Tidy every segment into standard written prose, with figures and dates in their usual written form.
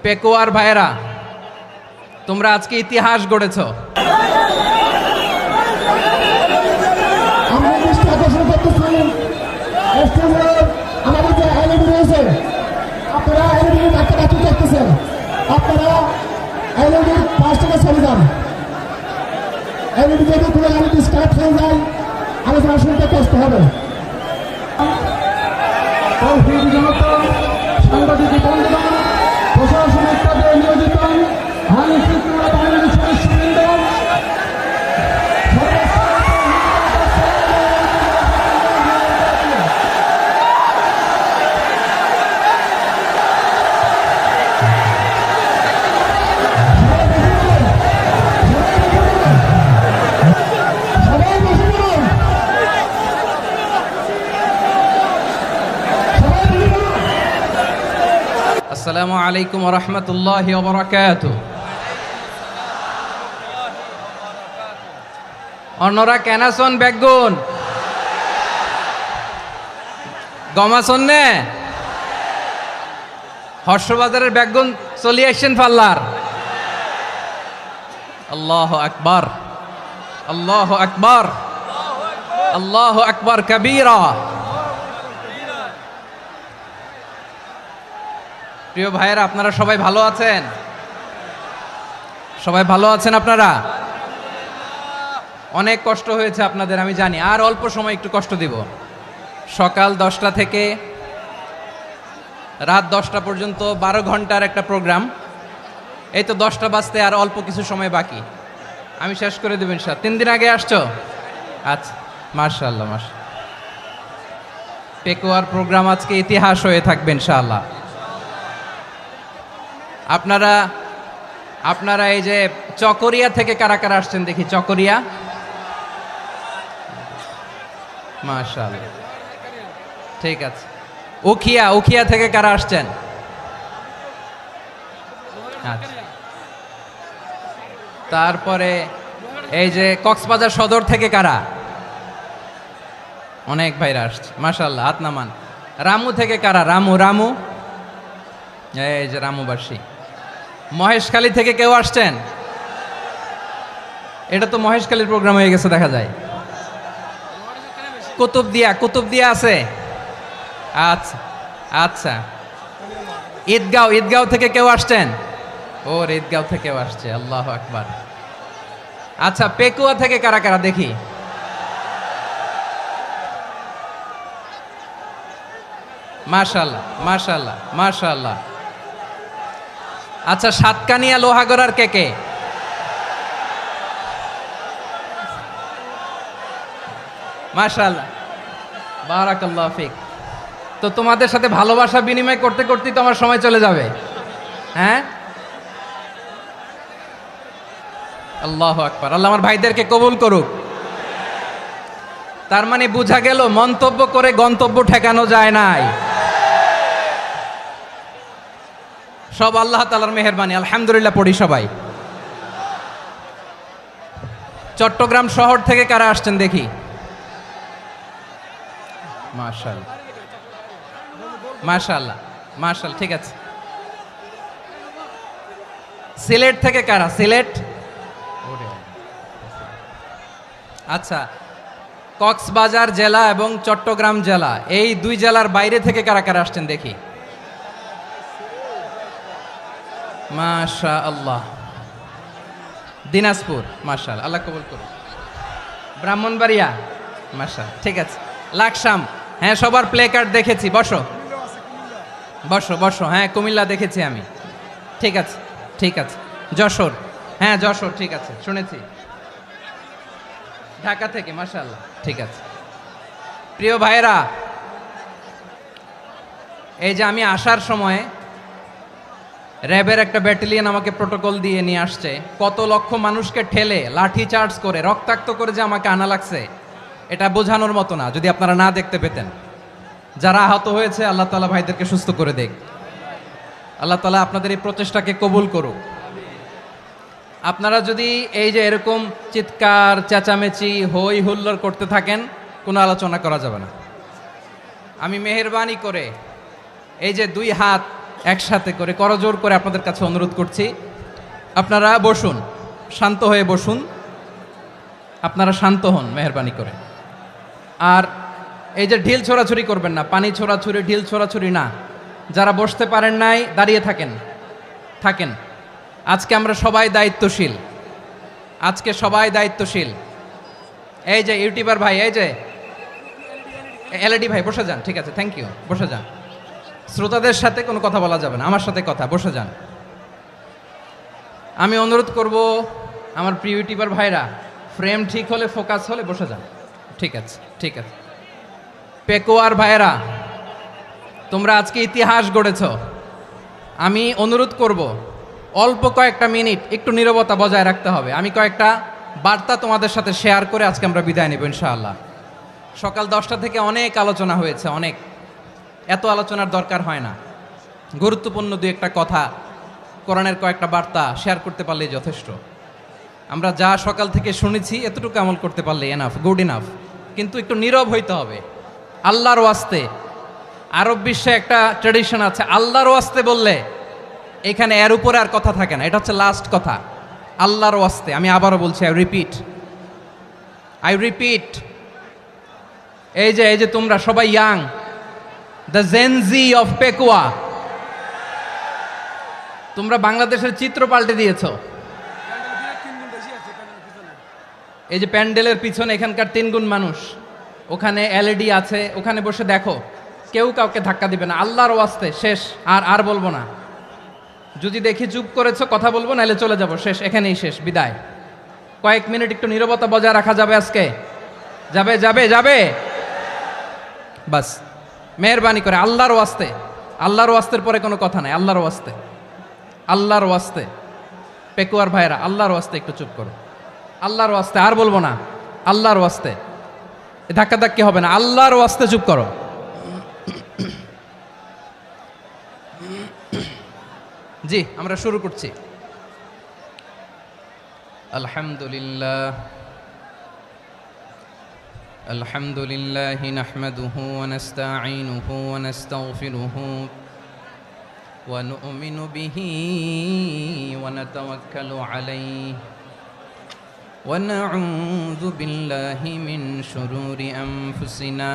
পেকুয়ার ভাইয়েরা, তোমরা আজকে ইতিহাস গড়েছ। আমরা দৃষ্টি আকর্ষণ করতেছি স্টেজের আমাদের যে এলইডি রয়েছে, আপনারা এলইডি কাছাকাছি দেখতেছেন, আপনারা এলইডির পাশ থেকে চলে যান। এলইডি যদি কোনো এলইডি স্টার্ট হয়ে যায়, আলোচনা শুনতে কষ্ট হবে। সাংবাদিক বন্ধুগণ, প্রশাসনিক কাজে নিয়োজিত আইন শৃঙ্খলা বাহিনীর সদস্যবৃন্দ, আসসালামু আলাইকুম ওয়া রাহমাতুল্লাহি ওয়া বারাকাতুহু। অন্যরা কেনাসন বেগুন গমাসন নে হর্ষবাজারের বেগুন চলি আসছেন পাল্লার। আল্লাহু আকবার, আল্লাহু আকবার, আল্লাহু আকবার কবীরা। প্রিয় ভাইয়েরা, আপনারা সবাই ভালো আছেন? সবাই ভালো আছেন? আপনারা অনেক কষ্ট হয়েছে আপনাদের, আমি জানি। আর অল্প সময় একটু কষ্ট দিব। সকাল 10টা থেকে রাত 10টা পর্যন্ত 12 ঘন্টার একটা প্রোগ্রাম। এই তো 10টা বাজতে আর অল্প কিছু সময় বাকি, আমি শেষ করে দেব ইনশাআল্লাহ। 3 দিন আগে আসছো? আচ্ছা, মাশাআল্লাহ মাশাআল্লাহ। পেকুয়ার প্রোগ্রাম আজকে ইতিহাস হয়ে থাকবে ইনশাআল্লাহ। আপনারা এই যে চকরিয়া থেকে কারা কারা আসছেন দেখি? চকরিয়া, মাশাআল্লাহ, ঠিক আছে। উখিয়া থেকে কারা আসছেন? আচ্ছা। তারপরে এই যে কক্সবাজার সদর থেকে কারা? অনেক ভাইরা আসছে, মাশাআল্লাহ, হাত নামান। রামু থেকে কারা? রামু, এই যে রামুবাসী। মহেশখালী থেকে কেউ আসছেন? এটা তো মহেশখালীর প্রোগ্রাম হয়ে গেছে দেখা যায়। কুতুবদিয়া আছে? আচ্ছা আচ্ছা। ঈদগাঁও থেকে কেউ আসছেন? ওর ঈদগাঁও থেকেও আসছে, আল্লাহু আকবার। আচ্ছা, পেকুয়া থেকে কারা কারা দেখি? মাশাআল্লাহ মাশাআল্লাহ মাশাআল্লাহ। আচ্ছা, সাতকানিয়া লোহাগড়ার কে? মাশাআল্লাহ, বারাকাল্লাহু ফিক। তো তোমাদের সাথে ভালোবাসা বিনিময় করতে করতেই তো আমার সময় চলে যাবে। হ্যাঁ, আল্লাহু আকবার। আল্লাহ আমার ভাইদেরকে কবুল করুক। তার মানে বোঝা গেল মন্তব্য করে গন্তব্য ঠেকানো যায় নাই। সব আল্লাহ তাআলার মেহেরবানি, আলহামদুলিল্লাহ পড়ি সবাই। চট্টগ্রাম শহর থেকে কারা আসছেন দেখি? মাশাআল্লাহ মাশাআল্লাহ মাশাআল্লাহ, ঠিক আছে। সিলেট থেকে কারা? সিলেট, আচ্ছা। কক্সবাজার জেলা এবং চট্টগ্রাম জেলা, এই দুই জেলার বাইরে থেকে কারা কারা আসছেন দেখি? মাশাআল্লাহ। দিনাজপুর, মাশাআল্লাহ, আল্লাহ কবুল করুন। ব্রাহ্মণবাড়িয়া, মাশাআল্লাহ, ঠিক আছে। লাকসাম, হ্যাঁ, সবার প্লে কার্ড দেখেছি। বসো বসো বসো। হ্যাঁ, কুমিল্লা দেখেছি আমি, ঠিক আছে ঠিক আছে। যশোর, হ্যাঁ যশোর, ঠিক আছে, শুনেছি। ঢাকা থেকে, মাশাআল্লাহ, ঠিক আছে। প্রিয় ভাইয়েরা, এই যে আমি আসার সময় র্যাবের একটা ব্যাটালিয়ন আমাকে প্রোটোকল দিয়ে নিয়ে আসছে। কত লক্ষ মানুষকে ঠেলে লাঠি চার্জ করে রক্তাক্ত করে যে আমাকে আনা লাগছে, এটা বোঝানোর মতো না। যদি আপনারা না দেখতে পেতেন। যারা আহত হয়েছে, আল্লাহ তাআলা ভাইদেরকে সুস্থ করে দেখ। আল্লাহ তাআলা আপনাদের এই প্রচেষ্টাকে কবুল করুক। আপনারা যদি এই যে এরকম চিৎকার চেঁচামেচি হই হুল্লোড় করতে থাকেন, কোনো আলোচনা করা যাবে না। আমি মেহেরবানি করে এই যে দুই হাত একসাথে করে করজোর করে আপনাদের কাছে অনুরোধ করছি, আপনারা বসুন, শান্ত হয়ে বসুন, আপনারা শান্ত হন মেহেরবানি করে। আর এই যে ঢিল ছোড়াছুরি করবেন না, পানি ছোড়াছুরি, ঢিল ছোড়াছুরি না। যারা বসতে পারেন নাই দাঁড়িয়ে থাকেন। আজকে আমরা সবাই দায়িত্বশীল, আজকে সবাই দায়িত্বশীল। এই যে ইউটিউবার ভাই, এই যে এলইডি ভাই, বসে যান। ঠিক আছে, থ্যাংক ইউ, বসে যান। শ্রোতাদের সাথে কোনো কথা বলা যাবে না, আমার সাথে কথা, বসে যান। আমি অনুরোধ করব আমার প্রিয় ইউটিউবার ভাইরা, ফ্রেম ঠিক হলে, ফোকাস হলে বসে যান। ঠিক আছে, ঠিক আছে। পেকোয়ার ভাইরা, তোমরা আজকে ইতিহাস গড়েছ। আমি অনুরোধ করব অল্প কয়েকটা মিনিট একটু নীরবতা বজায় রাখতে হবে। আমি কয়েকটা বার্তা তোমাদের সাথে শেয়ার করে আজকে আমরা বিদায় নেব ইনশাআল্লাহ। সকাল 10টা থেকে অনেক আলোচনা হয়েছে, অনেক, এত আলোচনার দরকার হয় না। গুরুত্বপূর্ণ দুই একটা কথা, কোরআনের কয়েকটা বার্তা শেয়ার করতে পারলেই যথেষ্ট। আমরা যা সকাল থেকে শুনেছি এতটুকু আমল করতে পারলে এনাফ, গুড ইনাফ। কিন্তু একটু নীরব হইতে হবে আল্লাহর ওয়াস্তে। আরব বিশ্বে একটা ট্র্যাডিশন আছে, আল্লাহর ওয়াস্তে বললে এখানে এর উপরে আর কথা থাকে না, এটা হচ্ছে লাস্ট কথা। আল্লাহর ওয়াস্তে, আমি আবারও বলছি, আই রিপিট। এই যে তোমরা সবাই young, the Gen Z of Pekua, তোমরা বাংলাদেশের চিত্র পাল্টে দিয়েছো। এই যে প্যান্ডেলের পিছনে এখানকার 3 গুণ মানুষ, ওখানে এলইডি আছে, ওখানে বসে দেখো, কেউ কাউকে ধাক্কা দিবে না। আল্লাহর ওয়াস্তে, শেষ। আর বলবো না। যদি দেখি চুপ করেছো, কথা বলবো, নাহলে চলে যাব, শেষ, এখানেই শেষ, বিদায়। কয়েক মিনিট একটু নীরবতা বজায় রাখা যাবে আজকে? যাবে বাস, মেহেরবানি করে আল্লাহর ওয়াস্তে। আল্লাহর ওয়াস্তের পরে কোনো কথা নাই, আল্লাহর ওয়াস্তে। পেকুয়ার ভাইরা, আল্লাহর ওয়াস্তে একটু চুপ করো, আল্লাহর ওয়াস্তে। আর বলবো না, আল্লাহর ওয়াস্তে। ধাক্কি হবে না, আল্লাহর ওয়াস্তে চুপ করো। জি, আমরা শুরু করছি। আলহামদুলিল্লাহ নাহমাদুহু ওয়া নাস্তাঈনুহু ওয়া নাস্তাগফিরুহু ওয়া নু'মিনু বিহি ওয়া নাতাওয়াক্কালু আলাইহি ওয়া নাউযু বিল্লাহি মিন শুরুরি আনফুসিনা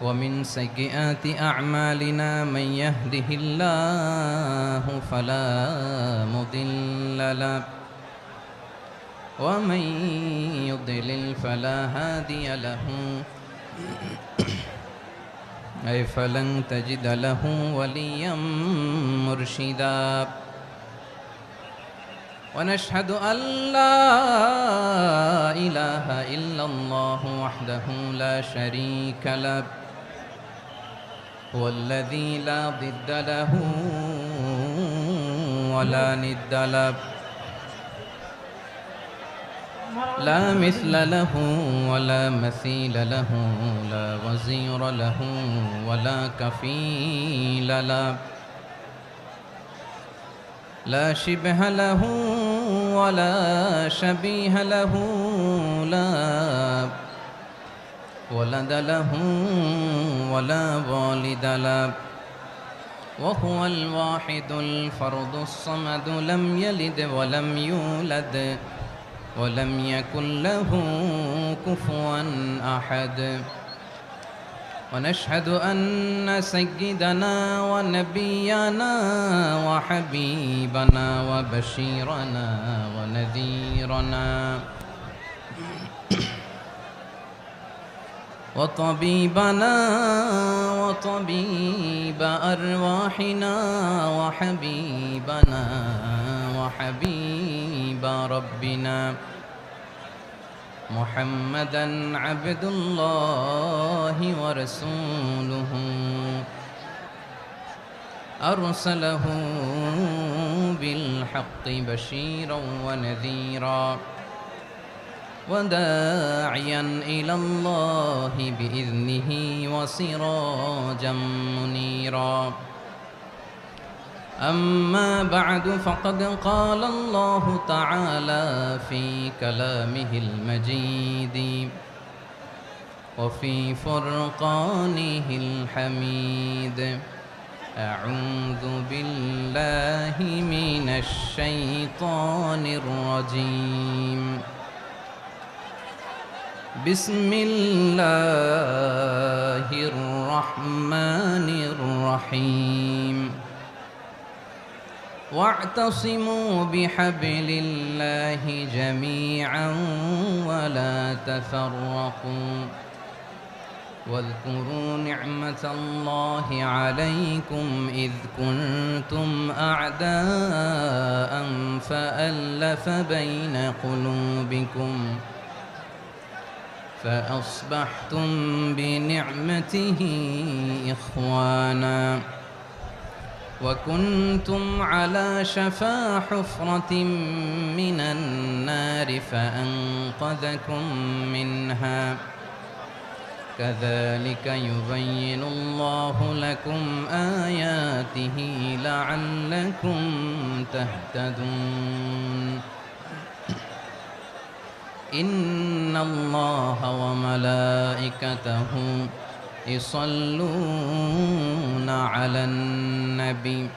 ومن سيئات أعمالنا من يهده الله فلا مضل له ومن يضلل فلا هادي له أي فلن تجد له وليا مرشدا ونشهد أن لا إله إلا الله وحده لا شريك له هو الذي لا ضد له ولا ند له لا مثل له ولا مثيل له لا وزير له ولا كفيل له لا شبه له ولا شبيه له لا ولد له ولا والد له وهو الواحد الفرد الصمد لم يلد ولم يولد ولم يكن له كفوا أحد ونشهد أن سيدنا ونبينا وحبيبنا وبشيرنا ونذيرنا وطبيبنا وطبيب أرواحنا وحبيبنا وحبيب ربنا محمدا عبد الله ورسوله أرسله بالحق بشيرا ونذيرا وداعيا إلى الله بإذنه وسراجا منيرا أما بعد فقد قال الله تعالى في كلامه المجيد وفي فرقانه الحميد أعوذ بالله من الشيطان الرجيم بسم الله الرحمن الرحيم واعتصموا بحبل الله جميعا ولا تفرقوا واذكروا نعمة الله عليكم إذ كنتم أعداء فألف بين قلوبكم فأصبحتم بنعمته إخوانا وكنتم على شفا حفرة من النار فأنقذكم منها كذلك يبين الله لكم آياته لعلكم تهتدون إن الله وملائكته يصلون على النبي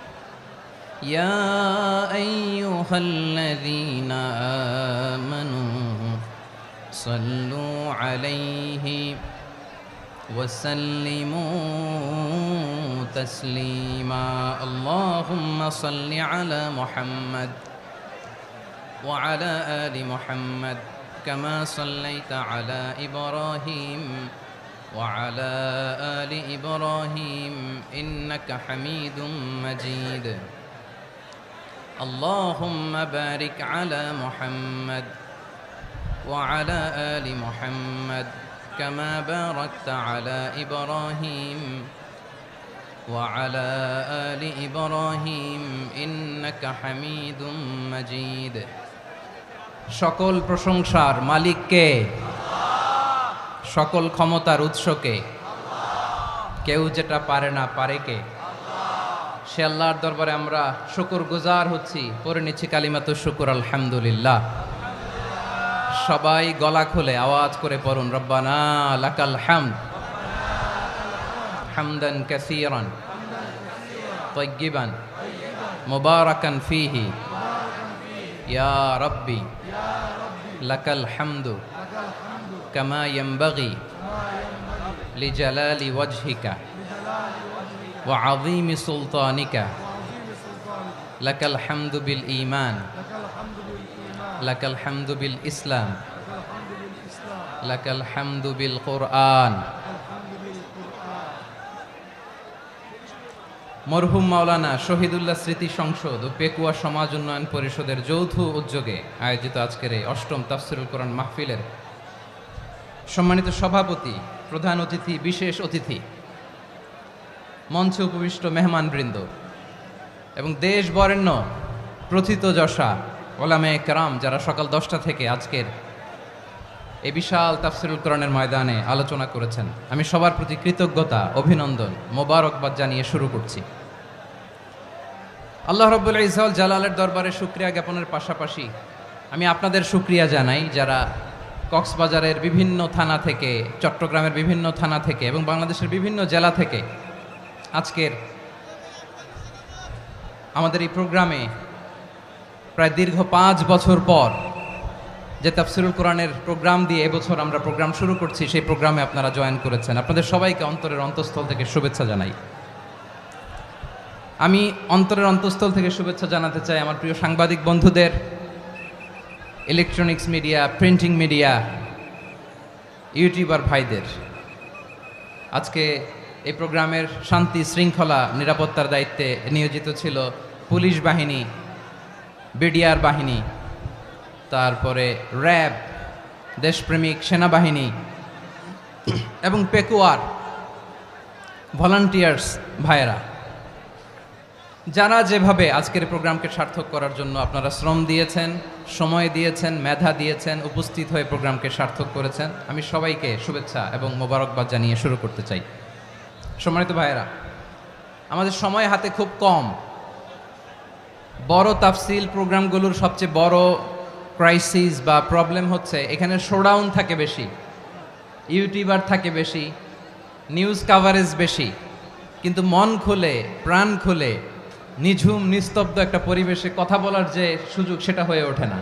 يا أيها الذين آمنوا صلوا عليه وسلموا تسليما اللهم صل على محمد وعلى آل محمد كما صليت على إبراهيم وعلى آل إبراهيم إنك حميد مجيد اللهم بارك على محمد وعلى آل محمد كما باركت على إبراهيم وعلى آل إبراهيم إنك حميد مجيد সকল প্রশংসার মালিক কে? সকল ক্ষমতার উৎস কে? কেউ যেটা পারে না পারে কে? সে আল্লাহর দরবারে আমরা শুকরগুজার হচ্ছি, পড়ে নিচ্ছি কালিমাতুশ শুকর আলহামদুলিল্লাহ। সবাই গলা খুলে আওয়াজ করে পড়ুন রব্বানা লাকাল হামদ হামদান কাসীরান তাইয়্যিবান মুবারাকান ফীহি ইয়া রাব্বি লাকাল হামদু কামা ইয়ানবাগি লিজালালি ওয়াজহিকা ওয়া আযীমি সুলতানিকা লাকাল হামদু বিল ঈমান লাকাল হামদু বিল ইসলাম লাকাল হামদু বিল কুরআন। মরহুম মাওলানা শহীদুল্লাহ স্মৃতি সংসদ ও পেকুয়া সমাজ উন্নয়ন পরিষদের যৌথ উদ্যোগে আয়োজিত আজকের এই অষ্টম তাফসীরুল কোরআন মাহফিলের সম্মানিত সভাপতি, প্রধান অতিথি, বিশেষ অতিথি, মঞ্চে উপবিষ্ট মেহমানবৃন্দ এবং দেশ বরেণ্য প্রথিতযশা ওলামায়ে কেরাম যারা সকাল 10টা থেকে আজকের এই বিশাল তাফসীরুল কোরআনের ময়দানে আলোচনা করেছেন, আমি সবার প্রতি কৃতজ্ঞতা, অভিনন্দন, মোবারকবাদ জানিয়ে শুরু করছি। আল্লাহ রাব্বুল ইজ্জত জালালের দরবারে শুকরিয়া জ্ঞাপনের পাশাপাশি আমি আপনাদের শুকরিয়া জানাই যারা কক্সবাজারের বিভিন্ন থানা থেকে, চট্টগ্রামের বিভিন্ন থানা থেকে এবং বাংলাদেশের বিভিন্ন জেলা থেকে আজকের আমাদের এই প্রোগ্রামে প্রায় দীর্ঘ 5 বছর পর যে তাফসীরুল কোরআনের প্রোগ্রাম দিয়ে এবছর আমরা প্রোগ্রাম শুরু করছি, সেই প্রোগ্রামে আপনারা জয়েন করেছেন। আপনাদের সবাইকে অন্তরের অন্তঃস্থল থেকে শুভেচ্ছা জানাই। আমি অন্তরের অন্তঃস্থল থেকে শুভেচ্ছা জানাতে চাই আমার প্রিয় সাংবাদিক বন্ধুদের, electronics media, printing media, YouTuber ভাইদের। আজকে এই প্রোগ্রামের শান্তি শৃঙ্খলা নিরাপত্তার দায়িত্বে নিয়োজিত ছিল পুলিশ বাহিনী, বিডিআর বাহিনী, তারপরে র্যাব, দেশপ্রেমিক সেনাবাহিনী এবং পেকুয়ার ভলান্টিয়ার্স ভাইয়েরা, যারা যেভাবে আজকের প্রোগ্রামকে সার্থক করার জন্য আপনারা শ্রম দিয়েছেন, সময় দিয়েছেন, মেধা দিয়েছেন, উপস্থিত হয়ে প্রোগ্রামকে সার্থক করেছেন, আমি সবাইকে শুভেচ্ছা এবং মোবারকবাদ জানিয়ে শুরু করতে চাই। সম্মানিত ভাইয়েরা, আমাদের সময় হাতে খুব কম। বড় তাফসিল প্রোগ্রামগুলোর সবচেয়ে বড় ক্রাইসিস বা প্রবলেম হচ্ছে এখানে শোডাউন থাকে বেশি, ইউটিউবার থাকে বেশি, নিউজ কাভারেজ বেশি, কিন্তু মন খুলে প্রাণ খুলে নিঝুম নিস্তব্ধ একটা পরিবেশে কথা বলার যে সুযোগ সেটা হয়ে ওঠে না।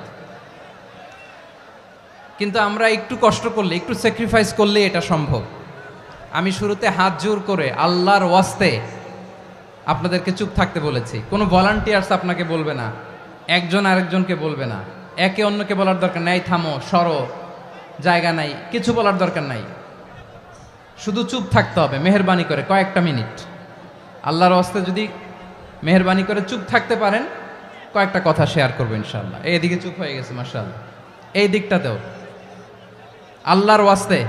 কিন্তু আমরা একটু কষ্ট করলে, একটু স্যাক্রিফাইস করলে এটা সম্ভব। আমি শুরুতে হাত জোর করে আল্লাহর ওয়াস্তে আপনাদেরকে চুপ থাকতে বলেছি। কোনো ভলান্টিয়ার্স আপনাকে বলবে না, একজন আরেকজনকে বলবে না, একে অন্যকে বলার দরকার নাই, থামো সরো, জায়গা নাই, কিছু বলার দরকার নাই। শুধু চুপ থাকতে হবে মেহেরবানি করে কয়েকটা মিনিট। আল্লাহর ওয়াস্তে যদি মেহেরবানি করে চুপ থাকতে পারেন, কয়েকটা কথা শেয়ার করবো ইনশাআল্লাহ। এইদিকে চুপ হয়ে গেছে মাশাআল্লাহ, এই দিকটাতেও আল্লাহর ওয়াস্তে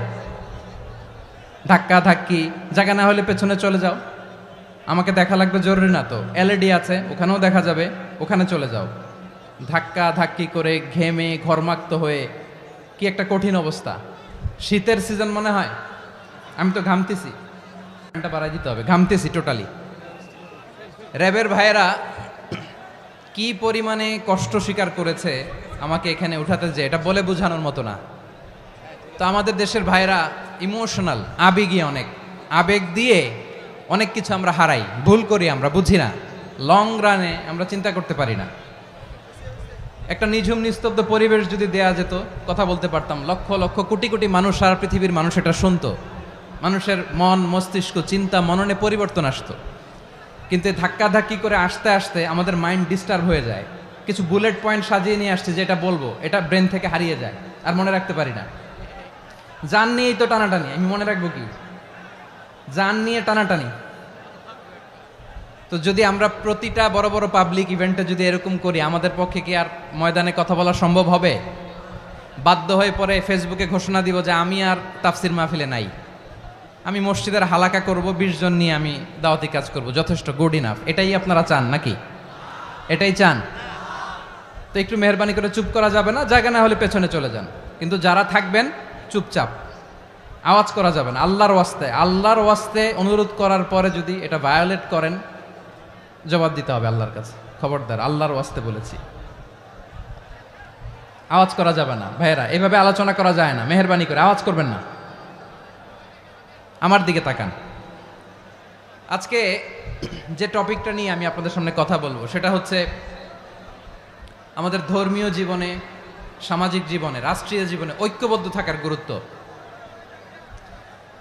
ধাক্কা ধাক্কি, জায়গা না হলে পেছনে চলে যাও। আমাকে দেখা লাগবে জরুরি না তো, এলইডি আছে ওখানেও দেখা যাবে, ওখানে চলে যাও। ধাক্কা ধাক্কি করে ঘেমে ঘরমাক্ত হয়ে কি একটা কঠিন অবস্থা। শীতের সিজন মনে হয়, আমি তো ঘামতেছি, ফ্যানটা বাড়াই দিতে হবে, ঘামতেছি টোটালি। র্যাবের ভাইয়েরা কি পরিমাণে কষ্ট স্বীকার করেছে আমাকে এখানে উঠাতে, যে এটা বলে বোঝানোর মতো না। তো আমাদের দেশের ভাইয়েরা ইমোশনাল, আবেগী, অনেক আবেগ দিয়ে অনেক কিছু আমরা হারাই, ভুল করি, আমরা বুঝি না, লং রানে আমরা চিন্তা করতে পারি না। একটা নিঝুম নিস্তব্ধ পরিবেশ যদি দেয়া যেত, কথা বলতে পারতাম, লক্ষ লক্ষ কোটি কোটি মানুষ, সারা পৃথিবীর মানুষ এটা শুনতো, মানুষের মন মস্তিষ্ক চিন্তা মননে পরিবর্তন আসতো। কিন্তু ধাক্কা ধাক্কি করে আসতে আসতে আমাদের মাইন্ড ডিস্টার্ব হয়ে যায়। কিছু বুলেট পয়েন্ট সাজিয়ে নিয়ে আসছে, যেটা বলবো এটা ব্রেন থেকে হারিয়ে যায়, আর মনে রাখতে পারি না। জান নিয়েই তো টানাটানি, আমি মনে রাখবো কি? জান নিয়ে টানাটানি। তো যদি আমরা প্রতিটা বড় বড় পাবলিক ইভেন্টে যদি এরকম করি, আমাদের পক্ষে কি আর ময়দানে কথা বলা সম্ভব হবে? বাধ্য হয়ে পরে ফেসবুকে ঘোষণা দিব যে আমি আর তাফসির মাহফিলে নাই, আমি মসজিদের হালাকা করব, 20 জন নিয়ে আমি দাওয়াতি কাজ করব, যথেষ্ট, গুড ইনাফ। এটাই আপনারা চান নাকি? এটাই চান? তো একটু মেহরবানি করে চুপ করা যাবে না? জায়গা না হলে পেছনে চলে যান, কিন্তু যারা থাকবেন চুপচাপ, আওয়াজ করা যাবে না। আল্লাহর ওয়াস্তে, আল্লাহর ওয়াস্তে অনুরোধ করার পরে যদি এটা ভায়োলেট করেন, জবাব দিতে হবে আল্লাহর কাছে। খবরদার, আল্লাহর ওয়াস্তে বলেছি, আওয়াজ করা যাবে না। ভাইয়েরা, এভাবে আলোচনা করা যায় না, মেহরবানি করে আওয়াজ করবেন না। আমার দিকে তাকান। আজকে যে টপিকটা নিয়ে আমি আপনাদের সামনে কথা বলবো, সেটা হচ্ছে আমাদের ধর্মীয় জীবনে, সামাজিক জীবনে, রাষ্ট্রীয় জীবনে ঐক্যবদ্ধ থাকার গুরুত্ব।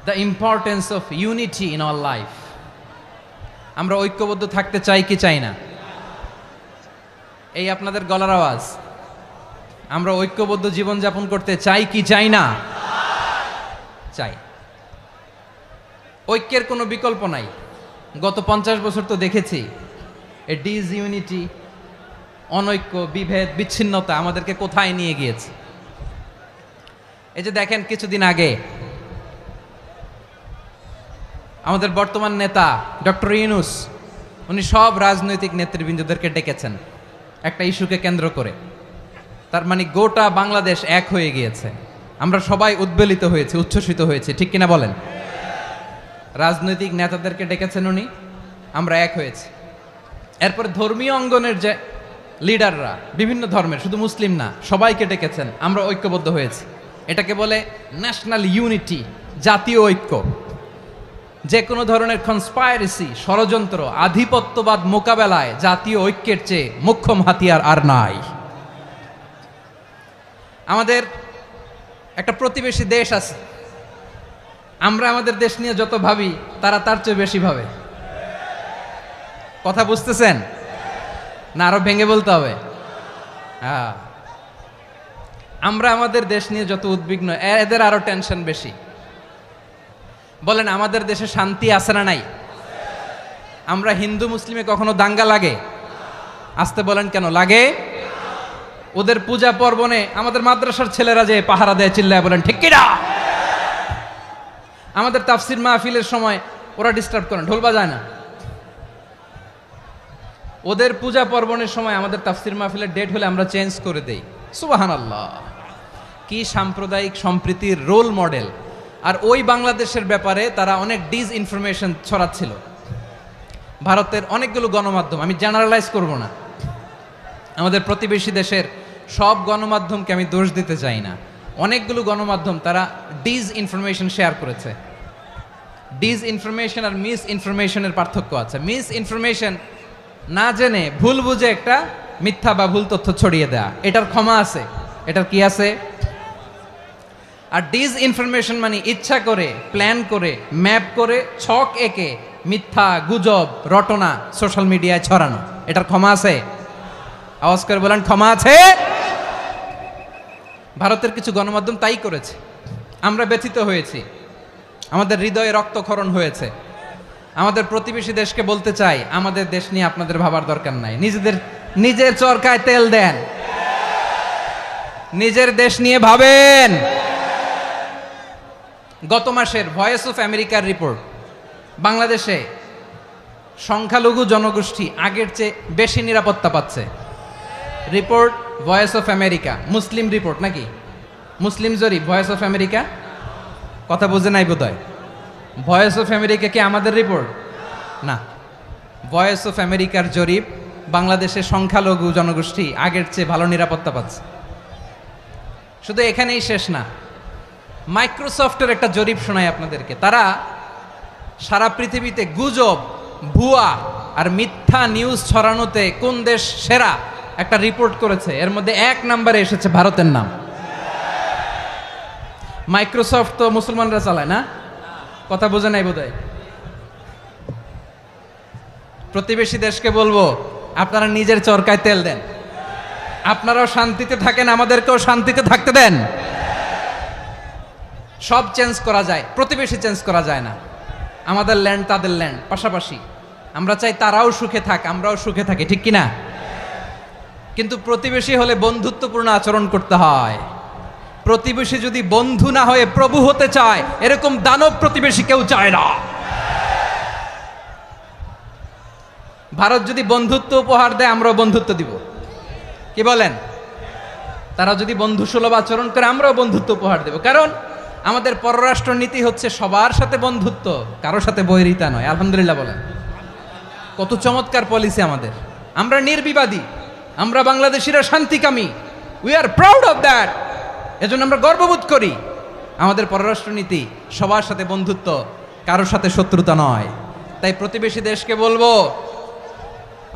The importance of unity in our life. আমরা ঐক্যবদ্ধ থাকতে চাই কি চাই না? এই আপনাদের গলার আওয়াজ। আমরা ঐক্যবদ্ধ জীবনযাপন করতে চাই কি চাই না? চাই। ঐক্যের কোনো বিকল্প নাই। গত 50 বছর তো দেখেছি এ ডিসইউনিটি, অনৈক্য, বিভেদ, বিচ্ছিন্নতা আমাদেরকে কোথায় নিয়ে গিয়েছে। এই যে দেখেন, কিছুদিন আগে আমাদের বর্তমান নেতা ডক্টর ইউনূস, উনি সব রাজনৈতিক নেতৃবৃন্দদেরকে ডেকেছেন একটা ইস্যুকে কেন্দ্র করে। তার মানে গোটা বাংলাদেশ এক হয়ে গিয়েছে। আমরা সবাই উদ্বেলিত হয়েছে, উচ্ছ্বসিত হয়েছে, ঠিক কিনা বলেন? রাজনৈতিক নেতাদেরকে ডেকেছেন উনি, আমরা এক হয়েছি। এরপর ধর্মীয় অঙ্গনের যে লিডাররা, বিভিন্ন ধর্মের, শুধু মুসলিম না, সবাইকে ডেকেছেন, আমরা ঐক্যবদ্ধ হয়েছি। এটাকে বলে ন্যাশনাল ইউনিটি, জাতীয় ঐক্য। যে কোনো ধরনের কনস্পাইরেসি, ষড়যন্ত্র, আধিপত্যবাদ মোকাবেলায় জাতীয় ঐক্যের চেয়ে মোক্ষম হাতিয়ার আর নাই। আমাদের একটা প্রতিবেশী দেশ আছে, আমরা আমাদের দেশ নিয়ে যত ভাবি, তারা তার চেয়ে বেশি ভাবে। কথা বুঝতেছেন না? আরো ভেঙে বলতে হবে। হ্যাঁ, আমরা আমাদের দেশ নিয়ে যত উদ্বিগ্ন, এদের আরো টেনশন বেশি। বলেন, আমাদের দেশে শান্তি আছে না নাই? আমরা হিন্দু মুসলিমে কখনো দাঙ্গা লাগে? আসতে বলেন, কেন লাগে? ওদের পূজা পার্বণে আমাদের মাদ্রাসার ছেলেরা যে পাহারা দেয়, চিল্লায় বলেন ঠিক কিনা? আমাদের তাফসির মাহফিলের সময় ওরা ডিস্টার্ব করেন, ঢোল বাজায় না। ওদের পূজা পার্বণের সময় আমাদের তাফসির মাহফিলের ডেট হলে আমরা চেঞ্জ করে দেই। সুবহানাল্লাহ, কি সাম্প্রদায়িক সম্প্রীতির রোল মডেল। আর ওই বাংলাদেশের ব্যাপারে তারা অনেক ডিসইনফরমেশন ছড়াচ্ছিল। ভারতের অনেকগুলো গণমাধ্যম, আমি জেনারেলাইজ করব না, আমাদের প্রতিবেশী দেশের সব গণমাধ্যমকে আমি দোষ দিতে চাই না, অনেকগুলো গণমাধ্যম তারা ডিসইনফরমেশন শেয়ার করেছে। ডিস ইনফরমেশন আর মিস ইনফরমেশনের পার্থক্য আছে। মিস ইনফরমেশন না জেনে ভুল বুঝে একটা মিথ্যা বা ভুল তথ্য ছড়িয়ে দেয়া, এটার ক্ষমা আছে, এটার কি আছে। আর ডিস ইনফরমেশন মানে ইচ্ছা করে, প্ল্যান করে, ম্যাপ করে, ছক এঁকে মিথ্যা, গুজব, রটনা সোশ্যাল মিডিয়ায় ছড়ানো, এটার ক্ষমা আছে? আওয়াজ করে বলেন, ক্ষমা আছে? ভারতের কিছু গণমাধ্যম তাই করেছে, আমরা ব্যথিত হয়েছি, আমাদের হৃদয়ে রক্তক্ষরণ হয়েছে। আমাদের প্রতিবেশী দেশকে বলতে চাই, আমাদের দেশ নিয়ে আপনাদের ভাবার দরকার নাই, নিজের চরকায় তেল দেন, নিজের দেশ নিয়ে ভাবেন। গত মাসের ভয়েস অফ আমেরিকার রিপোর্ট, বাংলাদেশে সংখ্যালঘু জনগোষ্ঠী আগের চেয়ে বেশি নিরাপত্তা পাচ্ছে। Report voice of America, Muslim report নাকি? মুসলিম জরিপ, ভয়েস অফ আমেরিকা। কথা বুঝে নাই বোধহয়। ভয়েস অফ আমেরিকা কি আমাদের রিপোর্ট না? ভয়েস অফ আমেরিকার জরিপ, বাংলাদেশের সংখ্যালঘু জনগোষ্ঠী আগের চেয়ে ভালো নিরাপত্তা পাচ্ছে। শুধু এখানেই শেষ না, মাইক্রোসফটের একটা জরিপ শোনায় আপনাদেরকে। তারা সারা পৃথিবীতে গুজব, ভুয়া আর মিথ্যা নিউজ ছড়ানোতে কোন দেশ সেরা একটা রিপোর্ট করেছে, এর মধ্যে 1 নম্বরে এসেছে ভারতের নাম। মাইক্রোসফট তো মুসলমানরা চালায় না? কথা বোঝে নাই বোধহয়। প্রতিবেশী দেশকে বলবো, আপনারা নিজের চরকায় তেল দেন, আপনারাও শান্তিতে থাকেন, আমাদেরকেও শান্তিতে থাকতে দেন। সব চেঞ্জ করা যায়, প্রতিবেশী চেঞ্জ করা যায় না। আমাদের ল্যান্ড তাদের ল্যান্ড, পাশাপাশি। আমরা চাই তারাও সুখে থাক, আমরাও সুখে থাকি, ঠিক কিনা? কিন্তু প্রতিবেশী হলে বন্ধুত্বপূর্ণ আচরণ করতে হয়। প্রতিবেশী যদি বন্ধু না হয়ে প্রভু হতে চায়, এরকম দানব প্রতিবেশী কেউ চায় না। ভারত যদি বন্ধুত্ব উপহার দেয়, আমরাও বন্ধুত্ব দিব, কি বলেন? তারা যদি বন্ধু সুলভ আচরণ করে, আমরাও বন্ধুত্ব উপহার দেব। কারণ আমাদের পররাষ্ট্র নীতি হচ্ছে সবার সাথে বন্ধুত্ব, কারোর সাথে বৈরিতা নয়। আলহামদুলিল্লাহ বলেন, কত চমৎকার পলিসি আমাদের। আমরা নির্বিবাদী, আমরা বাংলাদেশিরা শান্তিকামী, we are proud of that. এজন্য আমরা গর্ববোধ করি। আমাদের পররাষ্ট্র নীতি সবার সাথে বন্ধুত্ব, কারোর সাথে শত্রুতা নয়। তাই প্রতিবেশী দেশকে বলবো,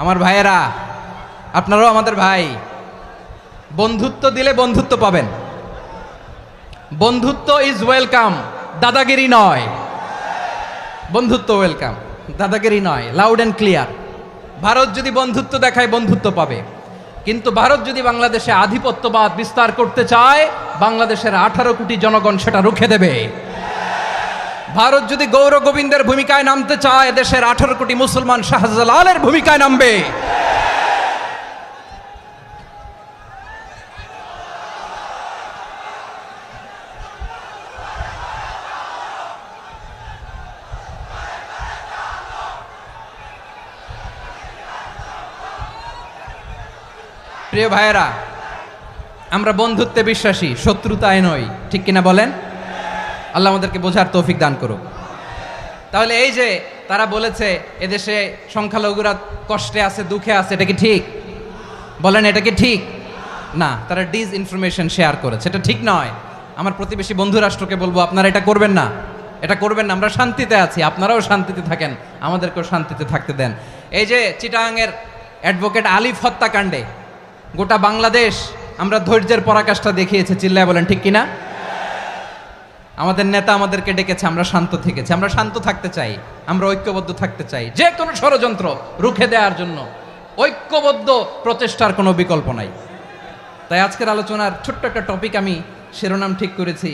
আমার ভাইয়েরা, আপনারাও আমাদের ভাই, বন্ধুত্ব দিলে বন্ধুত্ব পাবেন। বন্ধুত্ব ইজ ওয়েলকাম, দাদাগিরি নয়। বন্ধুত্ব ওয়েলকাম, দাদাগিরি নয়, লাউড অ্যান্ড ক্লিয়ার। ভারত যদি বন্ধুত্ব দেখায়, বন্ধুত্ব পাবে। কিন্তু ভারত যদি বাংলাদেশে আধিপত্যবাদ বিস্তার করতে চায়, বাংলাদেশের 18 কোটি জনগণ সেটা রুখে দেবে। ভারত যদি গৌর গোবিন্দের ভূমিকায় নামতে চায়, দেশের 18 কোটি মুসলমান শাহজালালের ভূমিকায় নামবে। প্রিয় ভাইয়েরা, আমরা বন্ধুত্বে বিশ্বাসী, শত্রুতায় নই, ঠিক কিনা বলেন? আল্লাহ আমাদেরকে বোঝার তৌফিক দান করুক। তাহলে এই যে তারা বলেছে এদেশে সংখ্যালঘুরা কষ্টে আছে, দুঃখে আছে, এটা কি ঠিক? বলেন, এটা কি ঠিক? না, তারা ডিস ইনফরমেশন শেয়ার করেছে, এটা ঠিক নয়। আমার প্রতিবেশী বন্ধু রাষ্ট্রকে বলবো, আপনারা এটা করবেন না, এটা করবেন না। আমরা শান্তিতে আছি, আপনারাও শান্তিতে থাকেন, আমাদেরকেও শান্তিতে থাকতে দেন। এই যে চিটাগাংয়ের অ্যাডভোকেট আলিফ হত্যাকাণ্ডে গোটা বাংলাদেশ আমরা ধৈর্যের পরাকাষ্ঠা দেখিয়েছে, চিল্লায় বলেন ঠিক কিনা? আমাদের নেতা আমাদেরকে ডেকেছে, আমরা শান্ত থেকেছি। আমরা শান্ত থাকতে চাই, আমরা ঐক্যবদ্ধ থাকতে চাই। যে কোনো ষড়যন্ত্র রুখে দেওয়ার জন্য ঐক্যবদ্ধ প্রচেষ্টার কোনো বিকল্প নাই। তাই আজকের আলোচনার ছোট্ট একটা টপিক আমি শিরোনাম ঠিক করেছি,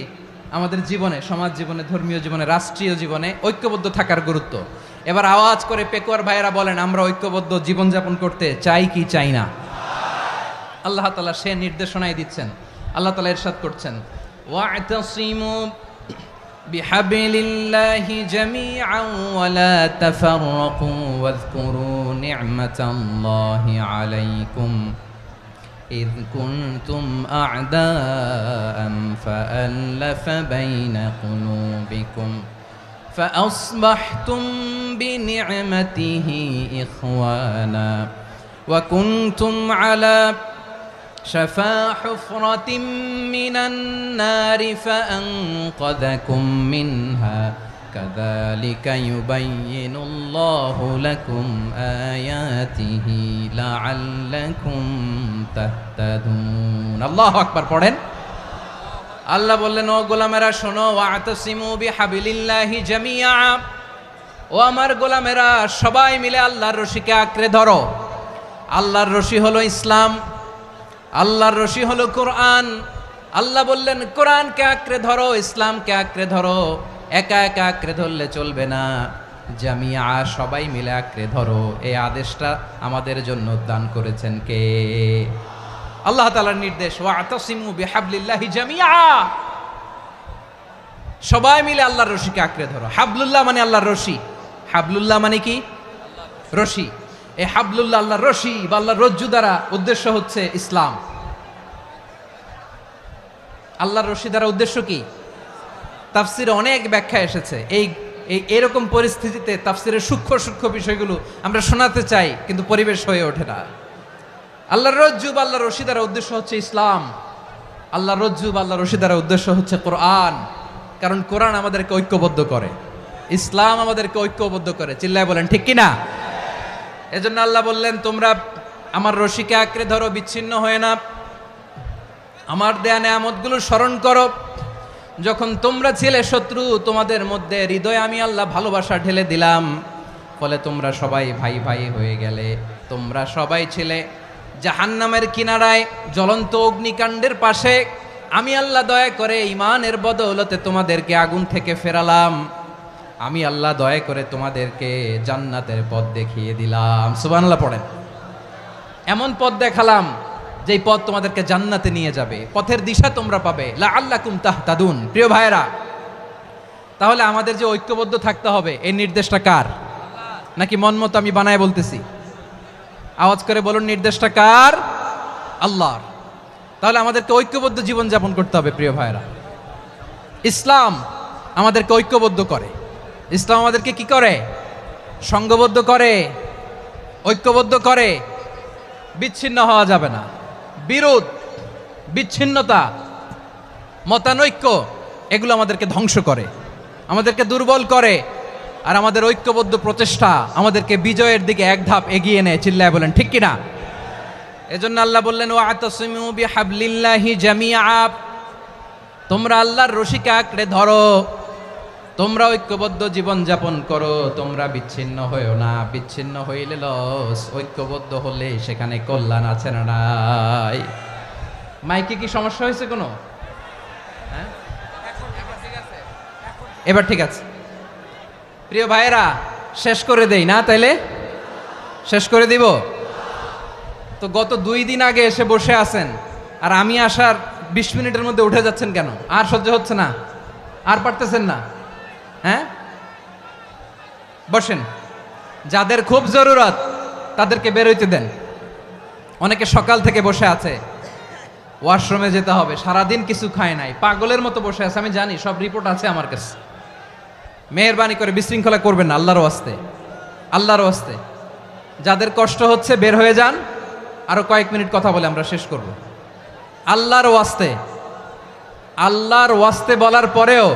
আমাদের জীবনে, সমাজ জীবনে, ধর্মীয় জীবনে, রাষ্ট্রীয় জীবনে ঐক্যবদ্ধ থাকার গুরুত্ব। এবার আওয়াজ করে পেকুয়ার ভাইয়েরা বলেন, আমরা ঐক্যবদ্ধ জীবনযাপন করতে চাই কি চাই না? আল্লাহ তাআলা সে নির্দেশনাই দিচ্ছেন। আল্লাহ তাআলা ইরশাদ করছেন, ওয়া'তাসিমু বিহাবলিল্লাহি জামিআন ওয়া লা তাফাররাকু ওয়াযকুরু নি'মাতাল্লাহি আলাইকুম إذ كنتم أعداء فألف بين قلوبكم فأصبحتم بنعمته إخوانا وكنتم على شفا حفرة من النار فأنقذكم منها কাযালিকা ইউবাইয়িনুল্লাহু লাকুম আয়াতিহি লাআল্লাকুম তাহতাদুন। আল্লাহু আকবার পড়েন। আল্লাহ বললেন, ও গোলামেরা শোনো, ওয়াতাসিমু বিহাবিলিল্লাহি জামিআ, ও আমার গোলামেরা সবাই মিলে আল্লাহর রশিকে আঁকড়ে ধরো। আল্লাহর রশি হলো ইসলাম, আল্লাহর রশি হলো কোরআন। আল্লাহ বললেন কোরআনকে আঁকড়ে ধরো, ইসলামকে আঁকড়ে ধরো। একা একা আঁকড়ে ধরলে চলবে না, জামিয়া সবাই মিলে আঁকড়ে ধরো। এই আদেশটা আমাদের জন্য দান করেছেন কে? আল্লাহ তাআলার নির্দেশ, ওয়াতাসিমু বিহাবলিল্লাহি জামিআ, সবাই মিলে আল্লাহর রশিকে আঁকড়ে ধরো। হাবলুল্লাহ মানে আল্লাহর রশি, হাবলুল্লাহ মানে কি? রশি। এই হাবলুল্লাহ আল্লাহর রশি বা আল্লাহর রজ্জু দ্বারা উদ্দেশ্য হচ্ছে ইসলাম। আল্লাহর রশি দ্বারা উদ্দেশ্য কি? তাফসিরে অনেক ব্যাখ্যা এসেছে। এরকম পরিস্থিতিতে তাফসিরের সূক্ষ্ম সূক্ষ্ম বিষয়গুলো আমরা শোনাতে চাই, কিন্তু পরিবেশ হয়ে ওঠে না। আল্লাহর রজ্জু বা আল্লাহর রশি দ্বারা উদ্দেশ্য হচ্ছে ইসলাম। আল্লাহর রজ্জু বা আল্লাহর রশি দ্বারা উদ্দেশ্য হচ্ছে কোরআন, কারণ কোরআন আমাদেরকে ঐক্যবদ্ধ করে, ইসলাম আমাদেরকে ঐক্যবদ্ধ করে। চিল্লায় বলেন ঠিক কিনা? এজন্য আল্লাহ বললেন, তোমরা আমার রশিকে আঁকড়ে ধরো, বিচ্ছিন্ন হয়ে না। আমার দেয়া নেয়ামতগুলো স্মরণ করো। যখন তোমরা ছিলে শত্রু, তোমাদের মধ্যে হৃদয়ে আমি আল্লাহ ভালোবাসা ঢেলে দিলাম, ফলে তোমরা সবাই ভাই ভাই হয়ে গেলে। তোমরা সবাই ছিলে জাহান্নামের কিনারায়, জ্বলন্ত অগ্নিকাণ্ডের পাশে। আমি আল্লাহ দয়া করে ঈমানের বদৌলতে তোমাদেরকে আগুন থেকে ফেরালাম। আমি আল্লাহ দয়া করে তোমাদেরকে জান্নাতের পথ দেখিয়ে দিলাম। সুবহানাল্লাহ পড়েন। এমন পথ দেখালাম যেই পথ তোমাদেরকে জান্নাতে নিয়ে যাবে, পথের দিশা তোমরা পাবে। লাআল্লাকুম তাহতাদুন। প্রিয় ভাইরা, তাহলে আমাদের যে ঐক্যবদ্ধ থাকতে হবে, এই নির্দেশটা কার? নাকি মন মতো আমি বানায় বলতেছি? আওয়াজ করে বলুন, নির্দেশটা কার? আল্লাহর। তাহলে আমাদেরকে ঐক্যবদ্ধ জীবন যাপন করতে হবে। প্রিয় ভাইরা, ইসলাম আমাদেরকে ঐক্যবদ্ধ করে। ইসলাম আমাদেরকে কি করে? সংঘবদ্ধ করে, ঐক্যবদ্ধ করে। বিচ্ছিন্ন হওয়া যাবে না। বিরোধ, বিচ্ছিন্নতা, মতানৈক্য, এগুলো আমাদেরকে ধ্বংস করে, আমাদেরকে দুর্বল করে। আর আমাদের ঐক্যবদ্ধ প্রচেষ্টা আমাদেরকে বিজয়ের দিকে এক ধাপ এগিয়ে নেয়। চিল্লায় বলেন ঠিক কিনা? এজন্য আল্লাহ বললেন, ওয়াতাসিমু বিহাবলিল্লাহি জামিআ, তোমরা আল্লাহর রশিকে আঁকড়ে ধরো, তোমরা ঐক্যবদ্ধ জীবন যাপন করো, তোমরা বিচ্ছিন্ন হয়েও না। বিচ্ছিন্ন হইলে লস, ঐক্যবদ্ধ হলে সেখানে কল্যাণ আছে না নাই? মাইকে কি সমস্যা হয়েছে কোনো? হ্যাঁ, এবার ঠিক আছে। প্রিয় ভাইয়েরা, শেষ করে দেই না? তাইলে শেষ করে দিব তো। গত 2 দিন আগে এসে বসে আছেন, আর আমি আসার 20 মিনিটের মধ্যে উঠে যাচ্ছেন কেন? আর সহ্য হচ্ছে না? আর পারতেছেন না? হ্যাঁ, বসেন। যাদের খুব জরুরত তাদেরকে বের হইতে দেন। অনেকে সকাল থেকে বসে আছে, ওয়াশরুমে যেতে হবে, সারাদিন কিছু খায় নাই, পাগলের মতো বসে আছে। আমি জানি, সব রিপোর্ট আছে আমার কাছে। মেহেরবানি করে বিশৃঙ্খলা করবেন না, আল্লাহর ওয়াস্তে, আল্লাহর ওয়াস্তে। যাদের কষ্ট হচ্ছে বের হয়ে যান। আরো কয়েক মিনিট কথা বলে আমরা শেষ করব। আল্লাহর ওয়াস্তে, আল্লাহর ওয়াস্তে বলার পরেও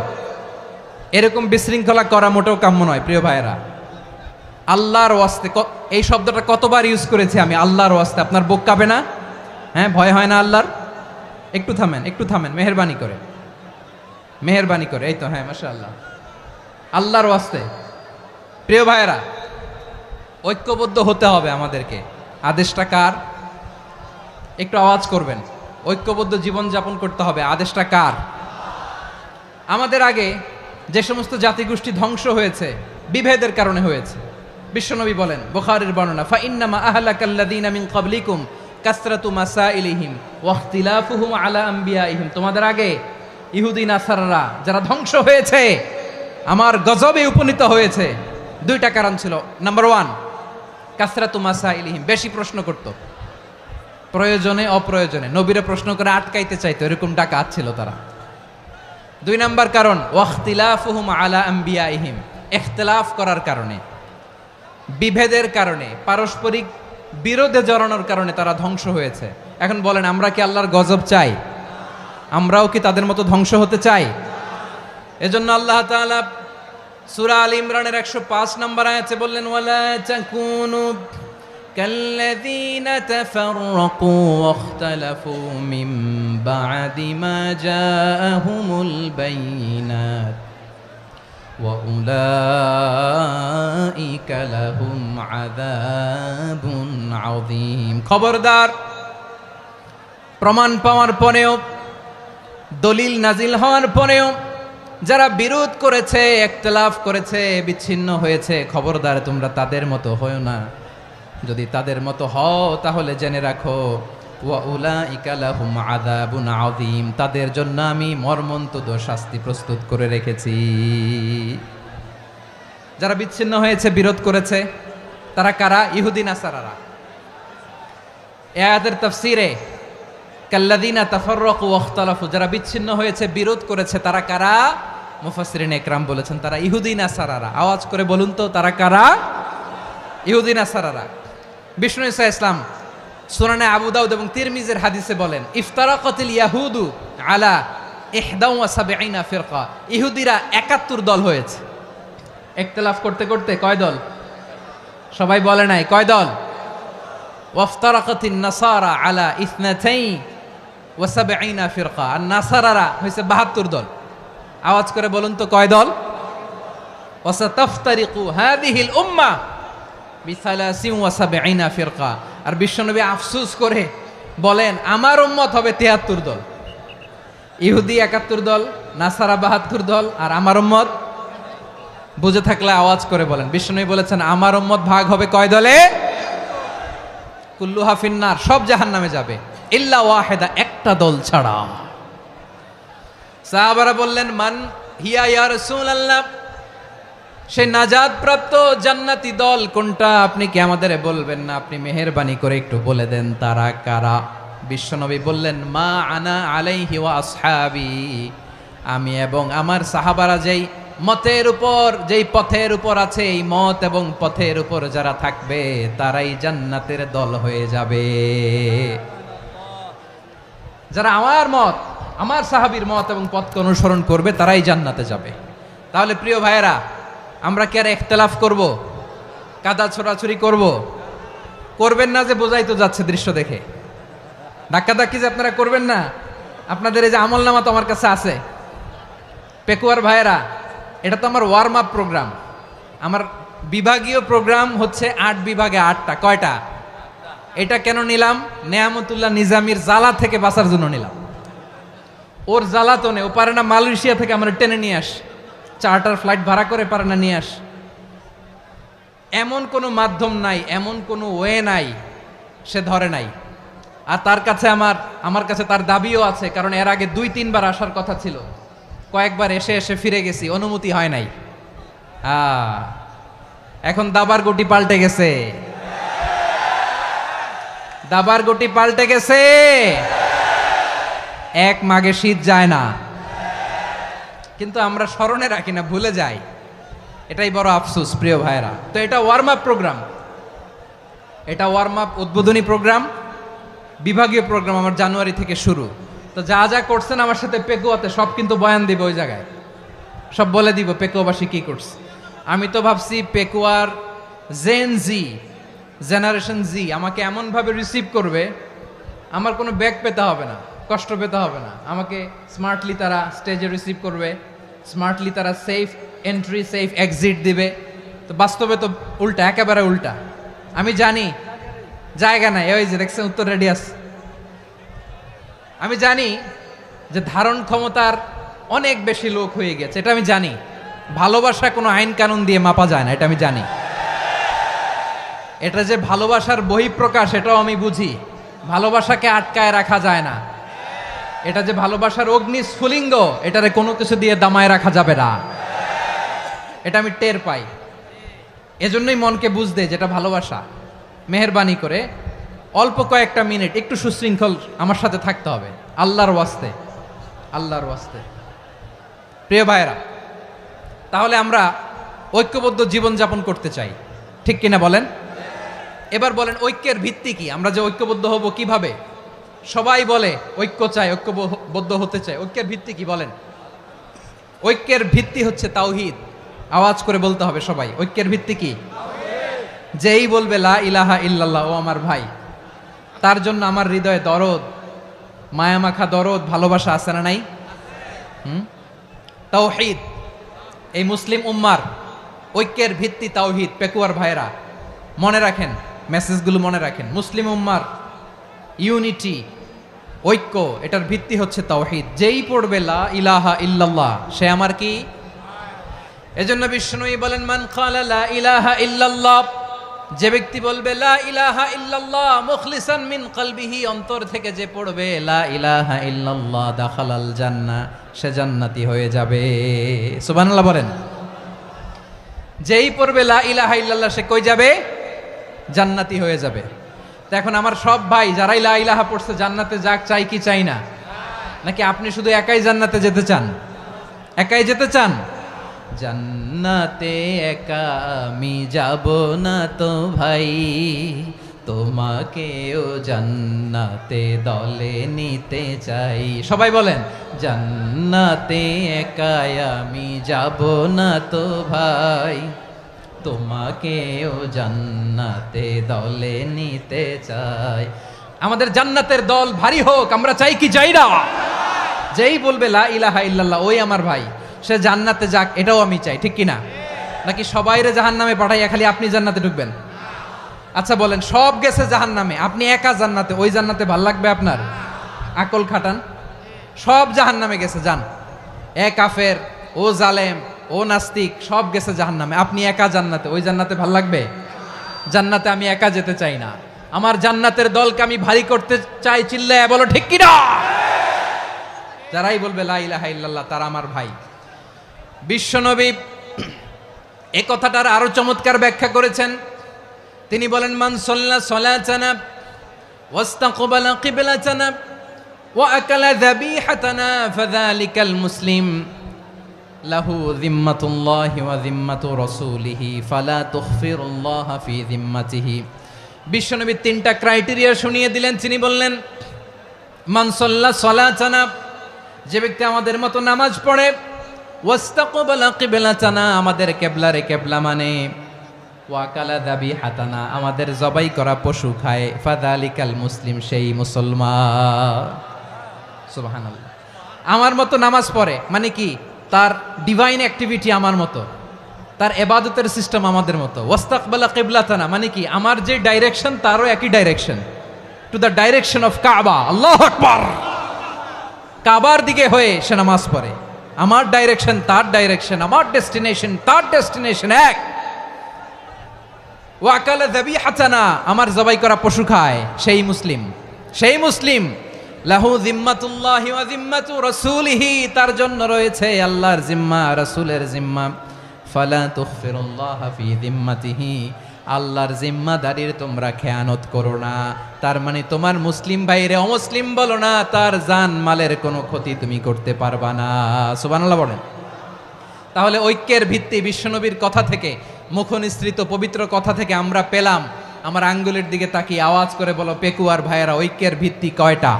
এরকম বিশৃঙ্খলা করা মোটেও কাম্য নয়। প্রিয় ভাইয়েরা, আল্লাহর ওয়াস্তে, এই শব্দটা কতবার ইউজ করেছি আমি, আল্লাহর ওয়াস্তে। আপনার বুক কাঁপে না? হ্যাঁ, ভয় হয় না আল্লাহর? একটু থামেন, একটু থামেন, মেহেরবানি করে, মেহেরবানি করে। এই তো, হ্যাঁ, মাশাআল্লাহ। আল্লাহর ওয়াস্তে। প্রিয় ভাইয়েরা, ঐক্যবদ্ধ হতে হবে আমাদেরকে। আদেশটা কার? একটু আওয়াজ করবেন। ঐক্যবদ্ধ জীবন যাপন করতে হবে। আদেশটা কার? আমাদের আগে যে সমস্ত জাতিগোষ্ঠী ধ্বংস হয়েছে, বিভেদের কারণে হয়েছে। বিশ্বনবী বলেন, বুখারীর বর্ণনা, ফা ইন্নামা আহলাকাল্লাযীনা মিন ক্বাবলিকুম কাসরাতু মাসাইলিহিম ওয়া ইখতিলাফুহুম আলা আম্বিয়াইহিম। তোমাদের আগে ইহুদি নাসারারা যারা ধ্বংস হয়েছে, আমার গজবে উপনীত হয়েছে, 2টা কারণ ছিল। নাম্বার 1, কাসরাতু মাসাইলিহিম, বেশি প্রশ্ন করত, প্রয়োজনে অপ্রয়োজনে নবীরে প্রশ্ন করে আটকাইতে চাইতো, এরকম ডাকাত ছিল তারা। 2 নাম্বার কারণ, ওয়াখতিলাফুহুম আলা আম্বিয়াইহিম, ইখতিলাফ করার কারণে, বিভেদের কারণে, পারস্পরিক বিরোধে জড়ানোর কারণে তারা ধ্বংস হয়েছে। এখন বলেন, আমরা কি আল্লাহর গজব চাই? আমরাও কি তাদের মতো ধ্বংস হতে চাই? এজন্য আল্লাহ তাআলা সূরা আল ইমরানের 105 নম্বর আয়াতে বললেন ওয়ালা তাকুনু কাল্লাযীনা তাফাররাকু ওয়াখতালাফু মিন বা'দি মা জাআহুমুল বাইয়িনাত ওয়া উলাইকা লাহুম আযাবুন আযীম। খবরদার, প্রমাণ পাওয়ার পরেও, দলিল নাজিল হওয়ার পরেও যারা বিরোধ করেছে, ইখতিলাফ করেছে, বিচ্ছিন্ন হয়েছে, খবরদার তোমরা তাদের মতো হও না। যদি তাদের মতো হও তাহলে জেনে রাখো ওয়া উলাইকা লাহুম আযাবুন আযীম, তাদের জন্য আমি মর্মন্তুদ শাস্তি প্রস্তুত করে রেখেছি। যারা বিচ্ছিন্ন হয়েছে, বিরোধ করেছে, তারা কারা? ইহুদি নাসারারা। এই আয়াতের তাফসীরে কাল্লাযীনা তাফাররাকু ওয়াখতালাফু, যারা বিচ্ছিন্ন হয়েছে, বিরোধ করেছে, তারা কারা? মুফাসসিরিন ইকরাম বলেছেন তারা ইহুদি নাসারারা। আওয়াজ করে বলুন তো, তারা কারা? ইহুদি নাসারারা। বিষ্ণু ঈসা ইসলাম সুনানে আবু দাউদ এবং তিরমিজির হাদিসে বলেন ইফতারাকাতিল ইয়াহুদু আলা 71 ফিরকা, ইহুদিরা 71 দল হয়েছে। ইখতিলাফ করতে করতে কয় দল? সবাই বলে নাই, কয় দল? ওয়াফতারাকাতিন নাসারা আলা 72 ফিরকা, আর নাসারারা হয়েছে 72 দল। আওয়াজ করে বলুন তো, কয় দল? ওয়াসাতাফতারিকু হাযিহিল উম্মাহ বি73 ফিরকা। আর বিশ্বনবী আফসোস করে বলেন আমার উম্মত হবে 73 দল। ইহুদি 71 দল, নাসারা 72 দল, আর আমার উম্মত, বুঝে থাকলে আওয়াজ করে বলেন। বিশ্বনবী বলেছেন আমার উম্মত ভাগ হবে কয় দলে? কুল্লুহা ফিন্নার, সব জাহান্নামে যাবে, ইল্লা ওয়াহিদা, একটা দল ছাড়া। সাহাবারা বললেন মান হিয়া ইয়া রাসূলুল্লাহ, সেই নাজাত প্রাপ্ত জান্নাতি দল কোনটা? আপনি কি আমাদের বলবেন না? আপনি মেহেরবানি করে একটু বলে দেন তারা কারা। বিশ্বনবী বললেন মা আনা আলাইহি ওয়া আসহাবি, আমি এবং আমার সাহাবারা যেই মতের উপর, যেই পথের উপর আছে, এই মত এবং পথের উপর যারা থাকবে তারাই জান্নাতের দল হয়ে যাবে। যারা আমার মত, আমার সাহাবীর মত এবং পথকে অনুসরণ করবে তারাই জান্নাতে যাবে। তাহলে প্রিয় ভাইয়েরা, আমরা কি আর ইখতিলাফ করব? কাদা ছোড়াছুরি করব? করবেন না যে বোঝাই তো যাচ্ছে দৃশ্য দেখে। ধাক্কাধাক্কি যে আপনারা করবেন না। আপনাদের এই যে আমলনামা তো আমার কাছে আছে। পেকুয়ার ভাইয়েরা, এটা তো আমার ওয়ার্ম আপ প্রোগ্রাম। আমার বিভাগীয় প্রোগ্রাম হচ্ছে 8 বিভাগে 8টা। কয়টা? এটা কেন নিলাম? নেয়ামতুল্লাহ নিজামীর জ্বালা থেকে বাঁচার জন্য নিলাম। ওর জ্বালাতনে ও পারে না মালয়েশিয়া থেকে আমরা টেনে নিয়ে আস, চার্টার ফ্লাইট ভাড়া করে পারে না নিয়ে আস। এমন কোনো মাধ্যম নাই, এমন কোনো ওয়ে নাই সে ধরে নাই। আর তার কাছে আমার কাছে তার দাবিও আছে, কারণ এর আগে 2-3 বার আসার কথা ছিল। কয়েকবার এসে এসে ফিরে গেছি, অনুমতি হয় নাই। এখন দাবার গুটি পাল্টে গেছে, দাবার গুটি পাল্টে গেছে। এক মাঘে শীত যায় না, কিন্তু আমরা স্মরণে রাখি না, ভুলে যাই। এটাই বড় আফসোস প্রিয় ভাইরা। তো এটা ওয়ার্ম আপ প্রোগ্রাম, এটা ওয়ার্ম আপ উদ্বোধনী প্রোগ্রাম, বিভাগীয় প্রোগ্রাম আমার জানুয়ারি থেকে শুরু। তো যা যা করছেন আমার সাথে পেকুয়াতে সব কিন্তু বয়ান দিব, ওই জায়গায় সব বলে দিব পেকুয়াবাসী কি করছে। আমি তো ভাবছি পেকুয়ার জেনারেশন জি আমাকে এমনভাবে রিসিভ করবে, আমার কোনো ব্যাক পেতে হবে না, কষ্ট পেতে হবে না। আমাকে স্মার্টলি তারা স্টেজে রিসিভ করবে, স্মার্টলি তারা সেফ এন্ট্রি, সেফ এক্সিট দিবে। তো বাস্তবে তো উল্টা, একেবারে উল্টা। আমি জানি জায়গা নাই, ওই যে দেখছেন উত্তর রেডি আছে। আমি জানি যে ধারণ ক্ষমতার অনেক বেশি লোক হয়ে গেছে, এটা আমি জানি। ভালোবাসা কোনো আইন কানুন দিয়ে মাপা যায় না, এটা আমি জানি। এটা যে ভালোবাসার বহিঃপ্রকাশ, এটাও আমি বুঝি। ভালোবাসাকে আটকায় রাখা যায় না। এটা যে ভালোবাসার অগ্নি স্ফুলিঙ্গ, এটারে কোনো কিছু দিয়ে দামায় রাখা যাবে না, এটা আমি টের পাই। এজন্যই মনকে বুঝতে যেটা ভালোবাসা। মেহেরবানি করে অল্প কয়েকটা মিনিট একটু সুশৃঙ্খল আমার সাথে থাকতে হবে, আল্লাহর ওয়াস্তে, আল্লাহর ওয়াস্তে। প্রিয় ভাইরা, তাহলে আমরা ঐক্যবদ্ধ জীবনযাপন করতে চাই, ঠিক কিনা বলেন? এবার বলেন ঐক্যের ভিত্তি কি? আমরা যে ঐক্যবদ্ধ হব কিভাবে? সবাই বলে ঐক্য চাই, ঐক্যবদ্ধ হতে চাই। ঐক্যের ভিত্তি কি বলেন? ঐক্যের ভিত্তি হচ্ছে তাওহীদ। আওয়াজ করে বলতে হবে সবাই। ঐক্যের ভিত্তি কি? যেই বলবে লা ইলাহা ইল্লাল্লাহ, ও আমার ভাই, তার জন্য আমার হৃদয়ে দরদ, মায়ামাখা দরদ, ভালোবাসা আছে না নাই? তাওহীদ, এই মুসলিম উম্মার ঐক্যের ভিত্তি তাওহীদ। পেকুয়ার ভাইরা মনে রাখেন, মেসেজগুলো মনে রাখেন। মুসলিম উম্মার ইউনিটি, ঐক্য, এটার ভিত্তি হচ্ছে তাওহীদ। যেই পড়বে লা ইলাহা ইল্লাল্লাহ, সে আমার কি? এজন্য বিষ্ণুই বলেন, মান ক্বালা লা ইলাহা ইল্লাল্লাহ, যে ব্যক্তি বলবে লা ইলাহা ইল্লাল্লাহ মুখলিসান মিন কলবিহি, অন্তর থেকে যে পড়বে লা ইলাহা ইল্লাল্লাহ, দাখালাল জান্নাহ, সে জান্নাতি হয়ে যাবে। সুবহানাল্লাহ বলেন। যেই পড়বে লা ইলাহা ইল্লাল্লাহ, সে কই যাবে? জান্নাতি হয়ে যাবে। তো এখন আমার সব ভাই যারাই লা ইলাহা পড়ছে জান্নাতে যাক, চাই কি চাই না? নাকি আপনি শুধু একাই জান্নাতে যেতে চান? একাই যেতে চান? জান্নাতে একা আমি যাব না তো ভাই, তোমাকেও জান্নাতে দলে নিতে চাই। সবাই বলেন, জান্নাতে একা আমি যাব না তো ভাই, তোমাকেও জান্নাতে দলে নিতে চাই। আমাদের জান্নাতের দল ভারী হোক, আমরা চাই কি চাই না? যেই বলবে লা ইলাহা ইল্লাল্লাহ, ওই আমার ভাই, সে জান্নাতে যাক, এটাও আমি চাই, ঠিক কিনা? নাকি সবাইরে জাহান্নামে পাঠাইয়া খালি আপনি জান্নাতে ঢুকবেন? আচ্ছা বলেন, সব গেছে জাহান্নামে, আপনি একা জান্নাতে, ওই জান্নাতে ভাল লাগবে আপনার? আকল খাটান। সব জাহান্নামে গেছে, যান। এ কাফের, ও জালেম, ও নাস্তিক, সব গেছে জাহান্নামে, আপনি একা জান্নাতে, ওই জান্নাতে ভাল লাগবে? জান্নাতে আমি একা যেতে চাই না, আমার জান্নাতের দলকে আমি ভারী করতে চাই। চিল্লায় বলো ঠিক কিনা? যারাই বলবে লা ইলাহা ইল্লাল্লাহ, তারা আমার ভাই। বিশ্বনবী এই কথাটার আরো চমৎকার ব্যাখ্যা করেছেন। তিনি বলেন, মান সাল্লা সালাতানা ওয়াস্তাকবালা কিবলাতানা ওয়া আকালা যাবিহাতানা ফাযালিকাল মুসলিম লাহু যিম্মাতুল্লাহি ওয়া যিম্মাতু রাসূলিহি ফালা তুখফিরুল্লাহ ফি যিম্মাতিহি। বিশ্বনবী তিনটা ক্রাইটেরিয়া শুনিয়ে দিলেন। তিনি বললেন, মান সাল্লা সালাতানা, যে ব্যক্তি আমাদের মতো নামাজ পড়ে, ওয়াস্তাকবালা কিবলাতানা, আমাদের কিবলারে কিবলা মানে, ওয়াকালা যাবিহাতানা, আমাদের জবাই করা পশু খায়, ফাযালিকাল মুসলিম, সেই মুসলমান। সুবহানাল্লাহ। আমার মতো নামাজ পড়ে মানে কি? তার ডিভাইন অ্যাক্টিভিটি আমার মতো, তার ইবাদতের সিস্টেম আমাদের মতো। ওয়াস্তাকবালা কিবলাতানা মানে কি? আমার যে ডাইরেকশন তারও একই direction, to the direction of কাবা। আল্লাহু আকবার। কাবার দিকে হয়ে সে নামাজ পড়ে। আমার ডাইরেকশন তার ডাইরেকশন, আমার ডেস্টিনেশন তার ডেস্টিনেশন এক। ওয়াকালা যাবিহাতানা, আমার জবাই করা পশু খায়, সেই মুসলিম। সেই মুসলিম। লাহু যিম্মাতুল্লাহি ওয়া যিম্মাতু রাসূলিহি, তার জন্য রয়েছে আল্লাহর জিম্মা, রাসূলের জিম্মা। ফালা তুখফিরুল্লাহ ফি যিম্মাতিহি, আল্লাহর জিম্মাদারির তোমরা খেয়ানত করো না। তার মানে তোমার মুসলিম ভাইরে অমুসলিম বলো না, তার জান মালের কোনো ক্ষতি তুমি করতে পারবা না। সুবহানাল্লাহ বলেন। তাহলে ঐক্যের ভিত্তি বিশ্বনবীর কথা থেকে, মুখনিসৃত পবিত্র কথা থেকে আমরা পেলাম। আমার আঙ্গুলের দিকে তাকিয়ে আওয়াজ করে বলো পেকুয়ার ভাইয়েরা, ঐক্যের ভিত্তি কয়টা?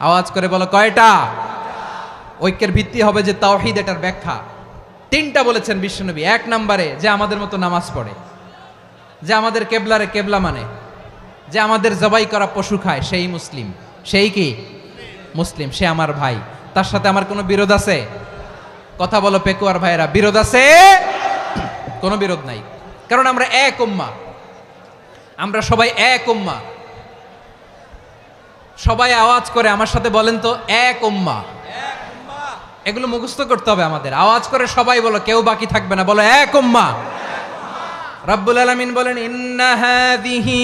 আওয়াজ করে বলো কয়টা? ঐক্যের ভিত্তি হবে যে তাওহীদ, এটার ব্যাখ্যা তিনটা বলেছেন বিশ্বনবী। এক নম্বরে, যে আমাদের মতো নামাজ পড়ে, যে আমাদের কেবলারে কেবলা মানে, যে আমাদের জবাই করা পশু খায়, সেই মুসলিম। সেই কি? মুসলিম। সে আমার ভাই। তার সাথে আমার কোনো বিরোধ আছে? কথা বলো পেকুয়ার ভাইয়েরা, বিরোধ আছে? কোনো বিরোধ নাই, কারণ আমরা এক উম্মাহ, আমরা সবাই এক উম্মাহ। সবাই আওয়াজ করে আমার সাথে বলেন তো, এক উম্মাহ। এগুলো মুখস্থ করতে হবে আমাদের। আওয়াজ করে সবাই বলো, কেউ বাকি থাকবে না, বলো এক উম্মাহ। রব্বুল আলামিন বলেন, ইন্না হাযিহি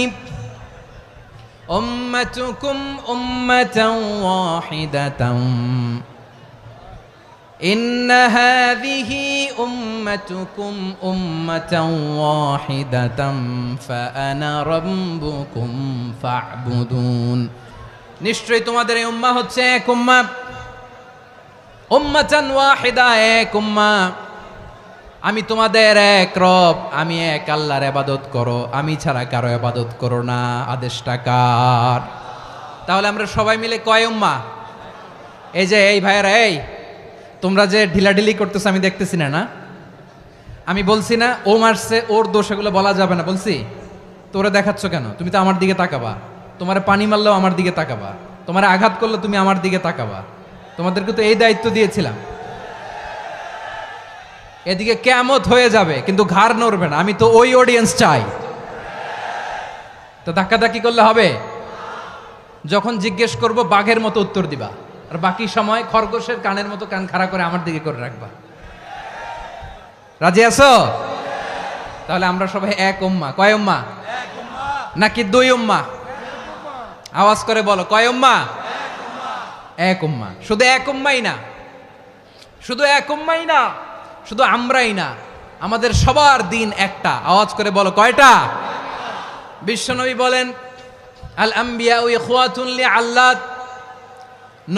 উম্মাতুকুম উম্মাতান ওয়াহিদাতান, ইন্না হাযিহি উম্মাতুকুম উম্মাতান ওয়াহিদাতান ফাআনা রাব্বুকুম ফা'বুদুন। নিশ্চয়ই তোমাদের এই উম্মাহ হচ্ছে এক উম্মাহ, উম্মাতান ওয়াহিদা, এক উম্মাহ। আমি তোমাদের এক রব, আমি এক আল্লাহর ইবাদত করো, আমি ছাড়া কারো ইবাদত করো না। আদেশটা কার? তাহলে আমরা সবাই মিলে কয় উম্মাহ? এই যে এই ভাইয়েরা, এই তোমরা যে ঢিলাঢিলি করতেছো আমি দেখতেছি না, না? আমি বলছি না ও মারছে ওর দোষ, এগুলো বলা যাবে না, বলছি? তোরে দেখাচ্ছ কেন? তুমি তো আমার দিকে তাকাবা। তোমারে পানি মারলেও আমার দিকে তাকাবা, তোমারে আঘাত করলে তুমি আমার দিকে তাকাবা। তোমাদেরকে তো এই দায়িত্ব দিয়েছিলাম। এদিকে কিয়ামত হয়ে যাবে কিন্তু ঘাড় নড়বে না, আমি তো ওই অডিয়েন্স চাই। তো ধাক্কাধাক্কি করলে হবে? যখন জিজ্ঞেস করব বাঘের মতো উত্তর দিবা, আর বাকি সময় খরগোশের কানের মতো কান খাড়া করে আমার দিকে করে রাখবা। রাজি আছো? তাহলে আমরা সবাই এক উম্মাহ। কয় উম্মাহ? নাকি দুই উম্মাহ? আওয়াজ করে বলো, কয় উম্মাহ? এক উম্মাহ। শুধু এক উম্মাই না, শুধু এক উম্মাই না, শুধু আমরাই না, আমাদের সবার দিন একটা। আওয়াজ করে বলো, কয়টা? বিশ্বনবী বলেন, আল আম্বিয়া ইখওয়াতুন লিআল্লাত,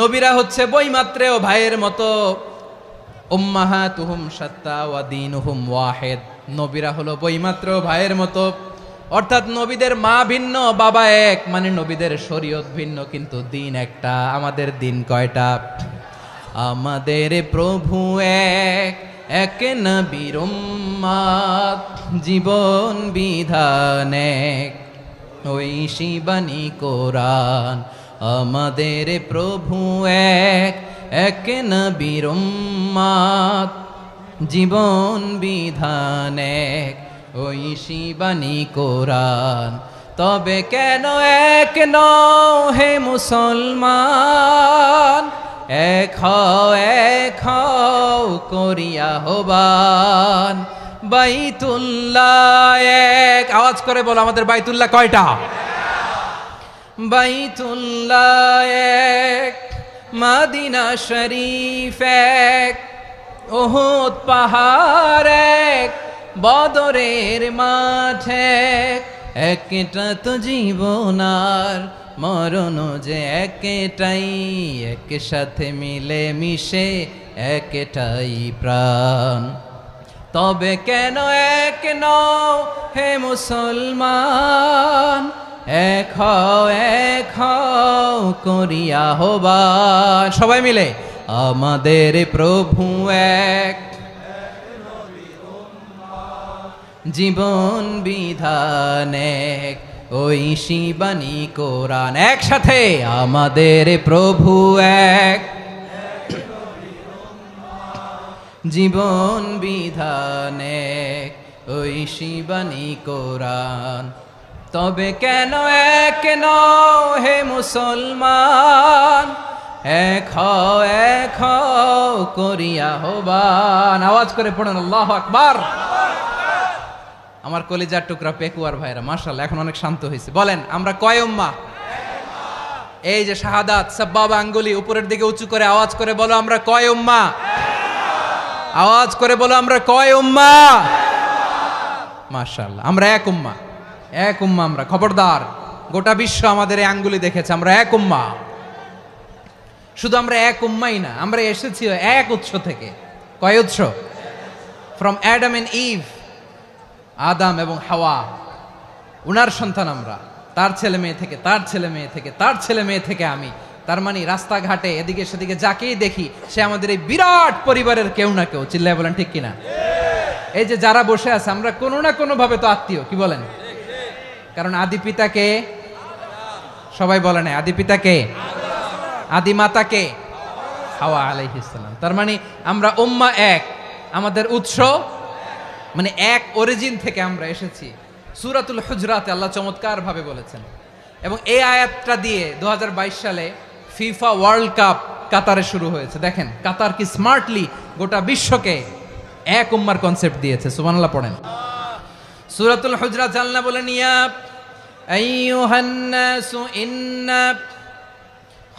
নবীরা হচ্ছে বইমাত্রেও ভাইয়ের মতো। উম্মাহাতুহুম শাত্তা ওয়া দীনুহুম ওয়াহিদ, নবীরা হলো বইমাত্রেও ভাইয়ের মতো। অর্থাৎ নবীদের মা ভিন্ন, বাবা এক, মানে নবীদের শরীয়ত ভিন্ন, কিন্তু দিন একটা। আমাদের দিন কয়টা? আমাদের প্রভু এক, এক নবীর উম্মত, জীবন বিধান এক, ওই শিবানী কোরআন। আমাদের প্রভু এক, এক নবীর উম্মত, জীবন বিধান এক, ওই শিবানী কোরআন। তবে কেন এক নও হে মুসলমান? এক হও করিয়া হবান। বাইতুল্লাহ এক, আওয়াজ করে বলো, আমাদের বাইতুল্লাহ কয়টা? বাইতুল্লাহ এক, মদিনা শরীফ এক, উহুদ পাহাড় এক, বদরের মাঠ এক। একটা তো জীবন আর মরণ যে একটাই, একসাথে মিলে মিশে একটাই প্রাণ। তবে কেন এক নও হে মুসলমান? এক হও করিয়া হবান। সবাই মিলে, আমাদের প্রভু এক, জীবন বিধান এক, ওই শিবানী কোরআন। একসাথে, আমাদের প্রভু এক, জীবন বিধান এক, ওই শিবানী কোরআন। তবে কেন এক নও হে মুসলমান? এক হও করিয়া হবান। আওয়াজ করে পড়েন আল্লাহু আকবার। আমার কলিজার টুকরা পেকুয়ার ভাইরা, মাশাআল্লাহ, এখন অনেক শান্ত হয়েছে। বলেন, আমরা কয় উম্মাহ? এই যে শাহাদাত, সাব্বাবা আঙ্গুলি উপরের দিকে উঁচু করে আওয়াজ করে বলো, আমরা কয় উম্মাহ? আওয়াজ করে বলো, আমরা কয় উম্মাহ? মাশাআল্লাহ, আমরা এক উম্মাহ, এক উম্মাহ আমরা। খবরদার, গোটা বিশ্ব আমাদের এই আঙ্গুলি দেখেছে, আমরা এক উম্মাহ। শুধু আমরা এক উম্মাই না, আমরা এসেছি এক উৎস থেকে। কয় উৎস? ফ্রম অ্যাডাম এন্ড ইভ, আদাম এবং হাওয়া, উনার সন্তান আমরা। তার ছেলে মেয়ে থেকে, তার ছেলে মেয়ে থেকে, তার ছেলে মেয়ে থেকে আমি। তার মানে রাস্তাঘাটে এদিকে সেদিকে যাকেই দেখি, সে আমাদের এই বিরাট পরিবারের কেউ না কেউ। চিল্লায় বলেন ঠিক কিনা? এই যে যারা বসে আছে, আমরা কোনো না কোনো ভাবে তো আত্মীয়। কি বলেন? কারণ আদি পিতাকে, সবাই বলে না, আদি পিতাকে, আদি মাতাকে, হাওয়া আলাইহিস সালাম। তার মানে আমরা উম্মাহ এক, আমাদের উৎস মানে এক অরিজিন থেকে আমরা এসেছি। সূরাতুল হুজরাতে আল্লাহ চমৎকার ভাবে বলেছেন, এবং এই আয়াতটা দিয়ে 2022 সালে ফিফা ওয়ার্ল্ড কাপ কাতারে শুরু হয়েছে। দেখেন কাতার কি স্মার্টলি গোটা বিশ্বকে এক উম্মার কনসেপ্ট দিয়েছে। সুবহানাল্লাহ পড়েন। সূরাতুল হুজরাত আল্লাহ বলেন, ইয়া আইয়ুহান নাসু ইন্না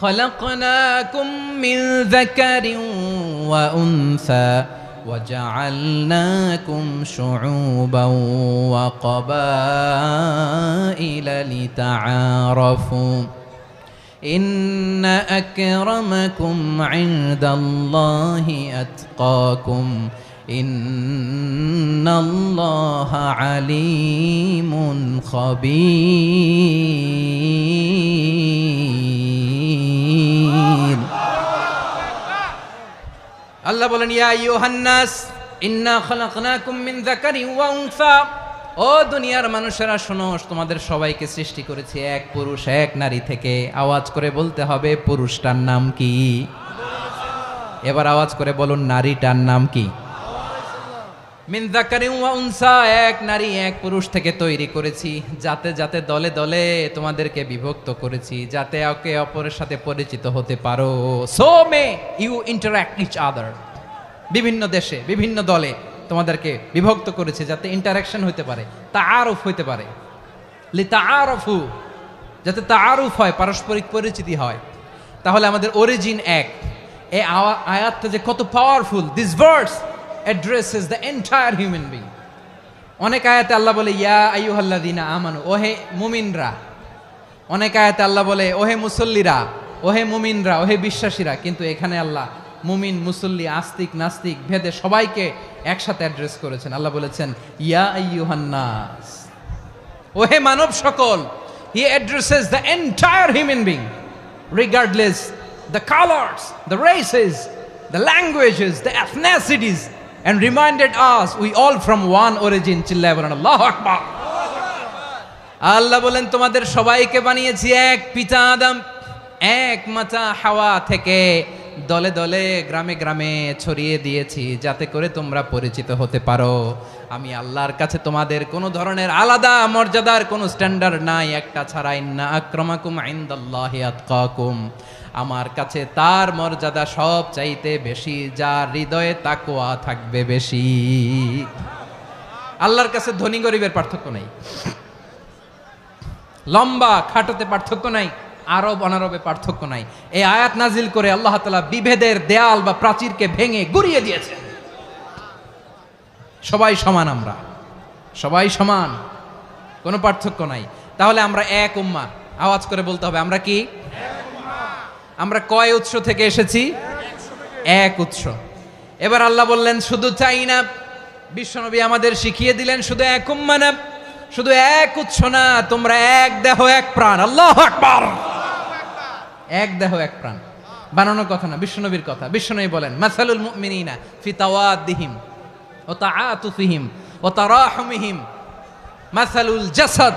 খলাকনাকুম মিন যাকারিন ওয়া উনসা وجعلناكم شعوبا وقبائل لتعارفوا إن أكرمكم عند الله أتقاكم إن الله عليم خبير। আল্লাহ বলেন, ইয়া আইয়ুহান নাস, ইন্না খালাকনাকুম মিন যাকারিন ওয়া উনসা, ও দুনিয়ার মানুষেরা শোনো, তোমাদের সবাইকে সৃষ্টি করেছি এক পুরুষ এক নারী থেকে। আওয়াজ করে বলতে হবে পুরুষটার নাম কি? এবার আওয়াজ করে বলুন নারীটার নাম কি? মিন যাকারিন ওয়া উনসা, এক নারী এক পুরুষ থেকে তৈরি করেছি, যাতে যাতে দলে দলে তোমাদেরকে বিভক্ত করেছি, যাতে একে অপরের সাথে পরিচিত হতে পারো। So may you interact each other, বিভিন্ন দেশে বিভিন্ন দলে তোমাদেরকে বিভক্ত করেছে যাতে ইন্টারাকশন হতে পারে, তাআরুফ হতে পারে। লিতাআরফু, যাতে তাআরুফ হয়, পারস্পরিক পরিচিতি হয়। তাহলে আমাদের অরিজিন এক। এই আয়াতটা যে কত powerful! This verse addresses the entire human being. অনেক আয়াতে আল্লাহ বলে ইয়া আইয়ুহাল্লাযীনা আমানু, ওহে মুমিনরা। অনেক আয়াতে আল্লাহ বলে ওহে মুসল্লিরা, ওহে মুমিনরা, ওহে বিশ্বাসীরা। কিন্তু এখানে আল্লাহ মুমিন মুসল্লি আস্তিক নাস্তিক ভেদে সবাইকে একসাথে অ্যাড্রেস করেছেন। আল্লাহ বলেছেন ইয়া আইয়ুহান নাস, ওহে মানব সকল। হি addresses the entire human being regardless the colours, the races, the languages, the এথনিসিটিস, and reminded us we all from one origin. চিল্লায় বলেন আল্লাহু আকবার। আল্লাহ বলেন তোমাদের সবাইকে বানিয়েছি এক পিতা আদম, এক মাতা হাওয়া থেকে, দলে দলে গ্রামে গ্রামে ছড়িয়ে দিয়েছি যাতে করে তোমরা পরিচিত হতে পারো। আমি আল্লাহর কাছে তোমাদের কোনো ধরনের আলাদা মর্যাদার কোনো স্ট্যান্ডার্ড নাই একটা ছাড়া। ইন্না আক্রামাকুম ইনদাল্লাহি আতকাকুম, আমার কাছে তার মর্যাদা সব চাইতে বেশি যার হৃদয়ে তাকওয়া থাকবে বেশি। আল্লাহর কাছে ধনী গরিবের পার্থক্য নাই, লম্বা খাটোতে পার্থক্য নাই, আরব অনারবে পার্থক্য নাই। এই আয়াত নাজিল করে আল্লাহ তাআলা বিভেদের দেয়াল বা প্রাচীরকে ভেঙে গুড়িয়ে দিয়েছেন। সবাই সমান, আমরা সবাই সমান, কোনো পার্থক্য নাই। তাহলে আমরা এক উম্মাহ। আওয়াজ করে বলতে হবে আমরা কি? আমরা কয় উৎস থেকে এসেছি? এক উৎস। এবার আল্লাহ বললেন শুধু চাই না, বিশ্বনবী আমাদের শিখিয়ে দিলেন শুধু এক উম্মাহ না, শুধু এক উৎস না, তোমরা এক দেহ এক প্রাণ। আল্লাহু আকবার। এক দেহ এক প্রাণ, বানানো কথা না, বিশ্বনবীর কথা। বিশ্বনবী বলেন মাসালুল মুমিনিনা ফি তাওয়াদ্দিহিম ওয়া তাআতুফিহিম ওয়া তারাহুমিহিম মাসালুল জাসাদ।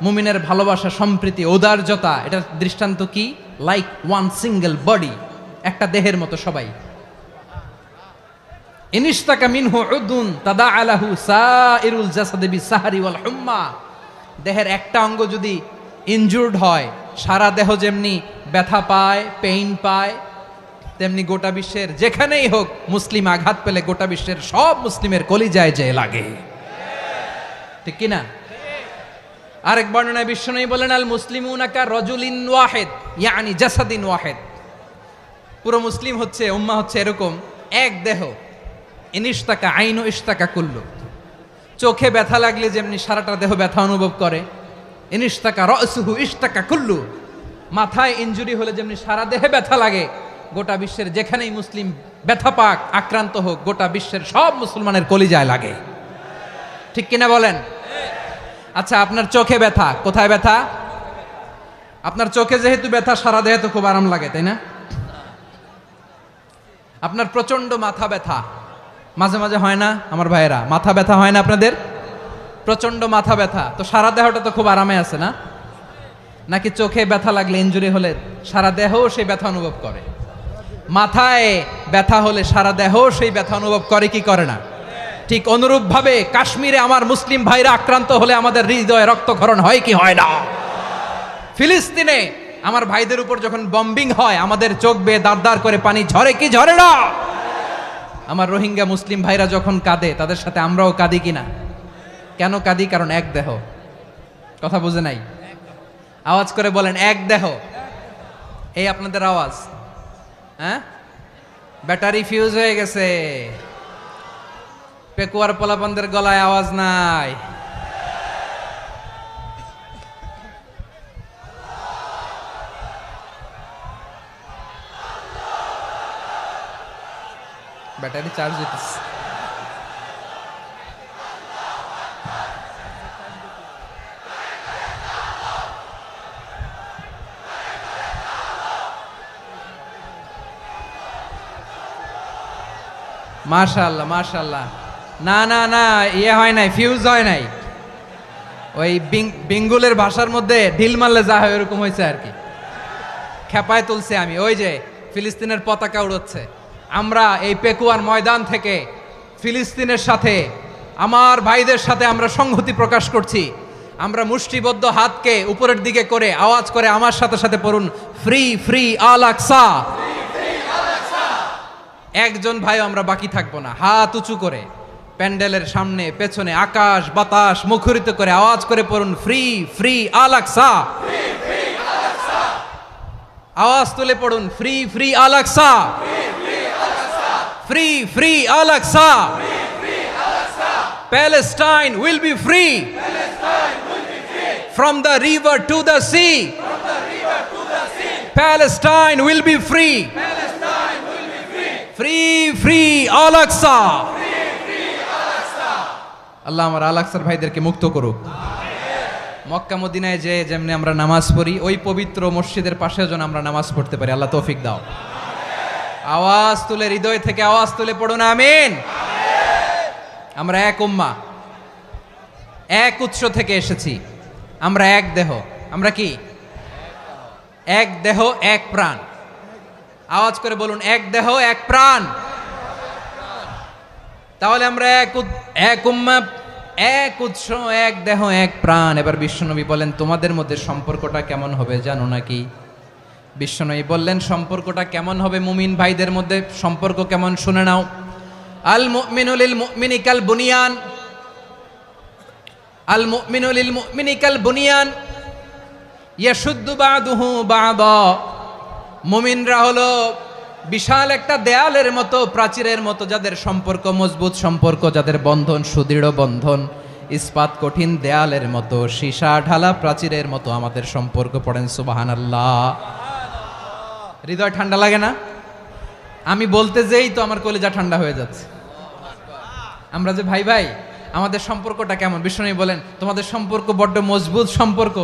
মুমিনের ভালোবাসা, সম্প্রীতি, ঔদার্যতা, এটা দৃষ্টান্ত কি? লাইক ওয়ান সিঙ্গেল বডি, একটা দেহের মতো সবাই। ইনিশতাকা মিনহু উদুন তাদাআ লাহু সাইরুল জাসাদি বিসাহরি ওয়াল হুম্মা। দেহের একটা অঙ্গ যদি ইনজুর্ড হয়, সারা দেহ যেমনি ব্যথা পায়, পেইন পায়, তেমনি গোটা বিশ্বের যেখানেই হোক মুসলিম আঘাত পেলে গোটা বিশ্বের সব মুসলিমের কলিজায় যে লাগে, ঠিক কিনা? আরেক বর্ণনায় বিশ্বনবী বলেন আল মুসলিমুনা কা রাজুলিন ওয়াহিদ ইয়ানি জাসাদিন ওয়াহিদ। পুরো মুসলিম হচ্ছে, উম্মাহ হচ্ছে এরকম এক দেহ। ইনিশতাকা আইনু ইশতাকা কুল্লু, চোখে ব্যথা লাগলে যেমনি সারাটা দেহ ব্যথা অনুভব করে, ইনিশতাকা রাসুহু ইশতাকা কুল্লু, মাথায় ইনজুরি হলে যেমনি সারা দেহে ব্যথা লাগে, গোটা বিশ্বের যেখানেই মুসলিম ব্যথা পাক, আক্রান্ত হোক, গোটা বিশ্বের সব মুসলমানের কলিজায় লাগে, ঠিক কিনা বলেন? আচ্ছা, আপনার চোখে ব্যথা, কোথায় ব্যথা? আপনার চোখে যেহেতু ব্যথা, সারা দেহে তো খুব আরাম লাগে, তাই না? আপনার প্রচন্ড মাথা ব্যথা মাঝে মাঝে হয় না আমার ভাইয়েরা? মাথা ব্যথা হয় না আপনাদের? প্রচন্ড মাথা ব্যথা, তো সারা দেহটা তো খুব আরামে আছে না? নাকি চোখে ব্যথা লাগলে, ইনজুরি হলে সারা দেহ সেই ব্যথা অনুভব করে? মাথায় ব্যথা হলে সারা দেহ সেই ব্যথা অনুভব করে কি করে না? ঠিক অনুরূপ ভাবে কাশ্মীরে আমার মুসলিম ভাইরা আক্রান্ত হলে আমাদের হৃদয়ে রক্তক্ষরণ হয় কি হয় না? ফিলিস্তিনে আমার ভাইদের উপর যখন বম্বিং হয় আমাদের চোখ বেয়ে দাঁড় দাঁড় করে পানি ঝরে কি ঝরে না? আমার রোহিঙ্গা মুসলিম ভাইরা যখন কাঁদে তাদের সাথে আমরাও কাঁদি কিনা? কেন কাঁদি? কারণ এক দেহ। কথা বুঝে নাই? আওয়াজ করে বলেন এক দেহ। এই আপনাদের আওয়াজ, হ্যাঁ? ব্যাটারি ফিউজ হয়ে গেছে, পেকুয়ার পোলাপানদের গলায় আওয়াজ নাই। ব্যাটারি চার্জ হইতেছে। মাশাআল্লাহ মাশাআল্লাহ। না না না, ইয়ে হয় নাই, ফিউজ হয় নাই। ওই বেঙ্গলের ভাষার মধ্যে ঢিল মারলে যা হয় এরকম হয়েছে আর কি। খেপায় তুলছে আমি। ওই যে ফিলিস্তিনের পতাকা উড়াচ্ছে। আমরা এই পেকুয়ার ময়দান থেকে ফিলিস্তিনের সাথে, আমার ভাইদের সাথে আমরা সংহতি প্রকাশ করছি। আমরা মুষ্টিবদ্ধ হাতকে উপরের দিকে করে আওয়াজ করে আমার সাথে সাথে পড়ুন, ফ্রি ফ্রি আল আকসা। একজন ভাই আমরা বাকি থাকবো না। হাত উঁচু করে প্যান্ডেলের সামনে পেছনে আকাশ বাতাস মুখরিত করে আওয়াজ করে পড়ুন, ফ্রি ফ্রি আল আকসা। আওয়াজ তুলে পড়ুন, free free Al Aqsa, free free Al Aqsa. Palestine will be free from the river to the sea. Palestine will be free. Free free Al Aqsa. আল্লাহ আমার আল আকসার ভাইদেরকে মুক্ত করুক। মক্কা মদিনায় যে যেমনি আমরা নামাজ পড়ি, ওই পবিত্র মসজিদের পাশে যেন আমরা নামাজ পড়তে পারি। আল্লাহ তৌফিক দাও। আওয়াজ তুলে, হৃদয় থেকে আওয়াজ তুলে পড়ুন আমিন। আমরা এক উম্মাহ, এক উৎস থেকে এসেছি। আমরা এক দেহ। আমরা কি? এক দেহ এক প্রাণ। আওয়াজ করে বলুন, এক দেহ এক প্রাণ। তাহলে আমরা এক উম্মাহ, এক উৎস, এক দেহ এক প্রাণ। এবার বিশ্বনবী বলেন, তোমাদের মধ্যে সম্পর্কটা কেমন হবে জানো নাকি? বিশ্বনবী বললেন, সম্পর্কটা কেমন হবে মুমিন ভাইদের মধ্যে? সম্পর্ক কেমন শুনে নাও। আল মুমিনু লিল মুমিনি কাল বুনিয়ান, আল মুমিনু লিল মুমিনি কাল বুনিয়ান ইয়াশুদ্দু বাদুহু বাদা। মুমিনরা হলো বিশাল একটা দেয়ালের মতো, প্রাচীরের মতো, যাদের সম্পর্ক মজবুত, সম্পর্ক যাদের বন্ধন সুদৃঢ় বন্ধন, ইস্পাত কঠিন দেয়ালের মতো, সীসা ঢালা প্রাচীরের মতো আমাদের সম্পর্ক। পড়েন সুবহানাল্লাহ। হৃদয় ঠান্ডা লাগে না? আমি বলতে যেই তো আমার কলিজা ঠান্ডা হয়ে যাচ্ছে। আমরা যে ভাই ভাই, আমাদের সম্পর্কটা কেমন? বিষ্ণু বলেন, তোমাদের সম্পর্ক বড্ড মজবুত সম্পর্ক,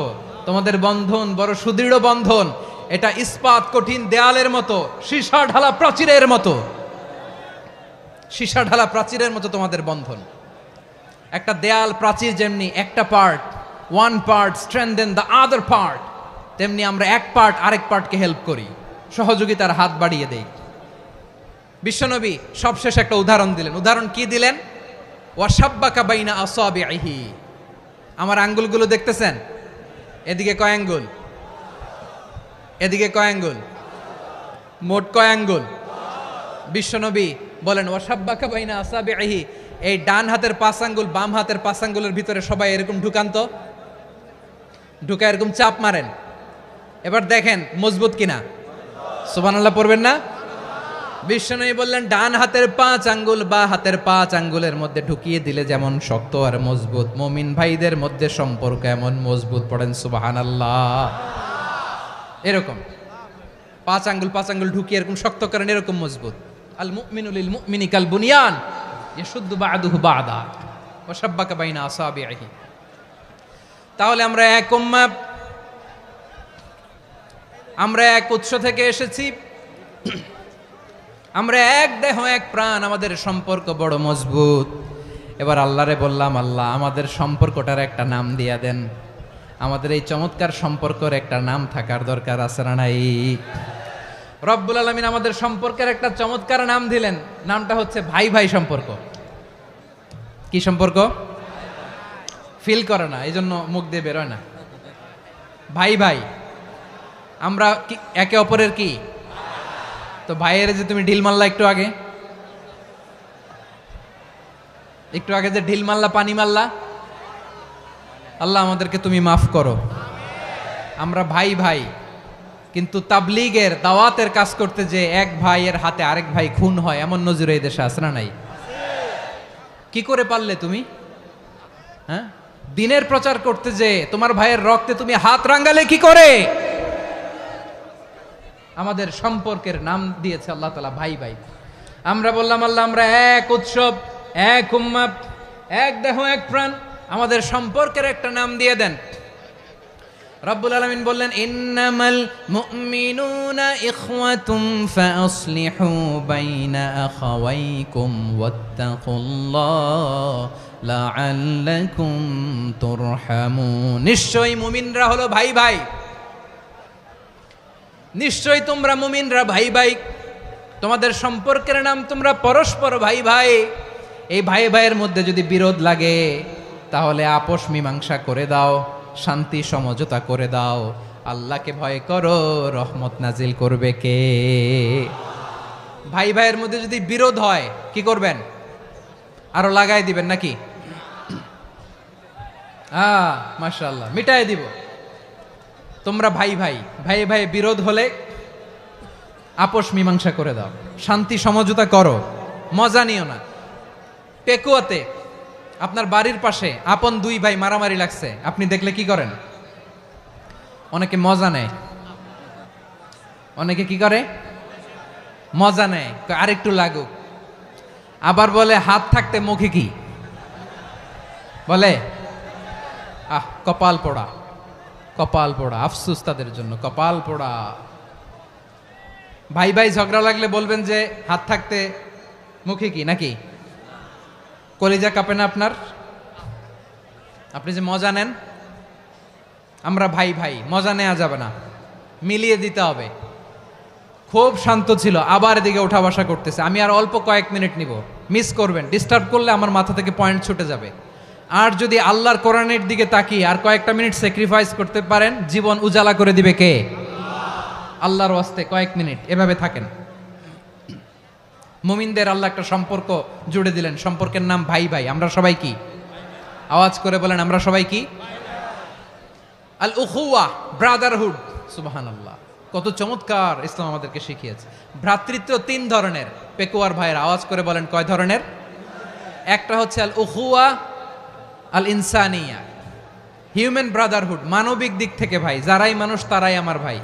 তোমাদের বন্ধন বড় সুদৃঢ় বন্ধন। এটা ইস্পাত কঠিন দেয়ালের মতো, সীসা ঢালা প্রাচীরের মতো, সীসা ঢালা প্রাচীরের মতো তোমাদের বন্ধন। একটা দেয়াল প্রাচীর যেমনি একটা part, one part strengthen the other part, তেমনি আমরা এক পার্ট আরেক পার্টকে হেল্প করি, সহযোগিতার হাত বাড়িয়ে দেই। বিশ্বনবী সবশেষ একটা উদাহরণ দিলেন। উদাহরণ কি দিলেন? ওয়াসাব্বাকা বাইনা আসাবিহি। আমার আঙ্গুলগুলো দেখতেছেন? এদিকে কয় আঙ্গুল, এদিকে কয় আঙ্গুল, মোট কয় আঙ্গুল? বিশ্বনবী বলেন, ওয়াসাব্বাকা বাইনা আসাবিহি। এই ডান হাতের 5 আঙ্গুল বাম হাতের 5 আঙ্গুলের ভিতরে সবাই এরকম ঢুকান্ত, ঢুকা এরকম চাপ মারেন। এবার দেখেন মজবুত কিনা। সুবহানাল্লাহ পড়বেন না? বিশ্বনবী বললেন, ডান হাতের 5 আঙ্গুল বা হাতের 5 আঙ্গুলের মধ্যে ঢুকিয়ে দিলে যেমন শক্ত আর মজবুত, মুমিন ভাইদের মধ্যে সম্পর্ক এমন মজবুত। পড়েন সুবহানাল্লাহ। এরকম 5 আঙ্গুল ঢুকিয়ে এরকম শক্ত করেন, এরকম মজবুত। আল মুমিনু লিল মুমিনি কাল বুনিয়ান ইয়াশুদ্দু বাদুহু বাদা ওয়া শাব্বাকা বাইনা আসাবিহি। তাহলে আমরা এক উম্মাহ, আমরা এক উৎস থেকে এসেছি, আমরা এক দেহ এক প্রাণ, আমাদের সম্পর্ক বড় মজবুত। এবার আল্লাহরে বললাম, আল্লাহ আমাদের সম্পর্কটার একটা নাম দিয়া দেন। আমাদের এই চমৎকার সম্পর্কের একটা নাম থাকার দরকার আছে না নাই? রব্বুল আলামিন আমাদের সম্পর্কের একটা চমৎকার নাম দিলেন। নামটা হচ্ছে ভাই ভাই সম্পর্ক। কি সম্পর্ক? ফিল করে না, এই জন্য মুখ দিয়ে বেরোয় না। ভাই ভাই, আমরা একে অপরের কি? তো ভাইয়ের যে তুমি ঢিল মারলা একটু আগে, যে ঢিল মারলা, পানি মারলা, আল্লাহ আমাদেরকে তুমি মাফ করো। আমরা ভাই ভাই, কিন্তু তাবলীগের দাওয়াতের কাজ করতে যে এক ভাইয়ের হাতে আরেক ভাই খুন হয়, এমন নজির এই দেশে আছে না নাই? কি করে পারলে তুমি? হ্যাঁ, দিনের প্রচার করতে যে তোমার ভাইয়ের রক্তে তুমি হাত রাঙ্গালে কি করে? আমাদের সম্পর্কের নাম দিয়েছে আল্লাহ তাআলা ভাই ভাই। আমরা বললাম, আল্লাহ আমরা এক উৎসব, এক উম্মাহ, এক দেহ এক প্রাণ, আমাদের সম্পর্কের একটা নাম দিয়ে দেন। রব্বুল আলামিন বললেন ইন্নামাল মুমিনুনা ইখওয়াতুম ফাসলিহু বাইনা আখাওয়াইকুম ওয়াত্তাকুল্লাহ লাআল্লাকুম তুরহামুন। নিশ্চয়ই মুমিনরা হলো ভাই ভাই, নিশ্চয়ই তোমরা মুমিনরা ভাই ভাই, তোমাদের সম্পর্কের নাম তোমরা পরস্পর ভাই ভাই। এই ভাই ভাইয়ের মধ্যে যদি বিরোধ লাগে তাহলে আপোষ মীমাংসা করে দাও, শান্তি সমঝোতা করে দাও। আল্লাহকে ভয় করো, রহমত নাজিল করবে কে? ভাই ভাইয়ের মধ্যে যদি বিরোধ হয় কি করবেন? আরো লাগাই দিবেন নাকি? মাশাআল্লাহ, মিটাই দিব। তোমরা ভাই ভাই, ভাই ভাই বিরোধ হলে আপোষ মীমাংসা করে দাও, শান্তি সমঝোতা করো, মজা নিও না। পেকুয়াতে আপনার বাড়ির পাশে আপন দুই ভাই মারামারি লাগছে, আপনি দেখলে কি করেন? অনেকে মজা নেয়, অনেকে কি করে? মজা নেয়, আরেকটু লাগুক। আবার বলে হাত থাকতে মুখে কি বলে? কপাল পোড়া, কপাল পোড়া। আফসোস তাদের জন্য, কপাল পোড়া। ভাই ভাই ঝগড়া লাগলে বলবেন যে হাত থাকতে মুখে কি, নাকি? কলিজা কাঁপে না আপনার? আপনি যে মজা নেন। আমরা ভাই ভাই, মজা নেওয়া যাবে না, মিলিয়ে দিতে হবে। খুব শান্ত ছিল, আবার এদিকে ওঠা বসা করতেছে। আমি আর অল্প কয়েক মিনিট নিব, মিস করবেন। ডিস্টার্ব করলে আমার মাথা থেকে পয়েন্ট ছুটে যাবে। আর যদি আল্লাহর কোরআনের দিকে তাকিয়ে আর কয়েকটা মিনিট স্যাক্রিফাইস করতে পারেন, জীবন উজালা করে দিবে কে? আল্লাহর ওয়াস্তে কয়েক মিনিট এভাবে থাকেন। মুমিনদের আল্লাহ একটা সম্পর্ক জুড়ে দিলেন, সম্পর্কের নাম ভাই ভাই। আমরা সবাই কি? আওয়াজ করে বলেন, আমরা সবাই কি? আল উখুয়া, ব্রাদারহুড। সুবহানাল্লাহ, কত চমৎকার ইসলাম আমাদেরকে শিখিয়েছে। ভ্রাতৃত্ব তিন ধরনের। পেকুয়ার ভাইয়ের আওয়াজ করে বলেন, কয় ধরনের? একটা হচ্ছে আল উখুয়া আল ইনসানিয়া, হিউম্যান ব্রাদারহুড, মানবিক দিক থেকে ভাই। যারাই মানুষ তারাই আমার ভাই।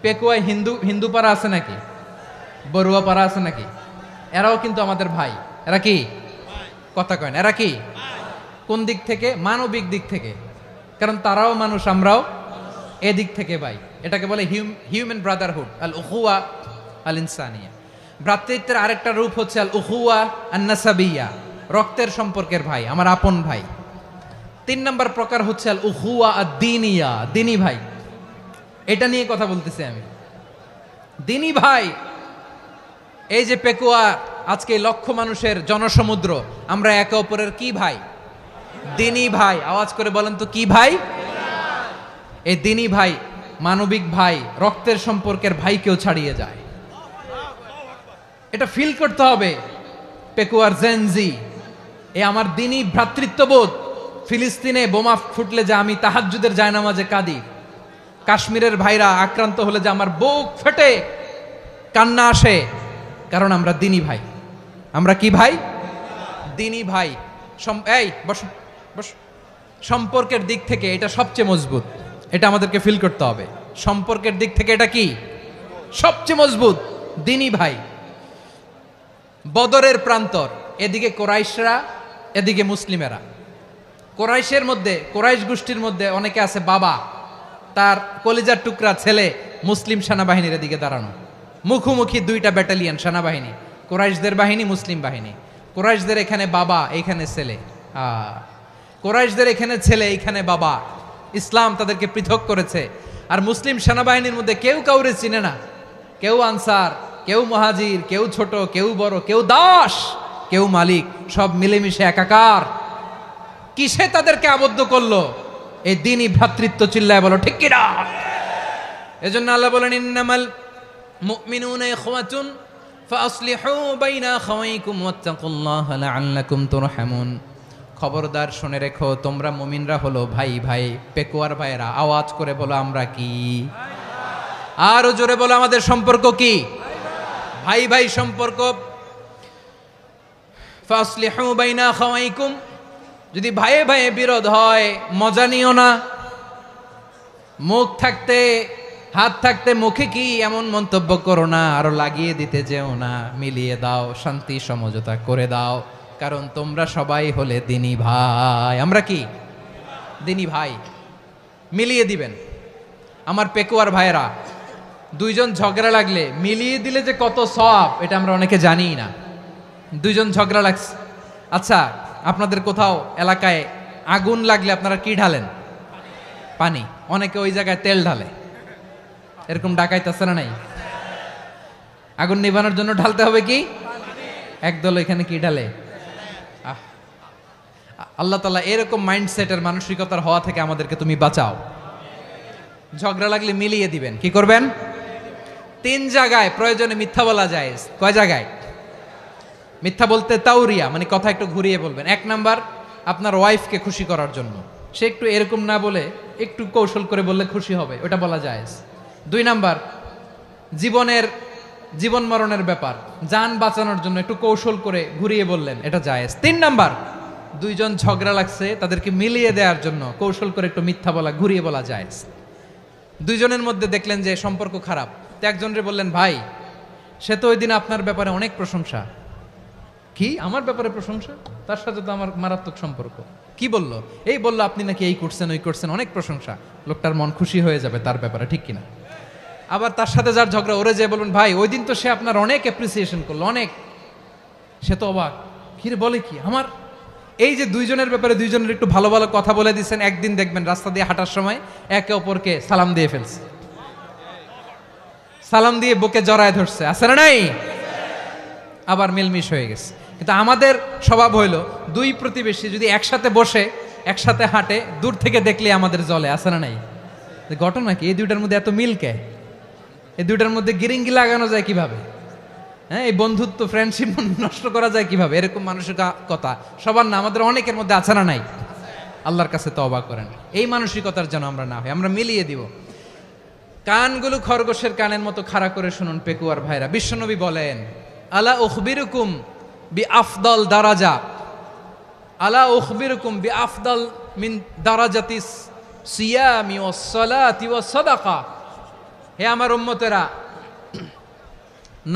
পেকুয়ায় হিন্দু পাড়া আছে নাকি? বড়ুয়া পাড়া আছে নাকি? এরাও কিন্তু আমাদের ভাই। এরা কি? কথা কয় না, এরা কি? কোন দিক থেকে? মানবিক দিক থেকে। কারণ তারাও মানুষ, আমরাও এদিক থেকে ভাই। এটাকে বলে হিউম্যান ব্রাদারহুড, আল উখুয়া আল ইনসানিয়া। ভ্রাতৃত্বের আরেকটা রূপ হচ্ছে আল উখুয়া আন নাসাবিয়া, রক্তের সম্পর্কের ভাই, আমার আপন ভাই। 3 নম্বর প্রকার হচ্ছে আল উখুয়া আদ-দীনিয়া, দিনী ভাই। এটা নিয়ে কথা বলতেছি আমি। দিনী ভাই, এই যে পেকুয়া, আজকে লক্ষ মানুষের জনসমুদ্র, আমরা একে অপরের কি ভাই? দিনী ভাই। আওয়াজ করে বলেন তো, কি ভাই? এই দিনী ভাই, মানবিক ভাই, রক্তের সম্পর্কের ভাইকেও ছাড়িয়ে যায়। এটা ফিল করতে হবে। পেকুয়ার জেনজি, এ আমার দিনী ভ্রাতৃত্ববোধ। ফিলিস্তিনে বোমা ফুটলে যে আমি তাহাজ্জুদের জায়নামাজে কাঁদি, কাশ্মীরের ভাইরা আক্রান্ত হলে যে আমার বুক ফেটে কান্না আসে, কারণ আমরা দিনী ভাই। আমরা কি ভাই? দিনী ভাই। এই বস বস। সম্পর্কের দিক থেকে এটা সবচেয়ে মজবুত। এটা আমাদেরকে ফিল করতে হবে। সম্পর্কের দিক থেকে এটা কি? সবচেয়ে মজবুত, দিনী ভাই। বদরের প্রান্তর, এদিকে কোরাইশরা, এদিকে মুসলিমেরা। কোরাইশের মধ্যে, কোরাইশ গোষ্ঠীর মধ্যে অনেকে আছে বাবা, তার কলিজার টুকরা ছেলে মুসলিম সেনাবাহিনীর এদিকে দাঁড়ানো। মুখোমুখি দুইটা ব্যাটালিয়ন সেনাবাহিনী, কোরাইশদের বাহিনী, মুসলিম বাহিনী। কোরাইশদের এখানে বাবা, এইখানে ছেলে। কোরাইশদের এখানে ছেলে, এইখানে বাবা। ইসলাম তাদেরকে পৃথক করেছে। আর মুসলিম সেনাবাহিনীর মধ্যে কেউ কাউরে চিনে না। কেউ আনসার, কেউ মুহাজির, কেউ ছোট, কেউ বড়, কেউ দাস, কেউ মালিক, সব মিলেমিশে একাকার। কিসে তাদেরকে আবদ্ধ করলো? এই দিনই ভ্রাতৃত্ব। চিল্লায় বলো ঠিক কিনা? এজন্য আল্লাহ বলেন, ইন্নামাল মুমিনুনা ইখওয়াতুন ফাসলিহু বাইনা আখাওয়াইকুম ওয়াত্তাকুল্লাহা লাআল্লাকুম তুরহামুন। খবরদার শুনে রেখো, তোমরা মুমিনরা হলো ভাই ভাই। পেকুয়ার ভাইরা আওয়াজ করে বলো, আমরা কি? আরো জোরে বলো, আমাদের সম্পর্ক কি? ভাই ভাই সম্পর্ক। ফাসলিহু বাইনা আখাওয়াইকুম, যদি ভাইয়ে ভাইয়ে বিরোধ হয় মজা নিও না। মুখ থাকতে, হাত থাকতে মুখে কি এমন মন্তব্য করো না, আরো লাগিয়ে দিতে যেও না। মিলিয়ে দাও, শান্তি সমঝোতা করে দাও, কারণ তোমরা সবাই হলে দিনী ভাই। আমরা কি? দিনী ভাই। মিলিয়ে দিবেন। আমার পেকুয়ার ভাইয়েরা, দুইজন ঝগড়া লাগলে মিলিয়ে দিলে যে কত সওয়াব এটা আমরা অনেকে জানিই না। দুইজন ঝগড়া লাগছে, আচ্ছা আপনাদের কোথাও এলাকায় আগুন লাগলে আপনারা কি ঢালেন? পানি। অনেকে ওই জায়গায় তেল ঢালে, এরকম ডাকাইতেছে না নাই? আগুন নিভানোর জন্য ঢালতে হবে কি? একদল এখানে কি ঢালে? আল্লাহ তাআলা এরকম মাইন্ডসেটের মানসিকতার হওয়া থেকে আমাদেরকে তুমি বাঁচাও। ঝগড়া লাগলে মিলিয়ে দিবেন। কি করবেন? 3 জায়গায় প্রয়োজনে মিথ্যা বলা যায়। কয় জায়গায় মিথ্যা বলতে? তাউরিয়া, মানে কথা একটু ঘুরিয়ে বলবেন। 1 নাম্বার, আপনার ওয়াইফকে খুশি করার জন্য, সে একটু এরকম না বলে একটু কৌশল করে বললে খুশি হবে, ওটা বলা যায়। 2 নাম্বার, জীবন মরণের ব্যাপার, জান বাঁচানোর জন্য একটু কৌশল করে ঘুরিয়ে বললেন, এটা জায়েজ। 3 নাম্বার, দুইজন ঝগড়া লাগছে তাদেরকে মিলিয়ে দেওয়ার জন্য কৌশল করে একটু মিথ্যা বলা, ঘুরিয়ে বলা জায়েজ। দুইজনের মধ্যে দেখলেন যে সম্পর্ক খারাপ, তো একজনরে বললেন, ভাই সে তো ওই দিন আপনার ব্যাপারে অনেক প্রশংসা। কি আমার ব্যাপারে প্রশংসা? তার সাথে তো আমার মারাত্মক সম্পর্ক। কি বললো? এই বললো আপনি নাকি এই করছেন ওই করছেন, অনেক প্রশংসা। লোকটার মন খুশি হয়ে যাবে তার ব্যাপারে, ঠিক কিনা? আবার তার সাথে যার ঝগড়া, ওরে যে বলবেন, ভাই ওই দিন তো সে আপনার অনেক অ্যাপ্রিসিয়েশন করলো, অনেক। সে তো অবাক, কিরে বলে কি আমার? এই যে দুইজনের ব্যাপারে দুইজনের একটু ভালো ভালো কথা বলে দিচ্ছেন, একদিন দেখবেন রাস্তা দিয়ে হাঁটার সময় একে অপরকে সালাম দিয়ে ফেলছে, সালাম দিয়ে বুকে জড়ায় ধরছে, আছে না নাই? আবার মিলমিশ হয়ে গেছে। কিন্তু আমাদের স্বভাব হইল, দুই প্রতিবেশী যদি একসাথে বসে একসাথে হাঁটে, দূর থেকে দেখলে আমাদের জলে, আছে না নাই? ঘটনা কি? এই দুইটার মধ্যে এত মিল কে? এই দুইটার মধ্যে গিরিঙ্গি লাগানো যায় কিভাবে? হ্যাঁ, এই বন্ধুত্ব ফ্রেন্ডশিপ নষ্ট করা যায় কিভাবে? এরকম মানসিকতা সবার না, আমাদের অনেকের মধ্যে আছে না নাই? আল্লাহর কাছে তওবা করেন, এই মানসিকতার যেন আমরা না হই, আমরা মিলিয়ে দিব। কানগুলো খরগোশের কানের মতো খাড়া করে শুনুন পেকুয়ার ভাইরা। বিশ্বনবী বলেন, আলা উখবিরুকুম বি আফদল দারাজা, আলা উখবিরুকুম বি আফদল মিন দারাজাতিস সিয়ামি ওয়াস সালাতি ওয়াস সাদাকা। হে আমার উম্মতেরা,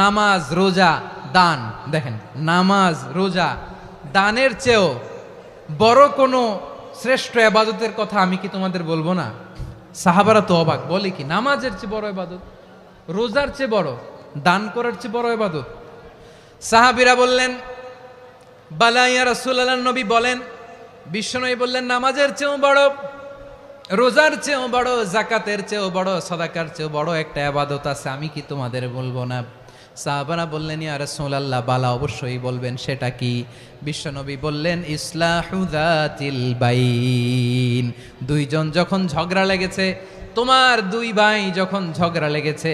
নামাজ, রোজা, দান, দেখেন নামাজ, রোজা, দানের চেয়েও বড় কোনো শ্রেষ্ঠ ইবাদতের কথা আমি কি তোমাদের বলবো না? সাহাবারা তো অবাক, বলে কি নামাজের চেয়ে বড় ইবাদত, রোজার চেয়ে বড়, দান করার চেয়ে বড় ইবাদত? সাহাবীরা বললেন, বালা ইয়া রাসূলুল্লাহ, নবী বলেন, বিশ্বনবী বললেন, নামাজের চেয়েও বড়, রোজার চেয়েও বড়, যাকাতের চেয়েও বড়, সাদাকার চেয়েও বড় একটা ইবাদত আছে, আমি কি তোমাদের বলবো না? সাহাবারা বললেন, ইয়া রাসূলুল্লাহ, বালা অবশ্যই বলবেন, সেটা কি? বিশ্বনবী বললেন, ইসলাহু যাতিল বাইন। দুইজন যখন ঝগড়া লেগেছে, তোমার দুই ভাই যখন ঝগড়া লেগেছে,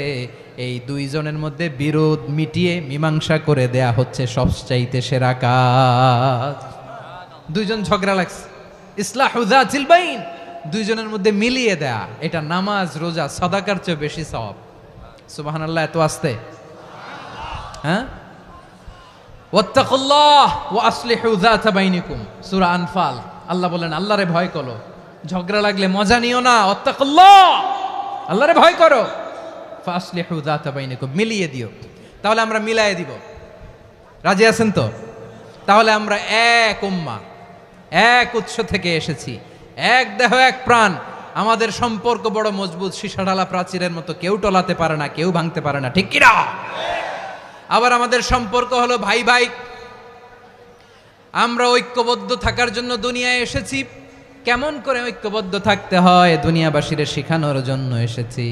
এই দুইজনের মধ্যে বিরোধ মিটিয়ে মীমাংসা করে দেয়া হচ্ছে সবচাইতে সেরা কাজ। দুইজন ঝগড়া লাগছে, ইসলাহু যাতিল বাইন, দুইজনের মধ্যে মিলিয়ে দেয়া, এটা নামাজ, রোজা, সাদাকার চেয়ে বেশি সওয়াব। সুবহানাল্লাহ, এত আসতে। হ্যাঁ, ওয়াত্তাকুল্লাহ ওয়া আসলিহু যাতা বাইনিকুম, সূরা আনফাল। আল্লাহ বলেন, আল্লাহরে ভয় করো, ঝগড়া লাগলে মজা নিও না, ওয়াত্তাকুল্লাহ, আল্লাহরে ভয় করো, ফাসলিহু যাতা বাইনিকুম, মিলিয়ে দিও। তাহলে আমরা মিলায়ে দিব, রাজি আছেন তো? তাহলে আমরা এক উম্মাহ, এক উৎস থেকে এসেছি, এক দেহ এক প্রাণ, আমাদের সম্পর্ক বড় মজবুত, সীসাঢালা প্রাচীরের মতো, কেউ টলাতে পারে না, কেউ ভাঙতে পারে না, ঠিক কিনা? আবার আমাদের সম্পর্ক হলো ভাই ভাই, আমরা ঐক্যবদ্ধ থাকার জন্য দুনিয়ায় এসেছি। কেমন করে ঐক্যবদ্ধ থাকতে হয় দুনিয়াবাসীর শেখানোর জন্য এসেছি।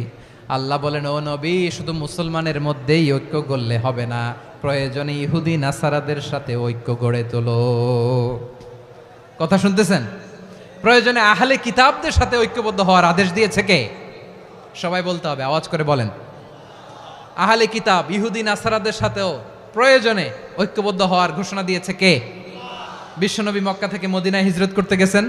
আল্লাহ বলেন, ও নবী, শুধু মুসলমানের মধ্যেই ঐক্য গড়লে হবে না, প্রয়োজনে ইহুদি নাসারাদের সাথে ঐক্য গড়ে তোলো। কথা শুনতেছেন? প্রয়োজনে আহলে কিতাবদের সাথে ঐক্যবদ্ধ হওয়ার আদেশ দিয়েছে কে? সবাই বলতে হবে, আওয়াজ করে বলেন। আহলে কিতাব ইহুদি নাসারাদের সাথেও প্রয়োজনে ঐক্যবদ্ধ হওয়ার ঘোষণা দিয়েছে কে? বিশ্বনবী মক্কা থেকে মদিনায় হিজরত করতে গেছেন,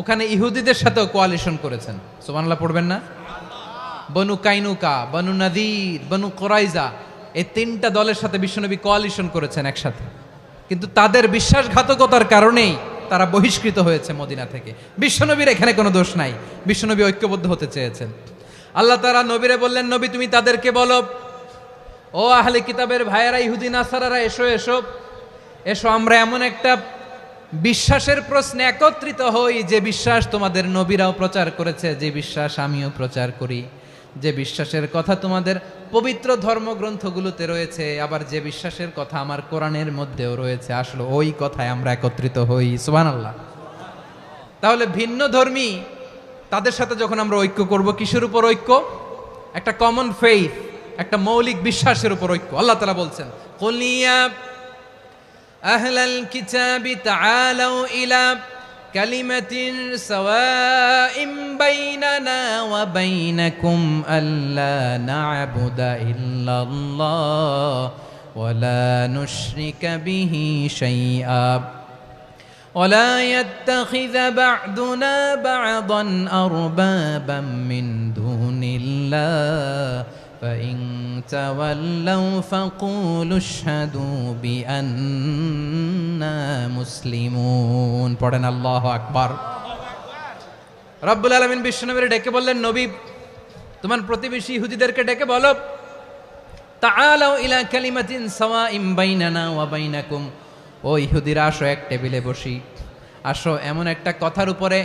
ওখানে ইহুদিদের সাথেও কোয়ালিশন করেছেন। সুবহানাল্লাহ পড়বেন না? বনু কাইনুকা, বনু নাদির, বনু কুরাইজা, এই 3টা দলের সাথে বিশ্বনবী কোয়ালিশন করেছেন একসাথে। কিন্তু তাদের বিশ্বাসঘাতকতার কারণেই তারা বহিষ্কৃত হয়েছে মদিনা থেকে। বিশ্বনবীর এখানে কোনো দোষ নাই, বিশ্বনবী ঐক্যবদ্ধ হতে চেয়েছেন। আল্লাহ তাআলা নবীরে বললেন, নবী তুমি তাদেরকে বলো, ও আহলে কিতাবের ভাইয়েরা, ইহুদি নাসারারা, এসো এসো এসো, আমরা এমন একটা বিশ্বাসের প্রশ্নে একত্রিত হই, যে বিশ্বাস তোমাদের নবীরাও প্রচার করেছে, যে বিশ্বাস আমিও প্রচার করি, যে বিশ্বাসের কথা তোমাদের পবিত্র ধর্মগ্রন্থগুলোতে রয়েছে, আবার যে বিশ্বাসের কথা আমার কোরআনের মধ্যেও রয়েছে, আসলে ওই কথায় আমরা একত্রিত হই। সুবহানাল্লাহ। তাহলে ভিন্ন ধর্মী তাদের সাথে যখন আমরা ঐক্য করব, কিসের উপর ঐক্য? একটা কমন ফেইথ, একটা মৌলিক বিশ্বাসের উপর ঐক্য। আল্লাহ তাআলা বলছেন, কুল ইয়া আহলাল কিতাবি তাআলাউ ইলা কালিমাতিন সাওয়াইম বাইনানা ওয়া বাইনাকুম আল্লা না'বুদা ইল্লাল্লাহ ওয়া লা নুশরিকা বিহি শাইআ ولا يتخذ بعضنا بعضا أربابا من دون الله فإن تولوا فقولوا اشهدوا بأننا مسلمون পড়েন আল্লাহু আকবার। রব্বুল আলামিন বিশ্বনবীর ডেকে বললেন, নবী তোমার প্রতিবেশী ইহুদিদেরকে ডেকে বলো, তাআলাউ ইলা কালিমাতিন সাওয়াইম বাইনানা ওয়া বাইনাকুম, ও ইহুদিরা আসো এক টেবিলে বসি, আসো এমন একটা কথার উপরে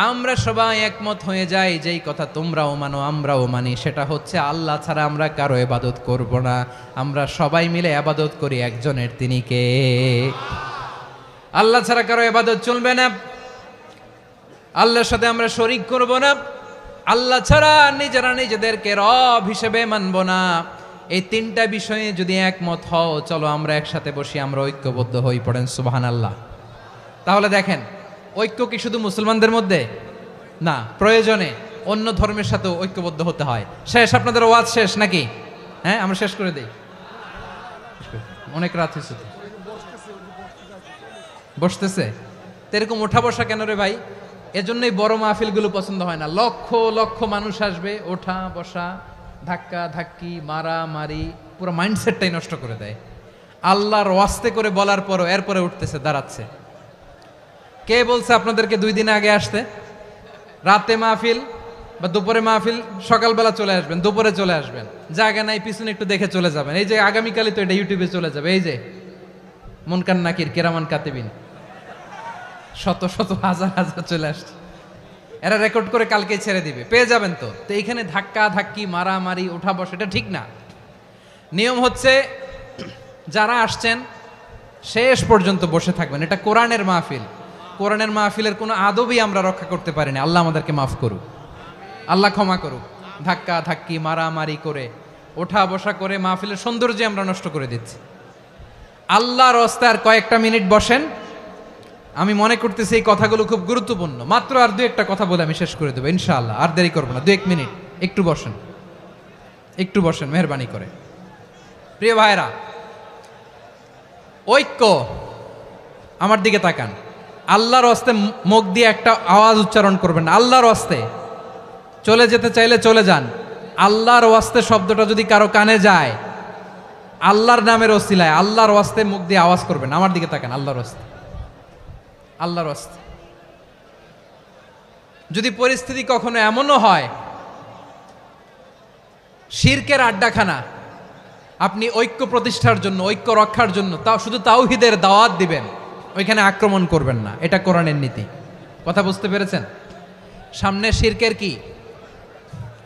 আমরা সবাই একমত হয়ে যাই, যেই কথা তোমরাও মানো আমরাও মানি, সেটা হচ্ছে আল্লাহ ছাড়া আমরা কারো ইবাদত করব না, আমরা সবাই মিলে ইবাদত করি একজনের, তিনি কে? আল্লাহ ছাড়া কারো ইবাদত চলবে না, আল্লাহর সাথে আমরা শরীক করব না, আল্লাহ ছাড়া নিজেরা নিজেদেরকে রব হিসেবে মানব না। এই তিনটা বিষয়ে যদি একমত হও, চলো আমরা একসাথে বসি, আমরা ঐক্যবদ্ধ হই। পড়েন সুবহানাল্লাহ। তাহলে দেখেন, ঐক্য কি শুধু মুসলমানদের মধ্যে না, প্রয়োজনে অন্য ধর্মের সাথেও ঐক্যবদ্ধ হতে হয়। শেষ, আপনাদের ওয়াজ শেষ নাকি? হ্যাঁ, আমরা শেষ করে দেই, অনেক রাত হয়েছে তো। বসতেছে তো, এরকম ওঠা বসা কেন রে ভাই? এজন্যই বড় মাহফিলগুলো পছন্দ হয় না। লক্ষ লক্ষ মানুষ আসবে, ওঠা বসা, ধাক্কা ধাক্কি, মারা মারি, পুরো মাইন্ডসেটটাই নষ্ট করে দেয়। আল্লাহর ওয়াস্তে করে বলার পরও এরপরে উঠতেছে, দাঁড়াচ্ছে। কে বলছে আপনাদেরকে 2 দিন আগে আসতে? রাতে মাহফিল বা দুপুরে মাহফিল, সকালবেলা চলে আসবেন, দুপুরে চলে আসবেন, জায়গা নাই পিছনে একটু দেখে চলে যাবেন। এই যে আগামীকালই তো এটা ইউটিউবে চলে যাবে, এই যে মুনকার নাকির কেরামান কাতিবিন, শত শত হাজার হাজার চলে আসছে, এরা রেকর্ড করে কালকেই ছেড়ে দিবে, পেয়ে যাবেন তো। তো এইখানে ধাক্কা ধাক্কি, মারামারি, ওঠা বসা, এটা ঠিক না। নিয়ম হচ্ছে যারা আসছেন শেষ পর্যন্ত বসে থাকবেন। এটা কোরআনের মাহফিল, কোরআনের মাহফিলের কোনো আদবই আমরা রক্ষা করতে পারিনি। আল্লাহ আমাদেরকে মাফ করুক, আল্লাহ ক্ষমা করুক। ধাক্কা ধাক্কি, মারামারি করে, ওঠা বসা করে মাহফিলের সৌন্দর্য আমরা নষ্ট করে দিচ্ছি। আল্লাহর রাস্তায় কয়েকটা মিনিট বসেন। আমি মনে করতেছি এই কথাগুলো খুব গুরুত্বপূর্ণ। মাত্র আর 2-1টা কথা বলে আমি শেষ করে দেবো ইনশাআল্লাহ, আর দেরি করবো না। 2-1 মিনিট একটু বসেন, একটু বসেন মেহরবানি করে। প্রিয় ভাইরা, ঐক্য, আমার দিকে তাকান। আল্লাহর ওয়াস্তে মুখ দিয়ে একটা আওয়াজ উচ্চারণ করবেন, আল্লাহর ওয়াস্তে। চলে যেতে চাইলে চলে যান। আল্লাহর ওয়াস্তে শব্দটা যদি কারো কানে যায়, আল্লাহর নামের ওসিলায় আল্লাহর ওয়াস্তে মুখ দিয়ে আওয়াজ করবেন। আমার দিকে তাকান, আল্লাহর ওয়াস্তে, আল্লাহর ওয়াস্তে। যদি পরিস্থিতি কখনো এমনও হয় শিরকের আড্ডাখানা, আপনি ঐক্য প্রতিষ্ঠার জন্য, ঐক্য রক্ষার জন্য তাও শুধু তাওহীদের দাওয়াত দিবেন, ওইখানে আক্রমণ করবেন না। এটা কোরআনের নীতি। কথা বুঝতে পেরেছেন? সামনে শিরকের কি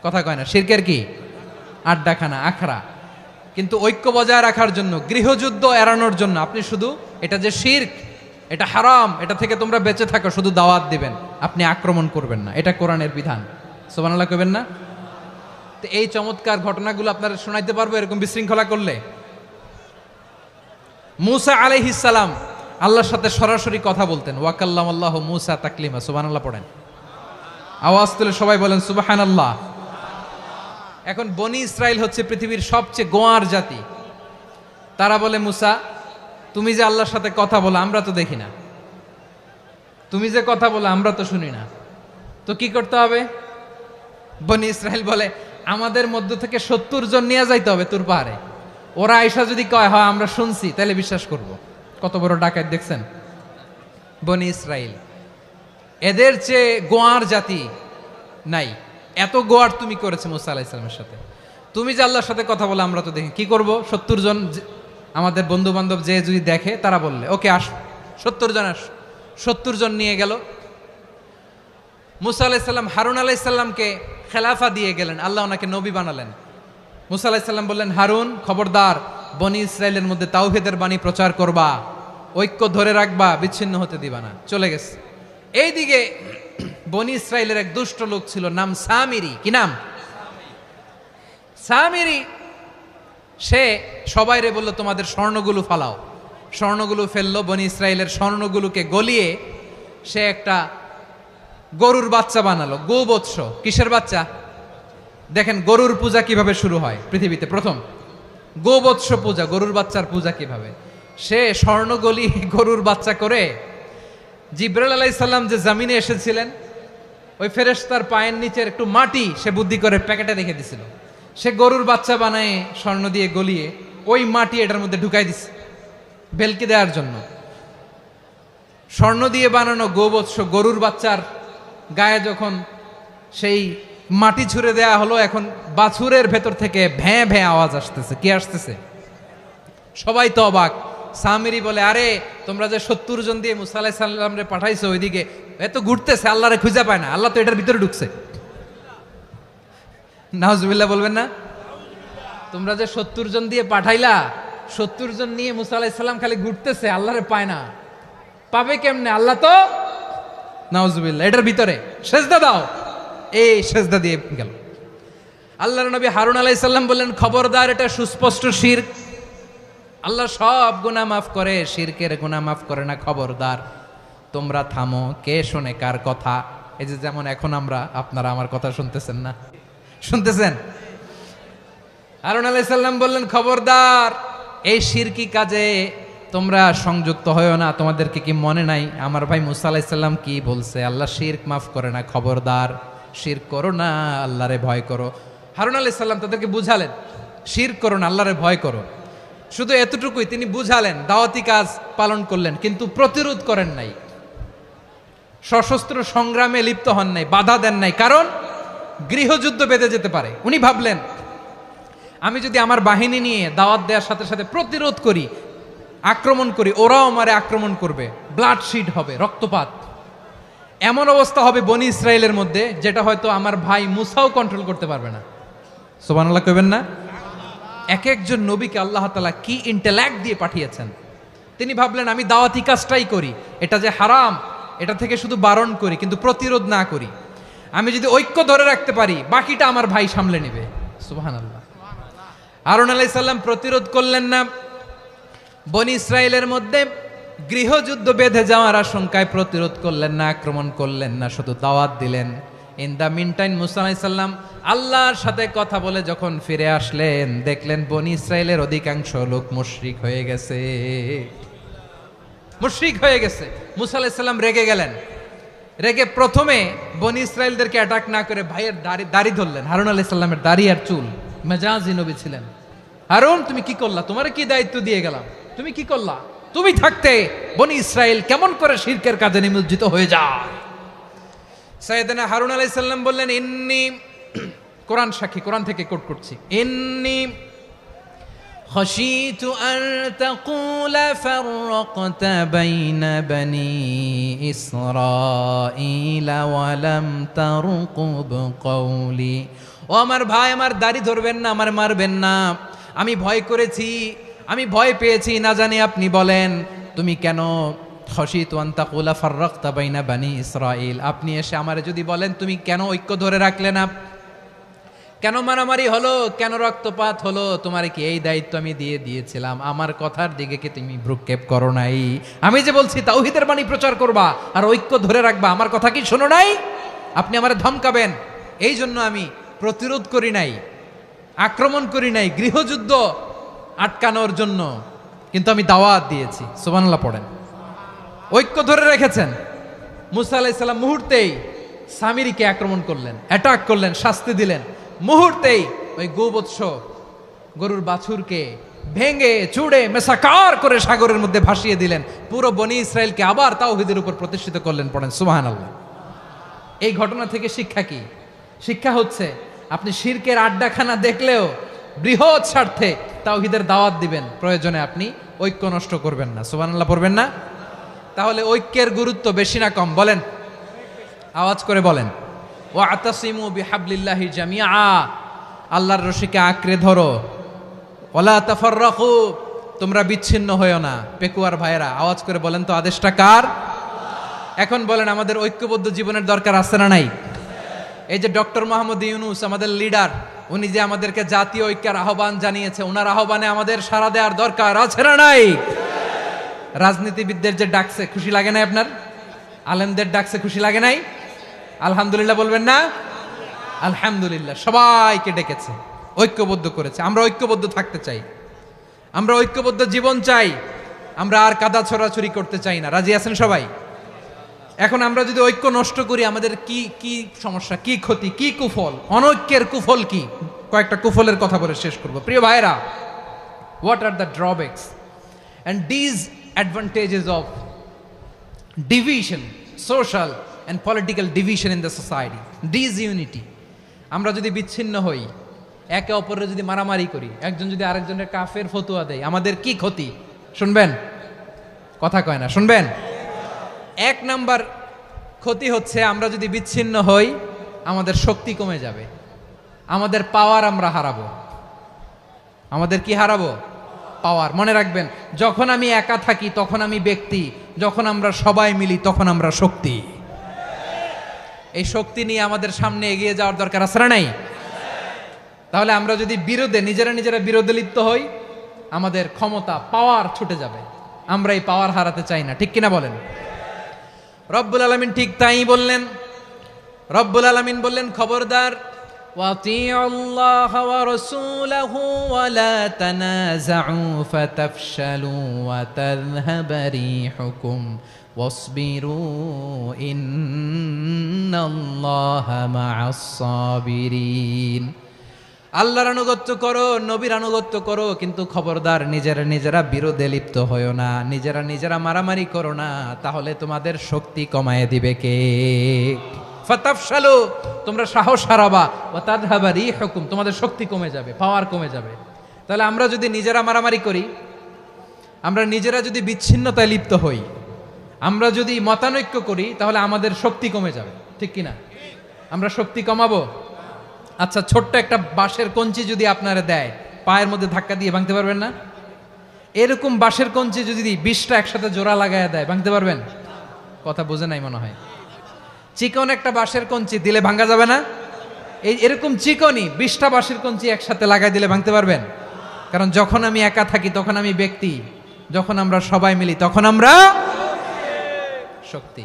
কথা কয় না, শিরকের কি আড্ডাখানা, আখড়া। কিন্তু ঐক্য বজায় রাখার জন্য, গৃহযুদ্ধ এড়ানোর জন্য আপনি শুধু এটা যে শিরক, এটা হারাম, এটা থেকে তোমরা বেঁচে থাকো, শুধু দাওয়াত দিবেন, আপনি আক্রমণ করবেন না। এটা কোরআনের বিধান। সুবহানাল্লাহ কইবেন না? তো এই চমৎকার ঘটনাগুলো আপনারা শোনাইতে পারবো এরকম বিশৃঙ্খলা করলে। মূসা আলাইহিস সালাম আল্লাহর সাথে সরাসরি কথা বলতেন। ওয়াকাল্লামাল্লাহু মূসা তাকলিমা। সুবহানাল্লাহ পড়েন, আওয়াজ তুলে সবাই বলেন সুবহানাল্লাহ। এখন বনি ইসরাইল হচ্ছে পৃথিবীর সবচেয়ে গোয়ার জাতি। তারা বলে, মূসা তুমি যে আল্লাহর সাথে কথা বলো আমরা তো দেখি না, তুমি যে কথা বলো আমরা তো শুনি না, তো কি করতে হবে? বনি ইসরাইল বলে, আমাদের মধ্য থেকে 70 জন নিয়ে যাইতে হবে তুর পাহাড়ে। ওরা আয়েশা যদি কয় হয় আমরা শুনছি, তাহলে বিশ্বাস করব। কত বড় ডাকাত দেখছেন বনি ইসরাইল। এদের চেয়ে গোয়ার জাতি নাই। এত গোয়ার তুমি করেছে মুসা আলাইহিস সালামের সাথে। তুমি যে আল্লাহর সাথে কথা বলে আমরা তো দেখি, কি করব? 70 জন আমাদের বন্ধু বান্ধব যে যদি দেখে, তারা বললে ওকে আস, 70 জন আস। 70 জন নিয়ে গেল। মুসা আলাইহিস সালাম হারুন আলাইহিস সালামকে খেলাফা দিয়ে গেলেন, আল্লাহ ওনাকে নবী বানালেন। মুসা আলাইহিস সালাম বললেন, হারুন খবরদার, বনি ইসরায়েলের মধ্যে তাওহীদের বাণী প্রচার করবা, ঐক্য ধরে রাখবা, বিচ্ছিন্ন হতে দিবা না। চলে গেছে। এইদিকে বনি ইসরায়েলের এক দুষ্ট লোক ছিল, নাম সামিরি। কি নাম? সামিরি। সে সবাইরে বলল, তোমাদের স্বর্ণগুলো ফালাও। স্বর্ণগুলো ফেললো, বনি ইসরায়েলের স্বর্ণগুলোকে গলিয়ে সে একটা গরুর বাচ্চা বানালো। গোবৎস। কিসের বাচ্চা? দেখেন গরুর পূজা কিভাবে শুরু হয় পৃথিবীতে প্রথম। গোবৎস পূজা, গরুর বাচ্চার পূজা কিভাবে। সে স্বর্ণ গলি গরুর বাচ্চা করে জিব্রাইল আলাইহিস সালাম যে জমিনে এসেছিলেন, ওই ফেরেশতার পায়ের নিচের একটু মাটি সে বুদ্ধি করে প্যাকেটে রেখে দিছিল। সে গরুর বাচ্চা বানায় স্বর্ণ দিয়ে গলিয়ে ওই মাটি এটার মধ্যে ঢুকাই দিছে ভেলকি দেওয়ার জন্য। স্বর্ণ দিয়ে বানানো গোবৎস গরুর বাচ্চার গায়ে যখন সেই মাটি ছুঁড়ে দেয়া হলো, এখন বাছুরের ভেতর থেকে ভ্যাঁ ভ্যাঁ আওয়াজ আসতেছে। কি আসতেছে? সবাই তো অবাক। সামিরি বলে, আরে তোমরা যে 70 জন দিয়ে মুসা আলাইহিস সালাম রে পাঠাইছো, ওইদিকে এত ঘুরতেছে, আল্লাহরে খুঁজে পায় না, আল্লাহ তো এটার ভিতরে ঢুকছে। নাউজুবিল্লাহ বলবেন না? তোমরা যে 70 জন দিয়ে পাঠাইলা, 70 জন নিয়ে মুসা আলাইহিস সালাম খালি ঘুরতেছে, আল্লাহরে পায় না। পাবে কেমনে? আল্লাহ তো, নাউজুবিল্লাহ, এটার ভিতরে সেজদা দাও। এই সেজদা দিয়ে গেল। আল্লাহর নবী হারুন আলাইহিস সালাম বললেন, খবরদার, এটা সুস্পষ্ট শিরক। আল্লাহ সব গুনাহ মাফ করে, শিরকের গুনাহ মাফ করে না। খবরদার, তোমরা থামো। কে শোনে কার কথা? এই যে যেমন এখন আপনারা আমার কথা শুনতেছেন না? শুনতেছেন? হারুন আলাইহিস সালাম বললেন, খবরদার, এই শিরকি কাজে তোমরা সংযুক্ত হয়ো না। তোমাদেরকে কি মনে নাই আমার ভাই মুসা আলাইহিস সালাম কি বলছে? আল্লাহ শিরক মাফ করে না। খবরদার, শিরক করো না, আল্লাহরে ভয় করো। হারুন আলাইহিস সালাম তাদেরকে বুঝালেন, শিরক করো না, আল্লাহরে ভয় করো। শুধু এতটুকুই তিনি বুঝালেন, দাওয়াতি কাজ পালন করলেন, কিন্তু প্রতিরোধ করেন নাই, সশস্ত্র সংগ্রামে লিপ্ত হন নাই, বাধা দেন নাই। কারণ গৃহযুদ্ধ বেঁধে যেতে পারে। উনি ভাবলেন, আমি যদি আমার বাহিনী নিয়ে দাওয়াত দেওয়ার সাথে সাথে প্রতিরোধ করি, আক্রমণ করি, ওরাও আমারে আক্রমণ করবে, ব্লাডশিড হবে, রক্তপাত। এমন অবস্থা হবে বনি ইসরায়েলের মধ্যে, যেটা হয়তো আমার ভাই মুসাও কন্ট্রোল করতে পারবে না। সুবহানাল্লাহ কইবেন না? এক একজন নবীকে আল্লাহ তাআলা কি ইন্টেলেক্ট দিয়ে পাঠিয়েছেন। তিনি ভাবলেন, আমি দাওয়াতি কাজটাই করি, এটা যে হারাম এটা থেকে শুধু বারণ করি, কিন্তু প্রতিরোধ না করি। আমি যদি ঐক্য ধরে রাখতে পারি, বাকিটা আমার ভাই সামলে নেবে। সুবহানাল্লাহ। হারুন আলাইহিস সালাম প্রতিরোধ করলেন না। বনি ইসরায়েলের মধ্যে গৃহযুদ্ধ বেঁধে যাওয়ার আশঙ্কায় প্রতিরোধ করলেন না, আক্রমণ করলেন না, শুধু দাওয়াত দিলেন। ইন দ্য মিন টাইম মুসা আলাইহিস সালাম আল্লাহর সাথে কথা বলে যখন ফিরে আসলেন, দেখলেন বনি ইসরায়েলের অধিকাংশ লোক মুশরিক হয়ে গেছে। মুশরিক হয়ে গেছে। মুসা আলাইহিস সালাম রেগে গেলেন। রেগে প্রথমে বনি ইসরায়েলদেরকে অ্যাটাক না করে ভাইয়ের দাড়ি ধরলেন। হারুন আলাইহিস সালামের দাড়ি আর চুল। মেজাজি নবী ছিলেন। হারুন, তুমি কি করলা? তোমার কি দায়িত্ব দিয়ে গেলাম, তুমি কি করলা? তুমি থাকতে বনি ইসরায়েল কেমন করে শিরকের কাজে নিমজ্জিত হয়ে যায়? সাইয়েদনা হারুন আলাইহিস সালাম বললেন, ইন্নী, কোরআন সাক্ষী, কোরআন থেকে কোট করছি, ইন্নী خشيت أن تقول فرقت بين بني إسرائيل ولم ترقب قولي। ও আমার ভাই, আমার দাড়ি ধরবেন না, আমার মারবেন না। আমি ভয় করেছি, আমি ভয় পেয়েছি, না জানি আপনি বলেন তুমি কেন খশিতু আন তাকুলা ফাররাকতা বাইনা বানি ইসরাইল। আপনি এসে আমারে যদি বলেন তুমি কেন ঐক্য ধরে রাখলে না, কেন মারামারি হলো, কেন রক্তপাত হলো, তোমার কি এই দায়িত্ব আমি দিয়ে দিয়েছিলাম? আমার কথার দিকে কি তুমি ভ্রুক্ষেপ করো নাই? আমি যে বলছি তাওহীদের বাণী প্রচার করবা আর ঐক্য ধরে রাখবা, আমার কথা কি শোনো নাই? আপনি আমারে ধমকাবেন, এই জন্য আমি প্রতিরোধ করি নাই, আক্রমণ করি নাই, গৃহযুদ্ধ আটকানোর জন্য, কিন্তু আমি দাওয়াত দিয়েছি। সুবহানাল্লাহ পড়েন। ঐক্য ধরে রেখেছেন। মুসা আলাইহিস সালাম মুহূর্তেই সামিরিকে আক্রমণ করলেন, অ্যাটাক করলেন, শাস্তি দিলেন। মুহূর্তেই ওই গোবৎস গরুর বাছুরকে ভেঙে চুড়ে মেসাকার করে সাগরের মধ্যে ভাসিয়ে দিলেন। পুরো বনি ইসরায়েলকে আবার তাওহীদের উপর প্রতিষ্ঠিত করলেন। পড়েন সুবহানাল্লাহ। এই ঘটনা থেকে শিক্ষা কি? শিক্ষা হচ্ছে, আপনি শিরকের আড্ডাখানা দেখলেও বৃহৎ স্বার্থে তাওহীদের দাওয়াত দিবেন, প্রয়োজনে আপনি ঐক্য নষ্ট করবেন না। সুবহানাল্লাহ পড়বেন না? তাহলে ঐক্যের গুরুত্ব বেশি না কম বলেন? আওয়াজ করে বলেন। ওয়াতাসিমু বিহাবলিল্লাহি জামিআ, আল্লাহর রশিকে আঁকড়ে ধরো। ওয়ালা তাফাররাকু, তোমরা বিচ্ছিন্ন হয়েও না। পেকুয়ার ভাইরা আওয়াজ করে বলেন তো আদেশটা কার? এখন বলেন আমাদের ঐক্যবদ্ধ জীবনের দরকার আছে না নাই? এই যে ডক্টর মোহাম্মদ ইউনূস আমাদের লিডার, উনি যে আমাদেরকে জাতীয় ঐক্যের আহ্বান জানিয়েছে, ওনার আহ্বানে আমাদের সাড়া দেওয়ার দরকার আছে না নাই? রাজনীতিবিদদের যে ডাকছে খুশি লাগে নাই আপনার? আলেমদের ডাকছে খুশি লাগে নাই? আলহামদুলিল্লাহ বলবেন না? আলহামদুলিল্লাহ, সবাইকে ডেকেছে, ঐক্যবদ্ধ করেছে। আমরা ঐক্যবদ্ধ থাকতে চাই, আমরা ঐক্যবদ্ধ জীবন চাই, আমরা আর কাদা ছড়াছড়ি করতে চাই না। রাজি আছেন সবাই? এখন আমরা যদি ঐক্য নষ্ট করি আমাদের কি কি সমস্যা, কি ক্ষতি, কি কুফল? অনৈক্যের কুফল কি? কয়েকটা কুফলের কথা বলে শেষ করব। প্রিয় ভাইরা, what are the drawbacks and disadvantages of division, social and political division in the society, disunity? আমরা যদি বিচ্ছিন্ন হই, একে অপরের যদি মারামারি করি, একজন যদি আরেকজনের কাফের ফতোয়া দেয়, আমাদের কি ক্ষতি? শুনবেন? কথা কয় না, শুনবেন? এক নাম্বার ক্ষতি হচ্ছে আমরা যদি বিচ্ছিন্ন হই আমাদের শক্তি কমে যাবে, আমাদের পাওয়ার আমরা হারাবো। আমাদের কি হারাবো? পাওয়ার। মনে রাখবেন, যখন আমি একা থাকি তখন আমি ব্যক্তি, যখন আমরা সবাই মিলি তখন আমরা শক্তি। এই শক্তি নিয়ে আমাদের সামনে এগিয়ে যাওয়ার দরকার আছে না নাই? তাহলে আমরা যদি নিজেরা বিরোধে লিপ্ত হই, আমাদের ক্ষমতা, পাওয়ার ছুটে যাবে। আমরা এই পাওয়ার হারাতে চাই না, ঠিক কিনা বলেন? রব্বুল আলামিন ঠিক তাই বললেন। রব্বুল আলামিন বললেন, খবরদার, ওয়াতিউল্লাহ ওয়া রাসূলাহু ওয়া লা তানাযাউ ফাতাফশালু ওয়া তাযহাবা রিহুকুম ওয়াসবিরু ইন্নাল্লাহা মা'আস সাবিরিন। আল্লাহর আনুগত্য করো, নবীর আনুগত্য করো, কিন্তু খবরদার নিজেরা বিরোধে লিপ্ত হয়ো না, নিজেরা মারামারি করো না, তাহলে তোমাদের শক্তি কমায় দিবে কে? ফাতাফশালু, তোমরা সাহস হারাবা, ওয়া তাযহাবা রিহুকুম, তোমাদের শক্তি কমে যাবে, পাওয়ার কমে যাবে। তাহলে আমরা যদি নিজেরা মারামারি করি, আমরা নিজেরা যদি বিচ্ছিন্নতায় লিপ্ত হই, আমরা যদি মতানৈক্য করি, তাহলে আমাদের শক্তি কমে যাবে, ঠিক কিনা? আমরা শক্তি কমাবো। আচ্ছা, ছোট্ট একটা বাঁশের কঞ্চি যদি আপনারা দেয়, পায়ের মধ্যে ধাক্কা দিয়ে ভাঙতে পারবেন না? এরকম বাঁশের কঞ্চি যদি 20টা একসাথে জোড়া লাগায় দেয়, ভাঙতে পারবেন? কথা বোঝে নাই মনে হয়। চিকন একটা বাঁশের কঞ্চি দিলে ভাঙা যাবে না? এরকম চিকনই 20টা বাঁশের কঞ্চি একসাথে লাগাই দিলে ভাঙতে পারবেন? কারণ যখন আমি একা থাকি তখন আমি ব্যক্তি, যখন আমরা সবাই মিলি তখন আমরা শক্তি।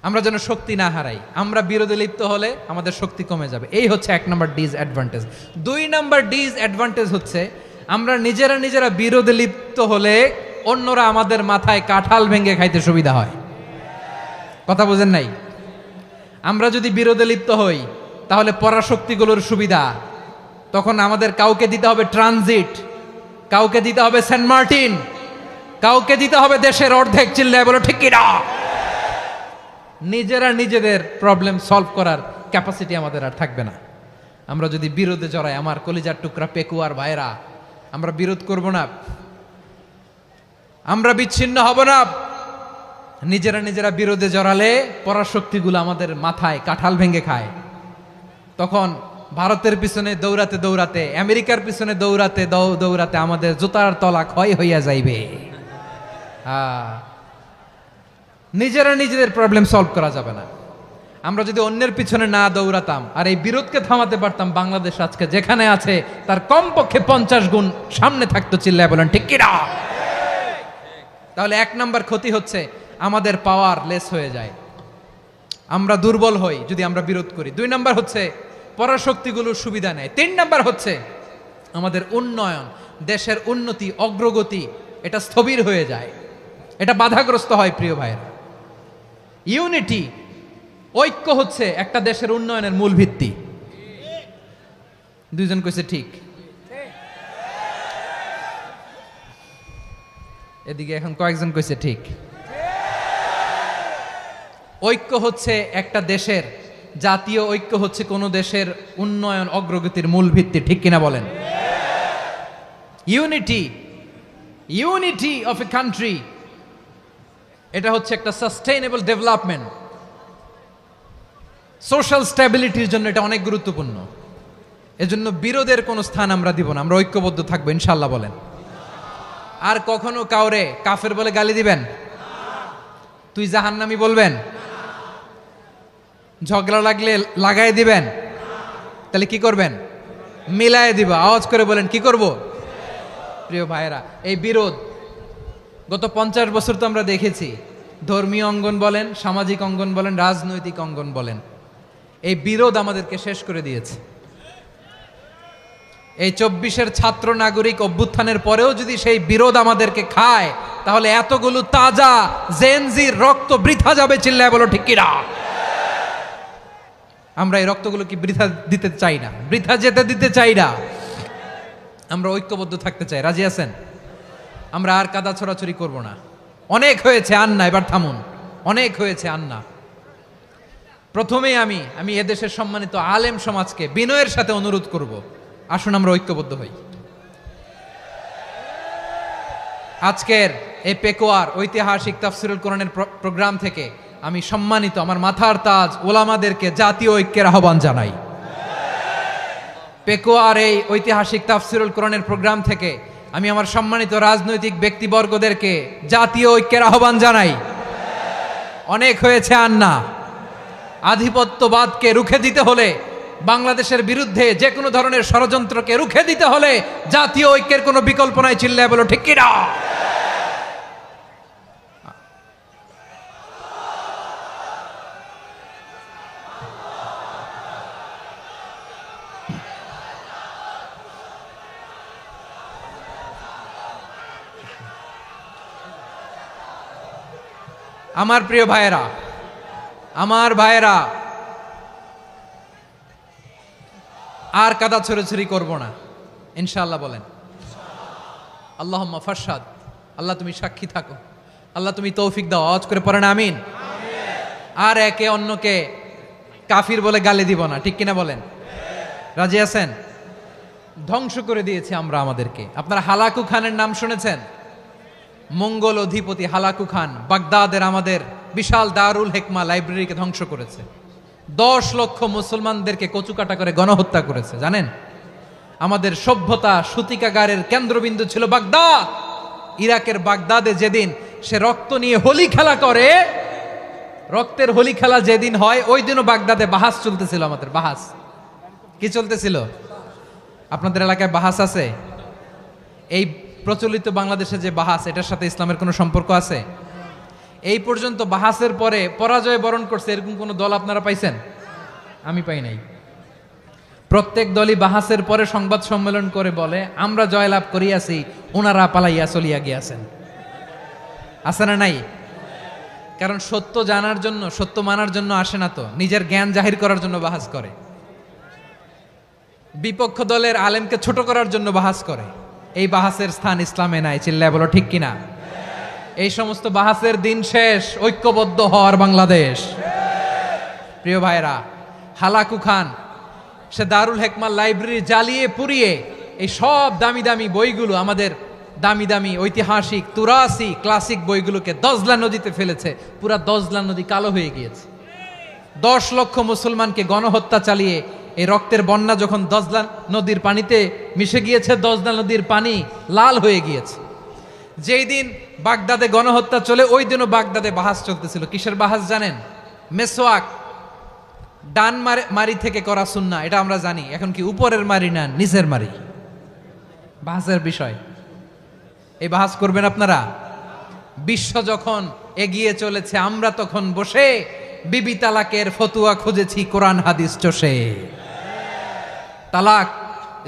আমরা যেন শক্তি না হারাই। আমরা বিরোধে লিপ্ত হলে আমাদের শক্তি কমে যাবে। এই হচ্ছে 1 নম্বর ডিসঅ্যাডভান্টেজ। 2 নম্বর ডিসঅ্যাডভান্টেজ হচ্ছে আমরা নিজেরা বিরোধে লিপ্ত হলে অন্যরা আমাদের মাথায় কাঁঠাল ভেঙে খাইতে সুবিধা হয়। কথা বোঝেন নাই? আমরা যদি বিরোধে লিপ্ত হই তাহলে পরাশক্তিগুলোর সুবিধা, তখন আমাদের কাউকে দিতে হবে ট্রানজিট, কাউকে দিতে হবে সেন্ট মার্টিন, কাউকে দিতে হবে দেশের অর্ধেক। চিল্লায় বলো ঠিক কিনা? নিজেদের প্রবলেম সলভ করার ক্যাপাসিটি আমাদের আর থাকবে না। আমরা যদি বিরোধে জড়াই, আমার কলিজার টুকরা পেকুয়ার ভাইরা, আমরা বিরোধ করব না, আমরা বিচ্ছিন্ন হব না। নিজেরা বিরোধে জড়ালে পরাশক্তিগুলো আমাদের মাথায় কাঁঠাল ভেঙে খায়। তখন ভারতের পিছনে দৌড়াতে, আমেরিকার পিছনে দৌড়াতে আমাদের জুতার তলা ক্ষয় হইয়া যাইবে। নিজেদের প্রবলেম সলভ করা যাবে না। আমরা যদি অন্যের পিছনে না দৌড়াতাম আর এই বিরোধকে থামাতে পারতাম, বাংলাদেশ আজকে যেখানে আছে তার কমপক্ষে 50 গুণ সামনে থাকতো। চিল্লায় বলেন ঠিক কিনা? তাহলে 1 নম্বর ক্ষতি হচ্ছে আমাদের পাওয়ার লেস হয়ে যায়, আমরা দুর্বল হই যদি আমরা বিরোধ করি। 2 নম্বর হচ্ছে পরাশক্তিগুলোর সুবিধা নেয়। 3 নম্বর হচ্ছে আমাদের উন্নয়ন, দেশের উন্নতি, অগ্রগতি, এটা স্থবির হয়ে যায়, এটা বাধাগ্রস্ত হয়। প্রিয় ভাইয়েরা, ইউনিটি, ঐক্য হচ্ছে একটা দেশের উন্নয়নের মূল ভিত্তি। 2 জন কইছে ঠিক। এদিকে এখন কয়েকজন কইছে ঠিক। ঐক্য হচ্ছে একটা দেশের, জাতীয় ঐক্য হচ্ছে কোন দেশের উন্নয়ন, অগ্রগতির মূল ভিত্তি, ঠিক কিনা বলেন? ইউনিটি অফ এ কান্ট্রি এটা হচ্ছে একটা সাস্টেইনেবল ডেভেলপমেন্ট, সোশ্যাল স্ট্যাবিলিটির জন্য এটা অনেক গুরুত্বপূর্ণ। এজন্য বিরোধের কোনো স্থান আমরা দিব না, আমরা ঐক্যবদ্ধ থাকবো ইনশাল্লাহ বলেন। আর কখনো কাউরে কাফের বলে গালি দিবেন? তুই জাহান্নামী বলবেন? ঝগড়া লাগলে লাগাই দিবেন? তাহলে কি করবেন? মিলায় দিব। আওয়াজ করে বলেন কি করব? প্রিয় ভাইয়েরা, এই বিরোধ গত 50 বছর তো আমরা দেখেছি, ধর্মীয় অঙ্গন বলেন, সামাজিক অঙ্গন বলেন, রাজনৈতিক অঙ্গন বলেন, এই বিরোধ আমাদেরকে শেষ করে দিয়েছে। এই 24-এর ছাত্র নাগরিক অভ্যুত্থানের পরেও যদি সেই বিরোধ আমাদেরকে খায়, তাহলে এতগুলো তাজা জেনজির রক্ত বৃথা যাবে। চিল্লায় বলো ঠিক কিনা? আমরা এই রক্তগুলো কি বৃথা দিতে চাই না, বৃথা যেতে দিতে চাই না। আমরা ঐক্যবদ্ধ থাকতে চাই। রাজি আছেন? আমরা আর কাদা ছড়াছড়ি করব না। অনেক হয়েছে, আন্না এবার থামুন। অনেক হয়েছে, আন্না। প্রথমেই আমি এদেশের সম্মানিত আলেম সমাজকে বিনয়ের সাথে অনুরোধ করব, আসুন আমরা ঐক্যবদ্ধ হই। আজকের এই পেকুয়ার ঐতিহাসিক তাফসিরুল কোরআনের প্রোগ্রাম থেকে আমি সম্মানিত আমার মাথার তাজ ওলামাদেরকে জাতীয় ঐক্যের আহ্বান জানাই। পেকুয়ার এই ঐতিহাসিক তাফসিরুল কোরআনের প্রোগ্রাম থেকে আমি আমার সম্মানিত রাজনৈতিক ব্যক্তিবর্গদেরকে জাতীয় ঐক্যের আহ্বান জানাই। অনেক হয়েছে, আন্না। আধিপত্যবাদকে রুখে দিতে হলে, বাংলাদেশের বিরুদ্ধে যে কোনো ধরনের ষড়যন্ত্রকে রুখে দিতে হলে জাতীয় ঐক্যের কোনো বিকল্প নাই। চিল্লায় বলো ঠিক কিনা? আমার প্রিয় ভাইয়েরা, আমার ভাইয়েরা, আর কাদা ছড়াছড়ি করব না ইনশাআল্লাহ বলেন। আল্লাহুম্মা ফারশাদ। আল্লাহ তুমি সাক্ষী থাকো, আল্লাহ তুমি তৌফিক দাও। আওয়াজ করে পড়েন আমিন। আর একে অন্যকে কাফির বলে গালি দিব না, ঠিক কিনা বলেন? রাজি আছেন? ধ্বংস করে দিয়েছি আমরা আমাদেরকে। আপনারা হালাকু খানের নাম শুনেছেন? মঙ্গল অধিপতি হালাকু খান বাগদাদের আমাদের বিশাল দারুল হেকমা লাইব্রেরিকে ধ্বংস করেছে। 10 লক্ষ মুসলমানদেরকে কচুকাটা করে গণহত্যা করেছে। জানেন, আমাদের সভ্যতা সূতিকাগারের কেন্দ্রবিন্দু ছিল বাগদাদ। ইরাকের বাগদাদে যেদিন সে রক্ত নিয়ে হোলি খেলা করে, রক্তের হোলি খেলা যেদিন হয়, ওই দিনও বাগদাদে বাহাস চলতেছিল। আমাদের বাহাস কি চলতেছিল? আপনাদের এলাকায় বাহাস আছে? এই প্রচলিত বাংলাদেশে যে বাহাস, এটার সাথে ইসলামের কোনো সম্পর্ক আছে? এই পর্যন্ত বাহাসের পরে পরাজয় বরণ করছে এরকম কোন দল আপনারা পাইছেন? আমি পাই নাই। প্রত্যেক দলই বাহাসের পরে সংবাদ সম্মেলন করে বলে আমরা জয়লাভ করিয়াছি, ওনারা পালাইয়া চলিয়া গিয়াছেন। আছে না নাই? কারণ সত্য জানার জন্য, সত্য মানার জন্য আসে না তো, নিজের জ্ঞান জাহির করার জন্য বাহাস করে। বিপক্ষ দলের আলেমকে ছোট করার জন্য বাহাস করে। এই বাহাসের স্থান ইসলামে নাই। চিল্লায় বলো ঠিক কিনা? এই সমস্ত বাহাসের দিন শেষ। ঐক্যবদ্ধ হওয়ার বাংলাদেশ। প্রিয় ভাইরা, হালাকু খান সে দারুল হেকমা লাইব্রেরি জ্বালিয়ে পুড়িয়ে এই সব দামি দামি বইগুলো, আমাদের দামি দামি ঐতিহাসিক তুরাসি ক্লাসিক বইগুলোকে দজলা নদীতে ফেলেছে। পুরা দজলা নদী কালো হয়ে গিয়েছে। 10 লক্ষ মুসলমানকে গণহত্যা চালিয়ে এই রক্তের বন্যা যখন দজলা নদীর পানিতে মিশে গিয়েছে, দজলা নদীর পানি লাল হয়ে গিয়েছে। যেই দিন বাগদাদে গণহত্যা চলে, ওই দিনও বাগদাদে বাহাস চলতেছিল। কিসের বাহাস জানেন? মেসওয়াক, ডান মারি থেকে করা সুন্নাহ, এটা আমরা জানি। এখন কি উপরের মারি না নিচের মারি? বাহাসের বিষয়। এই বাহাস করবেন আপনারা? বিশ্ব যখন এগিয়ে চলেছে, আমরা তখন বসে বিবি তালাকের ফতুয়া খুঁজেছি কোরআন হাদিস চষে। তালাক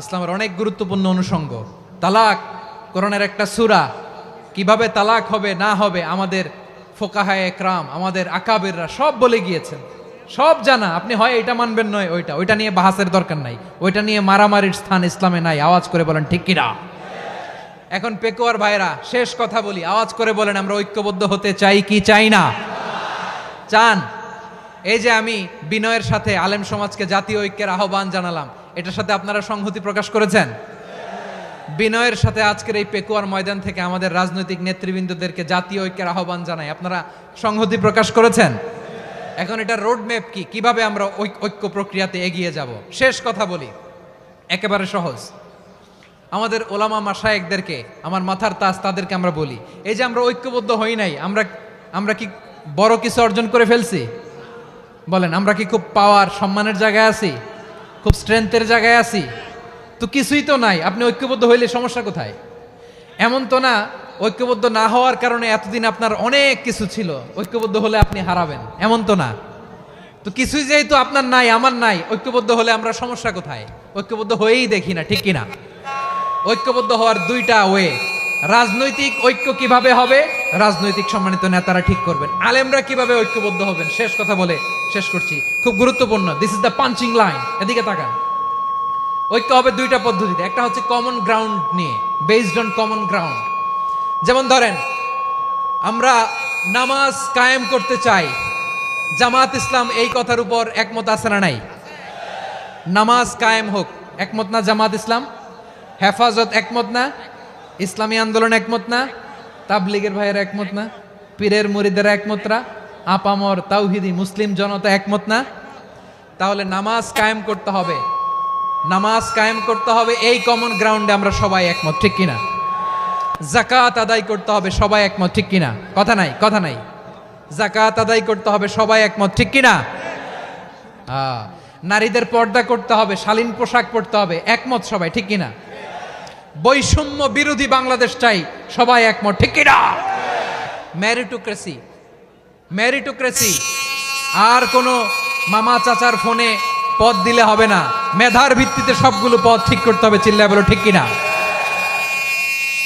ইসলামের অনেক গুরুত্বপূর্ণ অনুষঙ্গ। তালাক কোরআনের একটা সূরা। কিভাবে তালাক হবে না হবে আমাদের ফোকাহায়ে একরাম, আমাদের আকাবেররা সব বলে গিয়েছেন, সব জানা। আপনি হয় এটা মানবেন, নয় ওইটা। ওইটা নিয়ে বাহাসের দরকার নাই, ওইটা নিয়ে মারামারির স্থান ইসলামে নাই। আওয়াজ করে বলেন ঠিক কিনা? এখন পেকুয়ার ভাইরা, শেষ কথা বলি, আওয়াজ করে বলেন আমরা ঐক্যবদ্ধ হতে চাই কি চাই না? চান? এই যে আমি বিনয়ের সাথে আলেম সমাজকে জাতীয় ঐক্যের আহ্বান জানালাম, এটার সাথে আপনারা সংহতি প্রকাশ করেছেন? বিনয়ের সাথে আজকের এই পেকুয়ার ময়দান থেকে আমাদের রাজনৈতিক নেতৃবৃন্দদেরকে জাতীয় ঐক্যের আহ্বান জানাই। আপনারা সংহতি প্রকাশ করেছেন। এখন এটা রোড ম্যাপ কি, কিভাবে আমরা ঐক্য প্রক্রিয়াতে এগিয়ে যাব। শেষ কথা বলি, একেবারে সহজ। আমাদের ওলামা মাশায়েখদেরকে, আমার মাথার তাজ, তাদেরকে আমরা বলি, এই যে আমরা ঐক্যবদ্ধ হই নাই, আমরা কি বড় কিছু অর্জন করে ফেলছি? বলেন, আমরা কি খুব পাওয়ার সম্মানের জায়গায় আছি? খুব স্ট্রেংথের জায়গায় আছি? তো কিছুই তো নাই। আপনি ঐক্যবদ্ধ হইলে সমস্যা কোথায়? এমন তো না ঐক্যবদ্ধ না হওয়ার কারণে এতদিন আপনার অনেক কিছু ছিল, ঐক্যবদ্ধ হলে আপনি হারাবেন, এমন তো না। তো কিছুই যেহেতু আপনার নাই, আমার নাই, ঐক্যবদ্ধ হলে আমরা সমস্যা কোথায়? ঐক্যবদ্ধ হয়েই দেখি না, ঠিক কিনা? ঐক্যবদ্ধ হওয়ার দুইটা ওয়ে। রাজনৈতিক ঐক্য কিভাবে হবে, রাজনৈতিক সম্মানিত নেতারা ঠিক করবেন। আলেমরা কিভাবে ঐক্যবদ্ধ হবেন, শেষ কথা বলে শেষ করছি, খুব গুরুত্বপূর্ণ। This is the punching line. এদিকে তাকান। ঐক্য হবে দুইটা পদ্ধতিতে। একটা হচ্ছে কমন গ্রাউন্ড নিয়ে, বেসড অন কমন গ্রাউন্ড। যেমন ধরেন, আমরা নামাজ কায়েম করতে চাই, জামাত ইসলাম এই কথার উপর একমত আছে না নাই? নামাজ কায়েম হোক, একমত না জামাত ইসলাম? হেফাজত একমত না? ইসলামী আন্দোলন একমত না? তাবলীগের ভাইয়েরা একমত না? পীরের মুরিদেরা একমত না? আপামর তাওহিদি মুসলিম জনতা একমত না? তাহলে নামাজ কায়েম করতে হবে, নামাজ কায়েম করতে হবে এই কমন গ্রাউন্ডে আমরা সবাই একমত, ঠিক কিনা? যাকাত আদায় করতে হবে, সবাই একমত, ঠিক কিনা? কথা নাই, কথা নাই। যাকাত আদায় করতে হবে, সবাই একমত, ঠিক কিনা? নারীদের পর্দা করতে হবে, শালীন পোশাক পরতে হবে, একমত সবাই, ঠিক কিনা? বৈষম্য বিরোধী বাংলাদেশ চাই, সবাই একমত, ঠিক কিনা? মেরিটোক্রেসি, মেরিটোক্রেসি, আর কোনো মামা চাচার ফোনে পদ দিলে হবে না, মেধার ভিত্তিতে সবগুলো পদ ঠিক করতে হবে, চিল্লায় বলো ঠিক কিনা?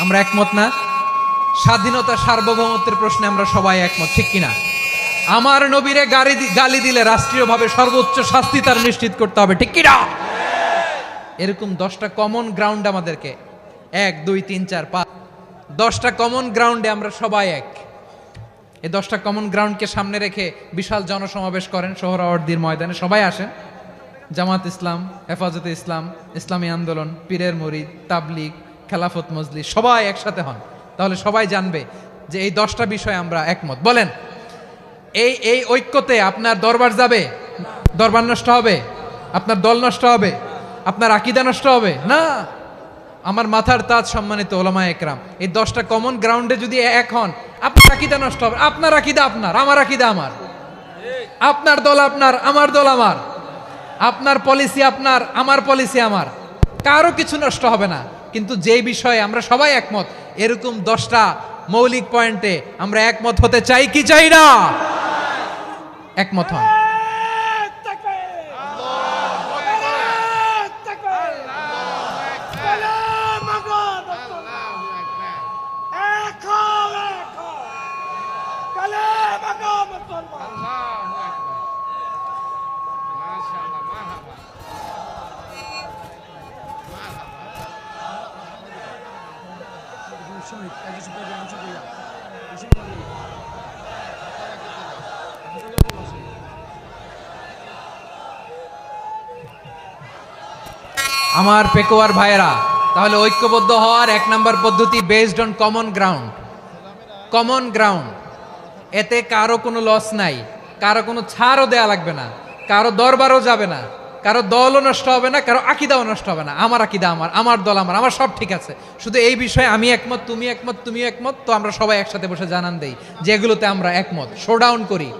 আমরা একমত না? স্বাধীনতা সার্বভৌমত্বের প্রশ্নে আমরা সবাই একমত, ঠিক কিনা? আমার নবীরে গালি দিলে রাষ্ট্রীয়ভাবে সর্বোচ্চ শাস্তি তার নিশ্চিত করতে হবে, ঠিক কিনা? এরকম 10টা কমন গ্রাউন্ড আমাদেরকে, 1 2 3 4 5, 10টা কমন গ্রাউন্ডে আমরা সবাই এক। এই 10টা কমন গ্রাউন্ডকে সামনে রেখে বিশাল জনসমাবেশ করেন সোহরাওয়ার্দীর ময়দানে, সবাই আসেন। জামাত ইসলাম, হেফাজতে ইসলাম, ইসলামী আন্দোলন, পীরের মুরিদ, তাবলীগ, খেলাফত মজলিস, সবাই একসাথে হন। তাহলে সবাই জানবে যে এই 10টা বিষয়ে আমরা একমত। বলেন, এই ঐক্যতে আপনার দরবার যাবে, দরবার নষ্ট হবে? আপনার দল নষ্ট হবে? আপনার আকীদা নষ্ট হবে না? আমার মাথার তাজ সম্মানিত ওলামা একরাম, এই 10টা কমন গ্রাউন্ডে যদি এক হন, আপনার আকীদা নষ্ট হবে। আপনার আকীদা আপনার, আমার আকীদা আমার, আপনার দল আপনার, আমার দল আমার, আপনার পলিসি আপনার, আমার পলিসি আমার, কারো কিছু নষ্ট হবে না। কিন্তু যে বিষয়ে আমরা সবাই একমত, এরকম 10টা মৌলিক পয়েন্টে আমরা একমত হতে চাই কি চাই না? একমত হন। আমার পেকুয়ার ভাইয়েরা, তাহলে ঐক্যবদ্ধ হওয়ার 1 নম্বর পদ্ধতি based on common ground. Common ground, এতে কারো কোনো লস নাই, কারো কোনো ছাড়ও দেয়া লাগবে না, কারো দরবারও যাবে না, কারো দলও নষ্ট হবে না, কারো আকীদাও নষ্ট হবে না। আমার আকীদা আমার, আমার দল আমার, আমার সব ঠিক আছে। শুধু এই বিষয়ে আমি একমত, তুমি একমত, তুমি একমত, তো আমরা সবাই একসাথে বসে জানান দেই যেগুলোতে আমরা একমত, শোডাউন করি।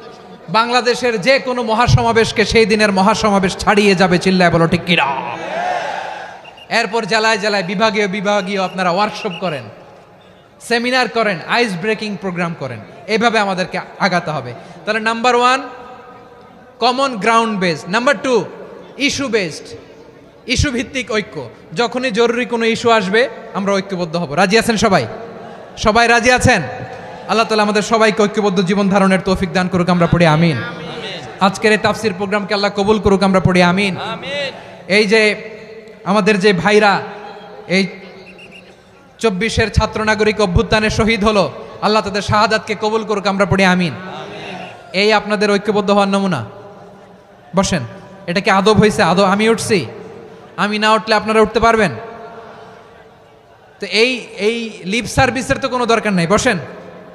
বাংলাদেশের যে কোনো মহাসমাবেশকে সেই দিনের মহাসমাবেশ ছাড়িয়ে যাবে, চিল্লায় বলো ঠিক কিনা? এরপর জেলায় জেলায় বিভাগীয় বিভাগীয় আপনারা ওয়ার্কশপ করেন, সেমিনার করেন, আইস ব্রেকিং প্রোগ্রাম করেন। এইভাবে আমাদেরকে আগাতে হবে। তাহলে number 1 common ground based, number 2 issue based, issue ভিত্তিক ঐক্য। যখনই জরুরি কোনো ইস্যু আসবে আমরা ঐক্যবদ্ধ হব। রাজি আছেন সবাই? সবাই রাজি আছেন? আল্লাহ তাআলা আমাদের সবাইকে ঐক্যবদ্ধ জীবন ধারণের তৌফিক দান করুক, আমরা পড়ি আমিন। আজকের এই তাফসীর প্রোগ্রামকে আল্লাহ কবুল করুক, আমরা পড়ি আমিন। এই যে আমাদের যে ভাইরা এই 24-এর ছাত্র নাগরিক অভ্যুত্থানে শহীদ হলো, আল্লাহ তাদের শাহাদাতকে কবুল করুক, আমরা পড়ি আমিন। এই আপনাদের ঐক্যবদ্ধ হওয়ার নমুনা। বসেন, এটা কি আদব হয়েছে? আদব? আমি উঠছি, আমি না উঠলে আপনারা উঠতে পারবেন? তো এই লিপ সার্ভিসের তো কোনো দরকার নাই, বসেন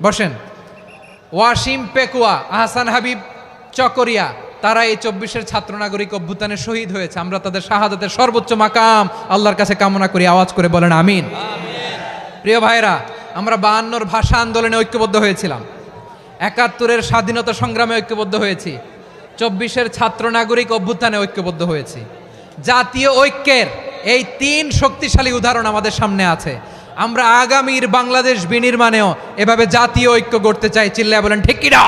বসেন। ওয়াসিম পেকুয়া, আহসান হাবিব চকরিয়া, তারা এই 24-এর ছাত্র নাগরিক অভ্যুত্থানে শহীদ হয়েছে। আমরা তাদের শাহাদাতের সর্বোচ্চ মাকাম আল্লাহর কাছে কামনা করি, আওয়াজ করে বলেন আমিন। প্রিয় ভাইরা, আমরা 52-র ভাষা আন্দোলনে ঐক্যবদ্ধ হয়েছিলাম, 71-এর স্বাধীনতা সংগ্রামে ঐক্যবদ্ধ হয়েছি, 24-এর ছাত্র নাগরিক অভ্যুত্থানে ঐক্যবদ্ধ হয়েছি। জাতীয় ঐক্যের এই 3 শক্তিশালী উদাহরণ আমাদের সামনে আছে। আমরা আগামীর বাংলাদেশ বিনির্মাণেও এভাবে জাতীয় ঐক্য গড়তে চাই। চিল্লায় বলেন ঠিক কিনা?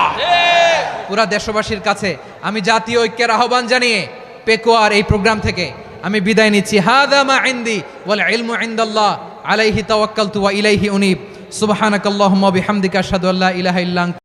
পুরা দেশবাসীর কাছে আমি জাতীয় ঐক্যের আহ্বান জানিয়ে পেকুয়ার এই প্রোগ্রাম থেকে আমি বিদায় নিচ্ছি। হাদা মা ইনদি ওয়াল ইলমু ইনদাল্লাহ আলাইহি তাওয়াক্কালতু ওয়া ইলাইহি উনীব। সুবহানাকাল্লাহুম্মা বিহামদিকা আশহাদু আল্লা ইলাহা ইল্লা আনতা